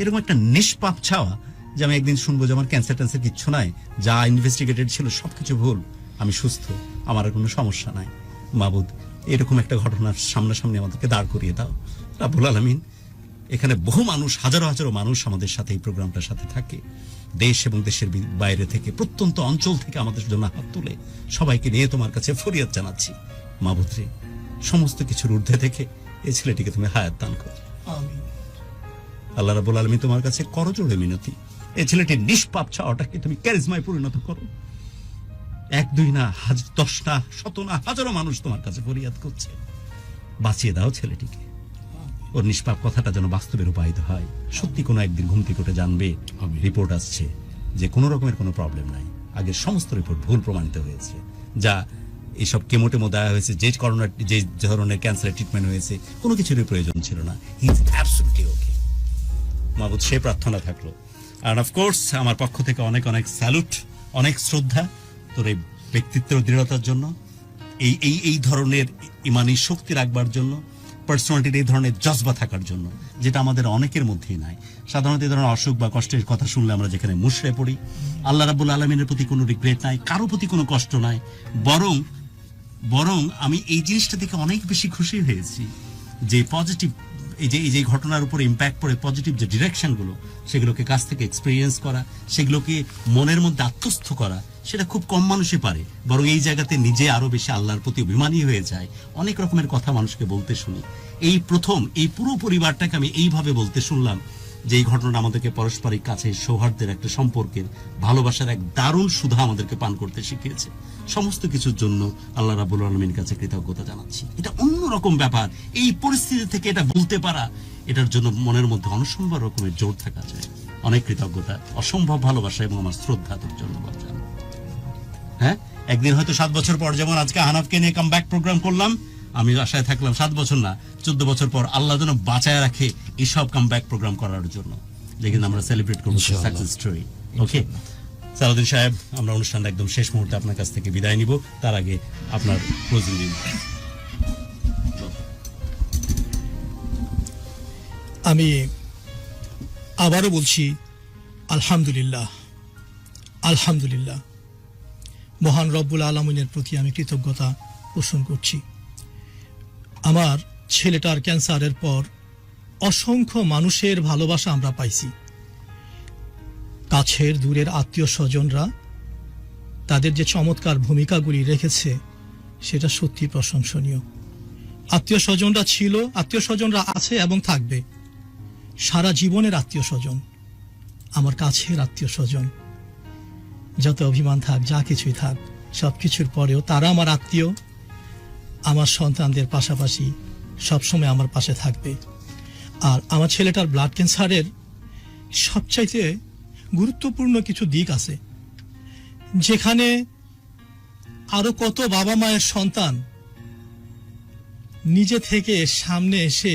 এরকম একটা নিষ্পাপ ছাওয়া যে আমি একদিন শুনবো যে আমার ক্যান্সার ট্যান্সার কিচ্ছু নাই, যা ইনভেস্টিগেটেড ছিল সবকিছু ভুল, আমি সুস্থ, আমার আর কোনো সমস্যা নাই। মাবুদ এরকম একটা ঘটনার সামনাসামনি আমাদেরকে দাঁড় করিয়ে দাও। রাব্বুল আলামিন এখানে বহু মানুষ, হাজারো হাজারো মানুষ আমাদের সাথে এই প্রোগ্রামটার সাথে থাকে, দেশ এবং দেশের বাইরে থেকে, প্রত্যন্ত অঞ্চল থেকে আমাদের জন্য হাত তুলে সবাইকে নিয়ে তোমার কাছে ফরিয়াদ জানাচ্ছি। মাবুদ রে সমস্ত কিছুর ঊর্ধ্বে থেকে এই ছেলেটিকে তুমি হায়াত দান করো। আমিন। আল্লাহ রাব্বুল আলামিন তোমার কাছে করজোড়ে মিনতি, এই ছেলেটির নিষ্পাপ চাওয়াটাকে তুমি ক্যারিজমায় পরিণত করো। 1-2 না, 10 না, 100 না, হাজারো মানুষ তোমার কাছে ফরিয়াদ করছে, বাঁচিয়ে দাও ছেলেটিকে। ওর নিষ্পাপ কথাটা যেন বাস্তবে রূপায়িত হয়। সত্যি কোনো একদিন ঘুম থেকে উঠে জানবে রিপোর্ট আসছে যে কোনো রকমের কোনো প্রবলেম নাই, আগের সমস্ত রিপোর্ট ভুল প্রমাণিত হয়েছে, যা এইসব কেমোটেমো দেওয়া হয়েছে, যে ধরনের ক্যান্সারের ট্রিটমেন্ট হয়েছে কোনো কিছুরই প্রয়োজন ছিল না। হি ইজ অ্যাবসলিউটলি ওকে। মাবুদ সে প্রার্থনা থাকলো। আর অফকোর্স আমার পক্ষ থেকে অনেক অনেক স্যালুট, অনেক শ্রদ্ধা তোর এই ব্যক্তিত্বের দৃঢ়তার জন্য, এই ধরনের ইমানি শক্তি রাখবার জন্য, পার্সোনালিটির এই ধরনের জজবা থাকার জন্য, যেটা আমাদের অনেকের মধ্যেই নাই। সাধারণত এই ধরনের অসুখ বা কষ্টের কথা শুনলে আমরা যেখানে মুষড়ে পড়ি। আল্লাহ রাব্বুল আলামিনের প্রতি কোনো রিগ্রেট নাই, কারো প্রতি কোনো কষ্ট নাই, বরং আমি এই জিনিসটা থেকে অনেক বেশি খুশি হয়েছি যে পজিটিভ এই যে ঘটনার উপরে ইম্প্যাক্ট পড়ে পজিটিভ যে ডিরেকশনগুলো, সেগুলোকে কাছ থেকে এক্সপিরিয়েন্স করা, সেগুলোকে মনের মধ্যে আত্মস্থ করা, সেটা খুব কম মানুষই পারে। বরং এই জায়গাতে নিজে আরো বেশি আল্লাহর প্রতি অভিমানী হয়ে যায়। অনেক রকমের কথা মানুষকে বলতে শুনি। এই প্রথম এই পুরো পরিবারটাকে আমি এইভাবে বলতে শুনলাম যে এই ঘটনা আমাদেরকে পারস্পরিক কাছে সৌহার্দ্যের একটা সম্পর্কের, ভালোবাসার এক দারুণ সুধা আমাদেরকে পান করতে শিখিয়েছে। সমস্ত কিছুর জন্য আল্লাহ রাব্বুল আলামিনের কাছে কৃতজ্ঞতা জানাচ্ছি। এটা অন্যরকম ব্যাপার। এই পরিস্থিতি থেকে এটা বলতে পারা, এটার জন্য মনের মধ্যে অসম্ভব রকমের জোর থাকা যায়। অনেক কৃতজ্ঞতা, অসম্ভব ভালোবাসা এবং আমার শ্রদ্ধা তোর জন্য বাজান। হ্যাঁ, একদিন হয়তো 7 বছর পর যেমন আজকে আহনাফকে নিয়ে কামব্যাক প্রোগ্রাম করলাম, আমি আশায় থাকলাম 7 বছর না 14 বছর পর আল্লাহ যেন বাঁচায় রাখে এইসব কামব্যাক প্রোগ্রাম করার জন্য, যেখানে আমরা সেলিব্রেট করবো সাকসেস স্টোরি। ওকে সালাউদ্দিন সাহেব, আমরা অনুষ্ঠানটা একদম শেষ মুহূর্তে আপনার কাছ থেকে বিদায় নিব। তার আগে আপনার ক্লোজিং দিন। আমি আবারও বলছি আলহামদুলিল্লাহ, আলহামদুলিল্লাহ। মহান রব্বুল আলামিনের প্রতি আমি কৃতজ্ঞতা পোষণ করছি। আমার ছেলেটার ক্যান্সারের পর অসংখ্য মানুষের ভালোবাসা আমরা পাইছি। কাছের দূরের আত্মীয় স্বজনরা তাদের যে চমৎকার ভূমিকাগুলি রেখেছে সেটা সত্যি প্রশংসনীয়। আত্মীয় স্বজনরা ছিল, আত্মীয় স্বজনরা আছে এবং থাকবে। সারা জীবনের আত্মীয় স্বজন, আমার কাছের আত্মীয় স্বজন, যত অভিমান থাক, যা কিছুই থাক, সব কিছুর পরেও তারা আমার আত্মীয়। আমার সন্তানদের পাশাপাশি সবসময় আমার পাশে থাকবে। আর আমার ছেলেটার ব্লাড ক্যান্সারের সবচাইতে গুরুত্বপূর্ণ কিছু দিক আছে, যেখানে আরো কত বাবা মায়ের সন্তান নিজে থেকে সামনে এসে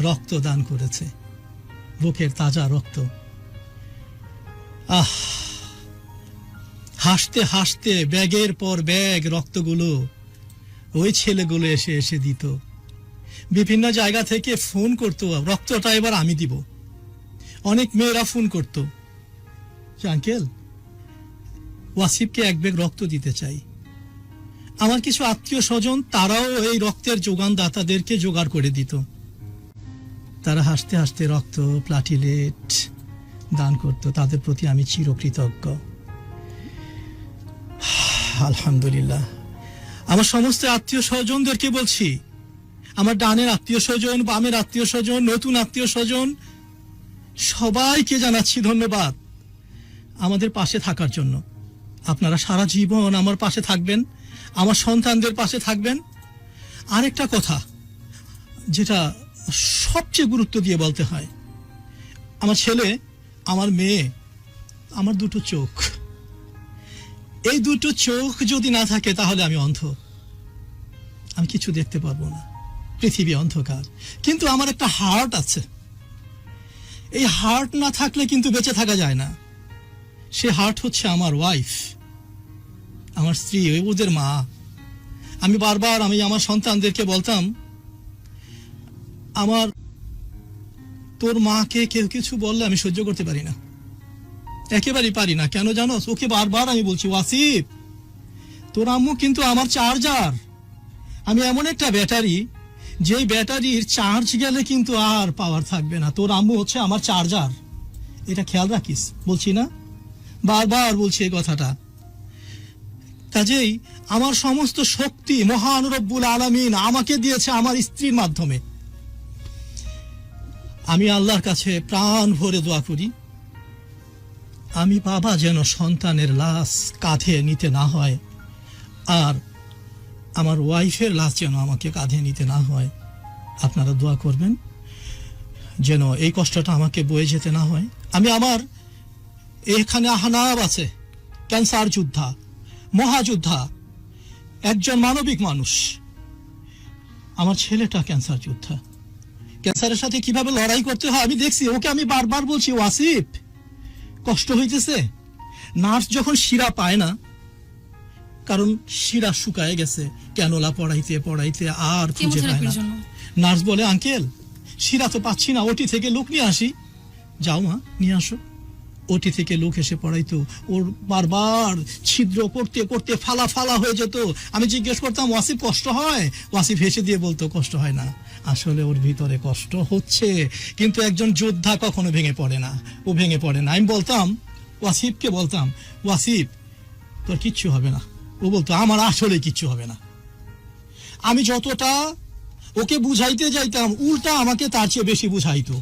রক্ত দান করেছে, বুকের তাজা রক্ত। হাসতে হাসতে ব্যাগের পর ব্যাগ রক্তগুলো ওই ছেলেগুলো এসে এসে দিত। বিভিন্ন জায়গা থেকে ফোন করতো, রক্তটা এবার আমি দিব। অনেক মেয়েরা ফোন করতো, আঙ্কেল ওয়াসিফকে এক ব্যাগ রক্ত দিতে চাই। আমার কিছু আত্মীয় স্বজন তারাও এই রক্তের যোগানদাতাদেরকে জোগাড় করে দিত। তারা হাসতে হাসতে রক্ত, প্লাটিলেট দান করত। তাদের প্রতি আমি চিরকৃতজ্ঞ। আলহামদুলিল্লাহ। আমার সমস্ত আত্মীয় স্বজনদেরকে বলছি, আমার ডানের আত্মীয় স্বজন, বামের আত্মীয় স্বজন, নতুন আত্মীয় স্বজন, সবাইকে জানাচ্ছি ধন্যবাদ আমাদের পাশে থাকার জন্য। আপনারা সারা জীবন আমার পাশে থাকবেন, আমার সন্তানদের পাশে থাকবেন। আরেকটা কথা যেটা সবচেয়ে গুরুত্ব দিয়ে বলতে হয়, আমার ছেলে, আমার মেয়ে, আমার দুটো চোখ, এই দুটো চোখ যদি না থাকে তাহলে আমি অন্ধ, আমি কিছু দেখতে পারবো না, পৃথিবী অন্ধকার। কিন্তু আমার একটা হার্ট আছে, এই হার্ট না থাকলে কিন্তু বেঁচে থাকা যায় না। সে হার্ট হচ্ছে আমার ওয়াইফ, আমার স্ত্রী, ওদের মা। আমি বারবার আমার সন্তানদেরকে বলতাম, তোর মাকে কেউ কিছু বললে আমি সহ্য করতে পারি না, একেবারেই পারি না। কেন জানো? ওকে বারবার আমি বলছি, ওয়াসিফ তোর আম্মু কিন্তু আমার চার্জার। আমি এমন একটা ব্যাটারি, যেই ব্যাটারির চার্জ গেলে কিন্তু আর পাওয়ার থাকবে না। তোর আম্মু হচ্ছে আমার চার্জার, এটা খেয়াল রাখিস। বলছি না, বারবার বলছি এই কথাটা। কাজেই আমার সমস্ত শক্তি মহান রব্বুল আলামিন আমাকে দিয়েছে আমার স্ত্রীর মাধ্যমে। আমি আল্লাহর কাছে প্রাণ ভরে দোয়া করি, আমি বাবা যেন সন্তানের লাশ কাঁধে নিতে না হয়, আর আমার ওয়াইফের লাশ যেন আমাকে কাঁধে নিতে না হয়। আপনারা দোয়া করবেন যেন এই কষ্টটা আমাকে বয়ে যেতে না হয়। আমার এখানে আহনাব আছে, ক্যান্সার যোদ্ধা, মহাযোদ্ধা, একজন মানবিক মানুষ। আমার ছেলেটা ক্যান্সার যোদ্ধা, ক্যান্সারের সাথে কিভাবে লড়াই করতে হয় আমি দেখছি। ওকে আমি বারবার বলছি, ওয়াসিফ কষ্ট হইতেছে। নার্স যখন শিরা পায় না, কারণ শিরা শুকায় গেছে, ক্যানোলা পড়াইতে পড়াইতে আর খুঁজে পায় না, নার্স বলে, আঙ্কেল শিরা তো পাচ্ছি না, ওটি থেকে লোক নিয়ে আসি। যাও মা, নিয়ে আসো। ওটি থেকে লোক এসে পড়াইতো। ওর বারবার ছিদ্র করতে করতে ফালা ফালা হয়ে যেত। আমি জিজ্ঞেস করতাম, ওয়াসিফ কষ্ট হয়? ওয়াসিফ হেসে দিয়ে বলতো, কষ্ট হয় না। আসলে ওর ভিতরে কষ্ট হচ্ছে, কিন্তু একজন যোদ্ধা কখনো ভেঙে পড়ে না, ও ভেঙে পড়ে না। আমি বলতাম, ওয়াসিফকে বলতাম, ওয়াসিফ তোর কিচ্ছু হবে না। ও বলতো, আমার আসলে কিচ্ছু হবে না। আমি যতটা ওকে বুঝাইতে যাইতাম, উল্টা আমাকে তার চেয়ে বেশি বুঝাইতো।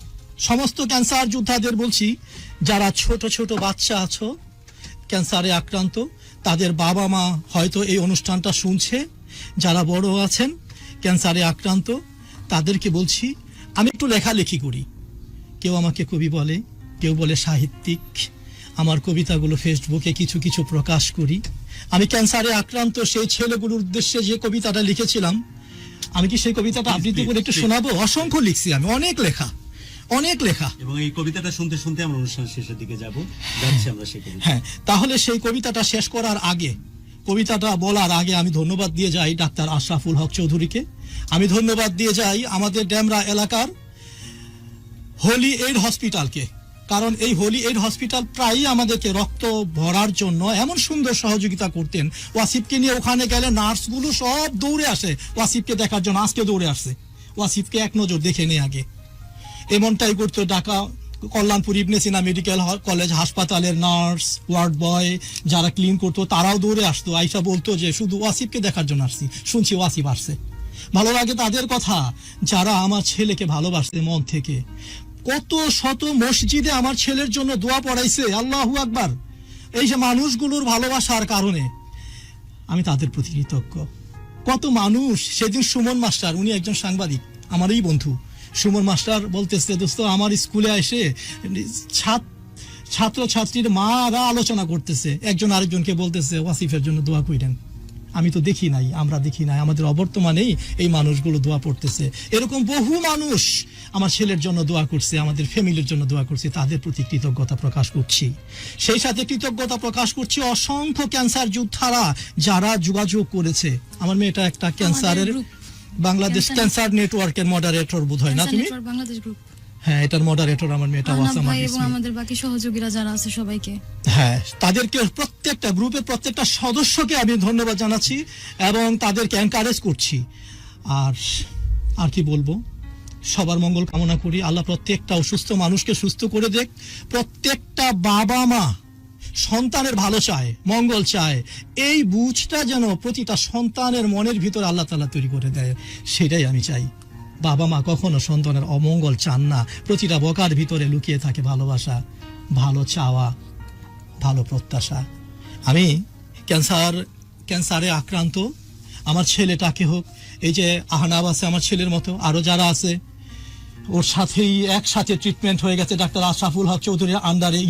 সমস্ত ক্যান্সার যোদ্ধাদের বলছি, যারা ছোট ছোট বাচ্চা আছো ক্যান্সারে আক্রান্ত, তাদের বাবা মা হয়তো এই অনুষ্ঠানটা শুনছে, যারা বড় আছেন ক্যান্সারে আক্রান্ত, তাদেরকে বলছি, আমি একটু লেখালেখি করি। কেউ আমাকে কবি বলে, কেউ বলে সাহিত্যিক। আমার কবিতাগুলো ফেসবুকে কিছু কিছু প্রকাশ করি। আমি ক্যান্সারে আক্রান্ত সেই ছেলেগুলোর উদ্দেশ্যে যে কবিতাটা লিখেছিলাম, আমি কি সেই কবিতাটা আবৃত্তি করে একটু শোনাবো? অসংখ্য লিখছি আমি, অনেক লেখা, অনেক লেখা। এবং এই কবিতাটা শুনতে শুনতে আমরা অনুষ্ঠান শেষের দিকে যাচ্ছি আমরা সেই কবিতা। হ্যাঁ, তাহলে সেই কবিতাটা শেষ করার আগে, কবিতাটা বলার আগে আমি ধন্যবাদ দিয়ে যাই ডাক্তার আশরাফুল হক চৌধুরীকে। আমি ধন্যবাদ দিয়ে যাই আমাদের ডেমরা এলাকার হোলি এইড হসপিটালকে, কারণ এই হোলি এইড হসপিটাল প্রায়ই আমাদেরকে রক্ত ভরার জন্য এমন সুন্দর সহযোগিতা করতেন। ওয়াসিফকে নিয়ে ওখানে গেলে নার্সগুলো সব দৌড়ে আসে ওয়াসিফকে দেখার জন্য। আজকে দৌড়ে আসছে, ওয়াসিফকে এক নজর দেখে নিয়ে আগে। এমনটাই করতো ঢাকা কল্যাণপুর ইবনে সিনা মেডিকেল কলেজ হাসপাতালের নার্স, ওয়ার্ড বয় যারা ক্লিন করতো, তারাও দৌড়ে আসতো, আইসা বলতো যে শুধু ওয়াসিফকে দেখার জন্য আসছি, শুনছি ওয়াসিফ আসছে। ভালো লাগে তাদের কথা, যারা আমার ছেলেকে ভালোবাসছে মন থেকে। কত শত মসজিদে আমার ছেলের জন্য দোয়া পড়াইছে, আল্লাহু আকবার। এই যে মানুষগুলোর ভালোবাসার কারণে আমি তাদের প্রতি কৃতজ্ঞ। কত মানুষ, সেদিন সুমন মাস্টার, উনি একজন সাংবাদিক, আমারই বন্ধু। সুমন মাস্টার বলতেছে, দোস্ত আমার স্কুলে এসে ছাত্র ছাত্রীর মারা আলোচনা করতেছে, একজন আরেকজনকে বলতেছে ওয়াসিফের জন্য দোয়া কইরেন। আমি তো দেখি নাই, আমরা দেখি নাই, আমাদের অবর্তমানেই এই মানুষগুলো দোয়া পড়তেছে। এরকম বহু মানুষ আমার ছেলের জন্য দোয়া করছে, আমাদের ফ্যামিলির জন্য দোয়া করছে, তাদের প্রতি কৃতজ্ঞতা প্রকাশ করছি। সেই সাথে কৃতজ্ঞতা প্রকাশ করছি অসংখ্য ক্যান্সার যোদ্ধারা যারা যোগাযোগ করেছে। আমার মেয়েটা একটা ক্যান্সারের বাংলাদেশ ক্যান্সার নেটওয়ার্কের মডারেটর বোধ হয় না তুমি? বাংলাদেশ গ্রুপ, হ্যাঁ, এটার মডারেটর আমার মেয়েটা ওয়াসামা ভাই এবং বিসমি। আমাদের বাকি সহযোগীরা যারা আছে সবাইকে, হ্যাঁ, তাদেরকে প্রত্যেকটা গ্রুপের প্রত্যেকটা সদস্যকে আমি ধন্যবাদ জানাচ্ছি এবং তাদেরকে এনকারেজ করছি। আর কি বলবো, সবার মঙ্গল কামনা করি। আল্লাহ প্রত্যেকটা অসুস্থ মানুষকে সুস্থ করে দেখ। প্রত্যেকটা বাবা মা সন্তানের ভালো চায়, মঙ্গল চায়, এই বুঝটা যেন প্রতিটা সন্তানের মনের ভিতর আল্লাহ তাআলা তৈরি করে দেয়, সেটাই আমি চাই। বাবা মা কখনো সন্তানের অমঙ্গল চান না। প্রতিটা বকার ভিতরে লুকিয়ে থাকে ভালোবাসা, ভালো চাওয়া, ভালো প্রত্যাশা। আমি ক্যান্সারে আক্রান্ত আমার ছেলেটাকে হোক, এই যে আহনাব আছে আমার ছেলের মতো, আরো যারা আছে ওর সাথেই একসাথে ট্রিটমেন্ট হয়ে গেছে ডাক্তার আশরাফুল হক চৌধুরীর আন্ডারে।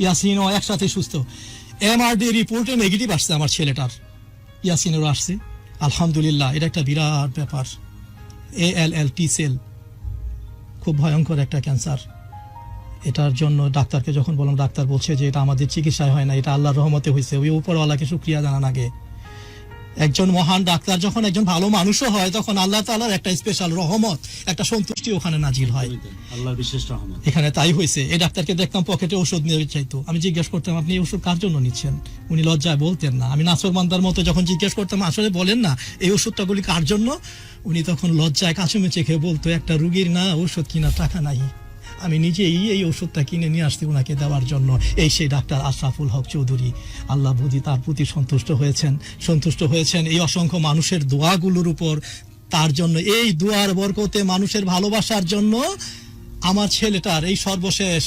ইয়াসিনও একসাথে সুস্থ। এমআরডি রিপোর্টে নেগেটিভ আসছে আমার ছেলেটার, ইয়াসিনেরও আসছে, আলহামদুলিল্লাহ। এটা একটা বিরাট ব্যাপার। ALL টি সেল, খুব ভয়ঙ্কর একটা ক্যান্সার। এটার জন্য ডাক্তারকে যখন বললাম, ডাক্তার বলছে যে এটা আমাদের চিকিৎসায় হয় না, এটা আল্লাহর রহমতে হয়েছে। ওই উপরওয়ালাকে শুকরিয়া জানান আগে। একজন মহান ডাক্তার যখন একজন ভালো মানুষও হয়, তখন আল্লাহ তাআলার একটা স্পেশাল রহমত, একটা সন্তুষ্টি ওখানে নাজিল হয়। আল্লাহর বিশেষ রহমত এখানে তাই হয়েছে। এই ডাক্তারকে দেখতাম পকেটে ওষুধ নিয়ে চাইতো। আমি জিজ্ঞেস করতাম, আপনি এই ওষুধ কার জন্য নিচ্ছেন? উনি লজ্জায় বলতেন না। আমি নাসরমান্দার মতো যখন জিজ্ঞেস করতাম, আসলে বলেন না এই ওষুধটাগুলি কার জন্য, উনি তখন লজ্জায় কাচুমেচে খেয়ে বলতো, একটা রুগীর না ওষুধ কিনার টাকা নাই, আমি নিজেই এই ওষুধটা কিনে নিয়ে আসছি ওনাকে দেওয়ার জন্য। এই সেই ডাক্তার আশরাফুল হক চৌধুরী। আল্লাহ বুঝি তার প্রতি সন্তুষ্ট হয়েছেন এই অসংখ্য মানুষের দোয়াগুলোর উপর। তার জন্য এই দোয়ার বরকতে, মানুষের ভালোবাসার জন্য আমার ছেলেটার এই সর্বশেষ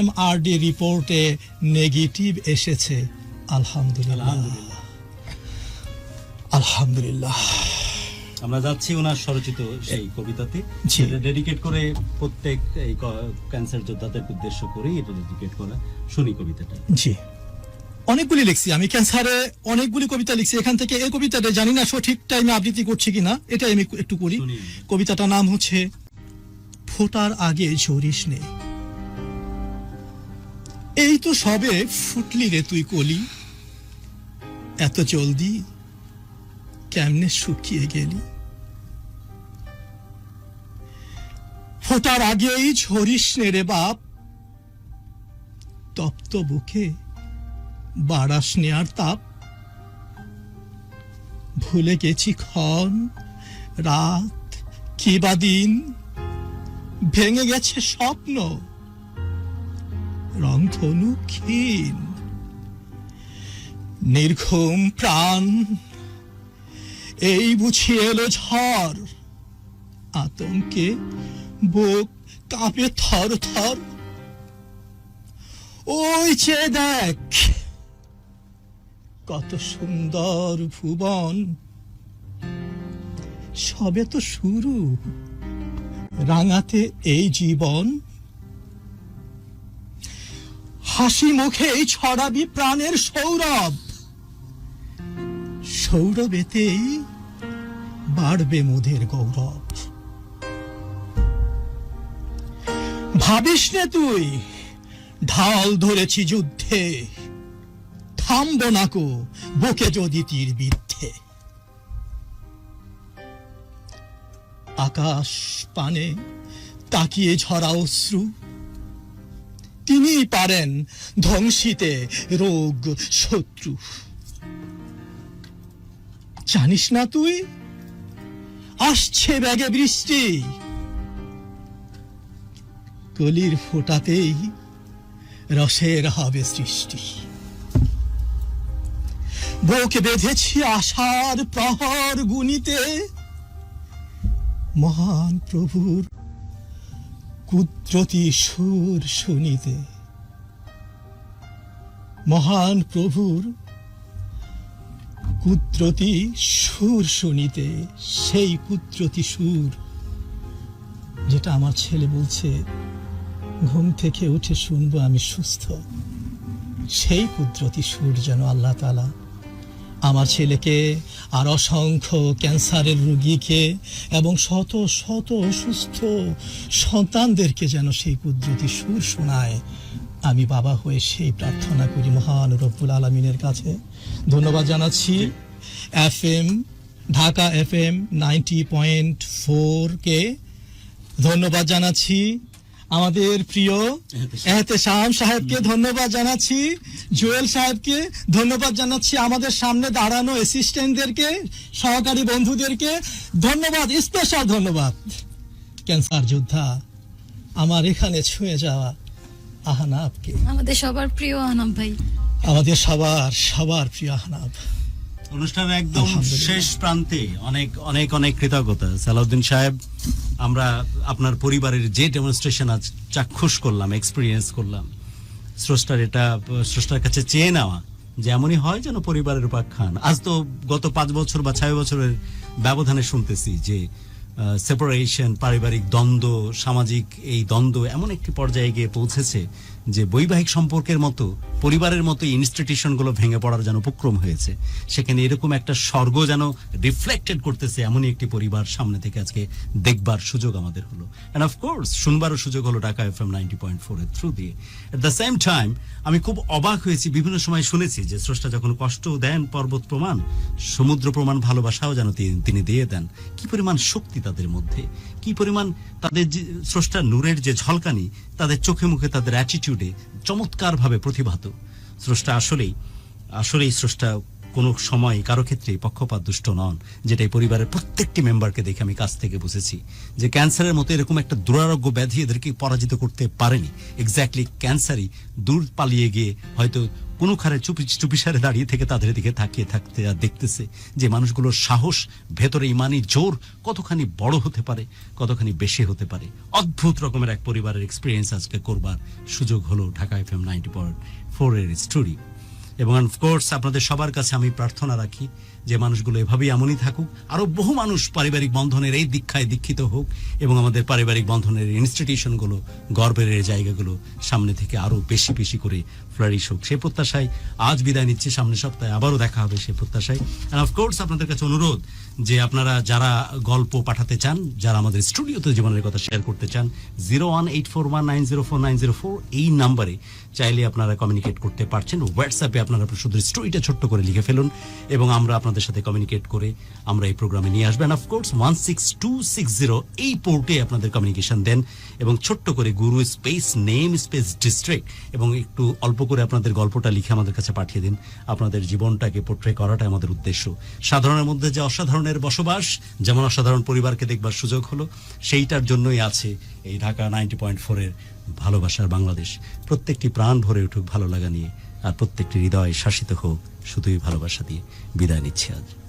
MRD রিপোর্টে নেগেটিভ এসেছে। আলহামদুলিল্লাহ। আমরা যাচ্ছি ওনার স্বরচিত সেই কবিতাতে, জি। এটা ডেডিকেট করে প্রত্যেক এই ক্যান্সার যোদ্ধাদের উদ্দেশ্য করে এটা ডেডিকেট করা। শুনি কবিতাটা। জি, অনেকগুলি লিখছি আমি ক্যান্সারে, অনেকগুলি কবিতা লিখছি। এখান থেকে এই কবিতাটা জানি না সঠিক টাইমে আবৃত্তি করছি কিনা, এটা আমি একটু করি। শুনি। কবিতাটার নাম হচ্ছে ফোটার আগে ঝরিস নে। এই তো সবে ফুটলি রে তুই কলি, এত জলদি কেমনে শুকিয়ে গেলি। ফোটার আগেই ঝরিস নে রে বাপ, তপ্ত বুকে বাড়াস নে আর তাপ। ভুলে গেছি ক্ষণ রাত কিবা দিন, ভেঙে গেছে স্বপ্ন রংধনু ক্ষীণ। নির্ঘুম প্রাণ এই বুঝি এলো ঝড়, আতঙ্কে বুক কাঁপে থর থর। ওই যে দেখ কত সুন্দর ভুবন, সবে তো শুরু রাঙাতে এই জীবন। হাসি মুখেই ছড়াবি প্রাণের সৌরভ, সৌরভেতেই বাড়বে মোদের গৌরব। ভাবিস নে তুই ঢাল ধরেছি যুদ্ধে, থামব না কো বুকে যদি তীর বিদ্ধে। আকাশ পানে তাকিয়ে ঝরা অশ্রু, তিনি পারেন ধ্বংসিতে রোগ শত্রু। জানিস না তুই আসছে ব্যাগে বৃষ্টি, কলির ফোঁটাতেই রসের হবে সৃষ্টি। বুকে বেঁধেছি আশার প্রহর গুনিতে, মহান প্রভুর কুদরতি সুর শুনিতে। মহান প্রভুর কুদরতি সুর শুনিতে, সেই কুদরতি সুর যেটা আমার ছেলে বলছে ঘুম থেকে উঠে শুনবো আমি সুস্থ, সেই কুদরতি সুর যেন আল্লাহ তাআলা আমার ছেলেকে আর অসংখ্য ক্যান্সারের রোগীকে এবং শত শত অসুস্থ সন্তানদেরকে যেন সেই কুদরতি সুর শোনায়। আমি বাবা হয়ে সেই প্রার্থনা করি মহান রব্বুল আলামিনের কাছে। ধন্যবাদ জানাচ্ছি FM ঢাকা FM 90.4 কে। ধন্যবাদ জানাচ্ছি আমাদের প্রিয় এহতেশাম সাহেবকে, ধন্যবাদ জানাচ্ছি জুয়েল সাহেবকে, ধন্যবাদ জানাচ্ছি আমাদের সামনে দাঁড়ানো অ্যাসিস্ট্যান্টদেরকে, সহকারী বন্ধুদেরকে ধন্যবাদ, স্পেশাল ধন্যবাদ ক্যান্সার যোদ্ধা আমার এখানে ছুঁয়ে যাওয়া আহনাবকে, আমাদের সবার প্রিয় আহনাব ভাই। আমাদের সবার প্রিয় আহনাব। অনুষ্ঠানের একদম আলহামদুলিল্লাহ। শেষ প্রান্তে অনেক অনেক অনেক কৃতজ্ঞতা সালাউদ্দিন সাহেব। আমরা আপনার পরিবারের যে ডেমনস্ট্রেশন আজ চাক্ষুষ করলাম, এক্সপিরিয়েন্স করলাম, স্রষ্টার কাছে চেয়ে নেওয়া যে এমনই হয় যেন পরিবারের উপাখ্যান। আজ তো গত 5 বছর বা 6 বছরের ব্যবধানে শুনতেছি যে সেপারেশন, পারিবারিক দ্বন্দ্ব, সামাজিক এই দ্বন্দ্ব এমন একটি পর্যায়ে গিয়ে পৌঁছেছে যে বৈবাহিক সম্পর্কের মতো পরিবারের মতো ইনস্টিটিউশনগুলো ভেঙে পড়ার যেন উপক্রম হয়েছে। সেখানে এরকম একটা স্বর্গ যেন রিফ্লেক্টেড করতেছে এমনই একটি পরিবার সামনে থেকে আজকে দেখবার সুযোগ আমাদের হলো, অ্যান্ড অফকোর্স শুনবারও সুযোগ হলো ঢাকা FM 90.4 এর থ্রু দিয়ে। এট দ্য সেম টাইম আমি খুব অবাক হয়েছি, বিভিন্ন সময় শুনেছি যে স্রষ্টা যখন কষ্ট দেন পর্বত প্রমাণ, সমুদ্র প্রমাণ ভালোবাসাও যেন তিনি দিয়ে দেন। কি পরিমাণ শক্তি তাদের মধ্যে, কি পরিমাণ তাদের যে স্রষ্টার নূরের যে ঝলকানি তাদের চোখে মুখে, তাদের অ্যাটিটিউডে চমৎকার ভাবে প্রতিভাত। স্রষ্টা আসলেই স্রষ্টা কোনো সময় কারো ক্ষেত্রে পক্ষপাত দুষ্ট নন, যেটা এই পরিবারের প্রত্যেকটি মেম্বারকে দেখে আমি কাছ থেকে বুঝেছি যে ক্যান্সারের মতো এরকম একটা দুরারোগ্য ব্যাধি এদেরকে পরাজিত করতে পারেনি। এক্স্যাক্টলি ক্যান্সারই দূর পালিয়ে গিয়ে হয়তো কোনো খারে চুপিসারে দাঁড়িয়ে থেকে তাদের দিকে তাকিয়ে থাকতে আর দেখতেছে যে মানুষগুলোর সাহস, ভেতরে ইমানি জোর কতখানি বড় হতে পারে, কতখানি বেশি হতে পারে। অদ্ভুত রকমের এক পরিবারের এক্সপিরিয়েন্স আজকে করবার সুযোগ হলো ঢাকা FM 90.4 এর স্টুডিও। এবং অফকোর্স আপনাদের সবার কাছে আমি প্রার্থনা রাখি যে মানুষগুলো এভাবেই এমনই থাকুক, আরো বহু মানুষ পারিবারিক বন্ধনের এই দীক্ষায় দীক্ষিত হোক এবং আমাদের পারিবারিক বন্ধনের ইনস্টিটিউশনগুলো, গর্বের এই জায়গাগুলো সামনে থেকে আরো বেশি বেশি করে ফ্লারিশ হোক। সেই প্রত্যাশায় আজ বিদায় নিচ্ছি, সামনের সপ্তাহে আবারও দেখা হবে সেই প্রত্যাশায়। এন্ড অফকোর্স আপনাদের কাছে অনুরোধ যে আপনারা যারা গল্প পাঠাতে চান, যারা আমাদের স্টুডিওতে জীবনের কথা শেয়ার করতে চান, 01841904904 এই নাম্বারে চাইলে আপনারা কমিউনিকেট করতে পারছেন। হোয়াটসঅ্যাপে আপনারা শুধু স্টোরিটা ছোট্ট করে লিখে ফেলুন এবং আমরা আপনাদের আপনাদের সাথে কমিউনিকেট করে আমরা এই প্রোগ্রামে নিয়ে আসবেন। অফকোর্স 16260 এই পোর্টে আপনাদের কমিউনিকেশন দেন এবং ছোট্ট করে গুরু স্পেস নেম স্পেস ডিস্ট্রিক্ট এবং একটু অল্প করে আপনাদের গল্পটা লিখে আমাদের কাছে পাঠিয়ে দিন। আপনাদের জীবনটাকে পোর্ট্রে করাটাই আমাদের উদ্দেশ্য। সাধারণের মধ্যে যে অসাধারণের বসবাস, যেমন অসাধারণ পরিবারকে দেখবার সুযোগ হলো, সেইটার জন্যই আছে এই ঢাকা 90.4 এর ভালোবাসার বাংলাদেশ। প্রত্যেকটি প্রাণ ভরে উঠুক ভালো লাগা নিয়ে, আর প্রত্যেকটি হৃদয় শাসিত হোক শুধুই ভালোবাসা দিয়ে। বিদায় নিচ্ছি আজ।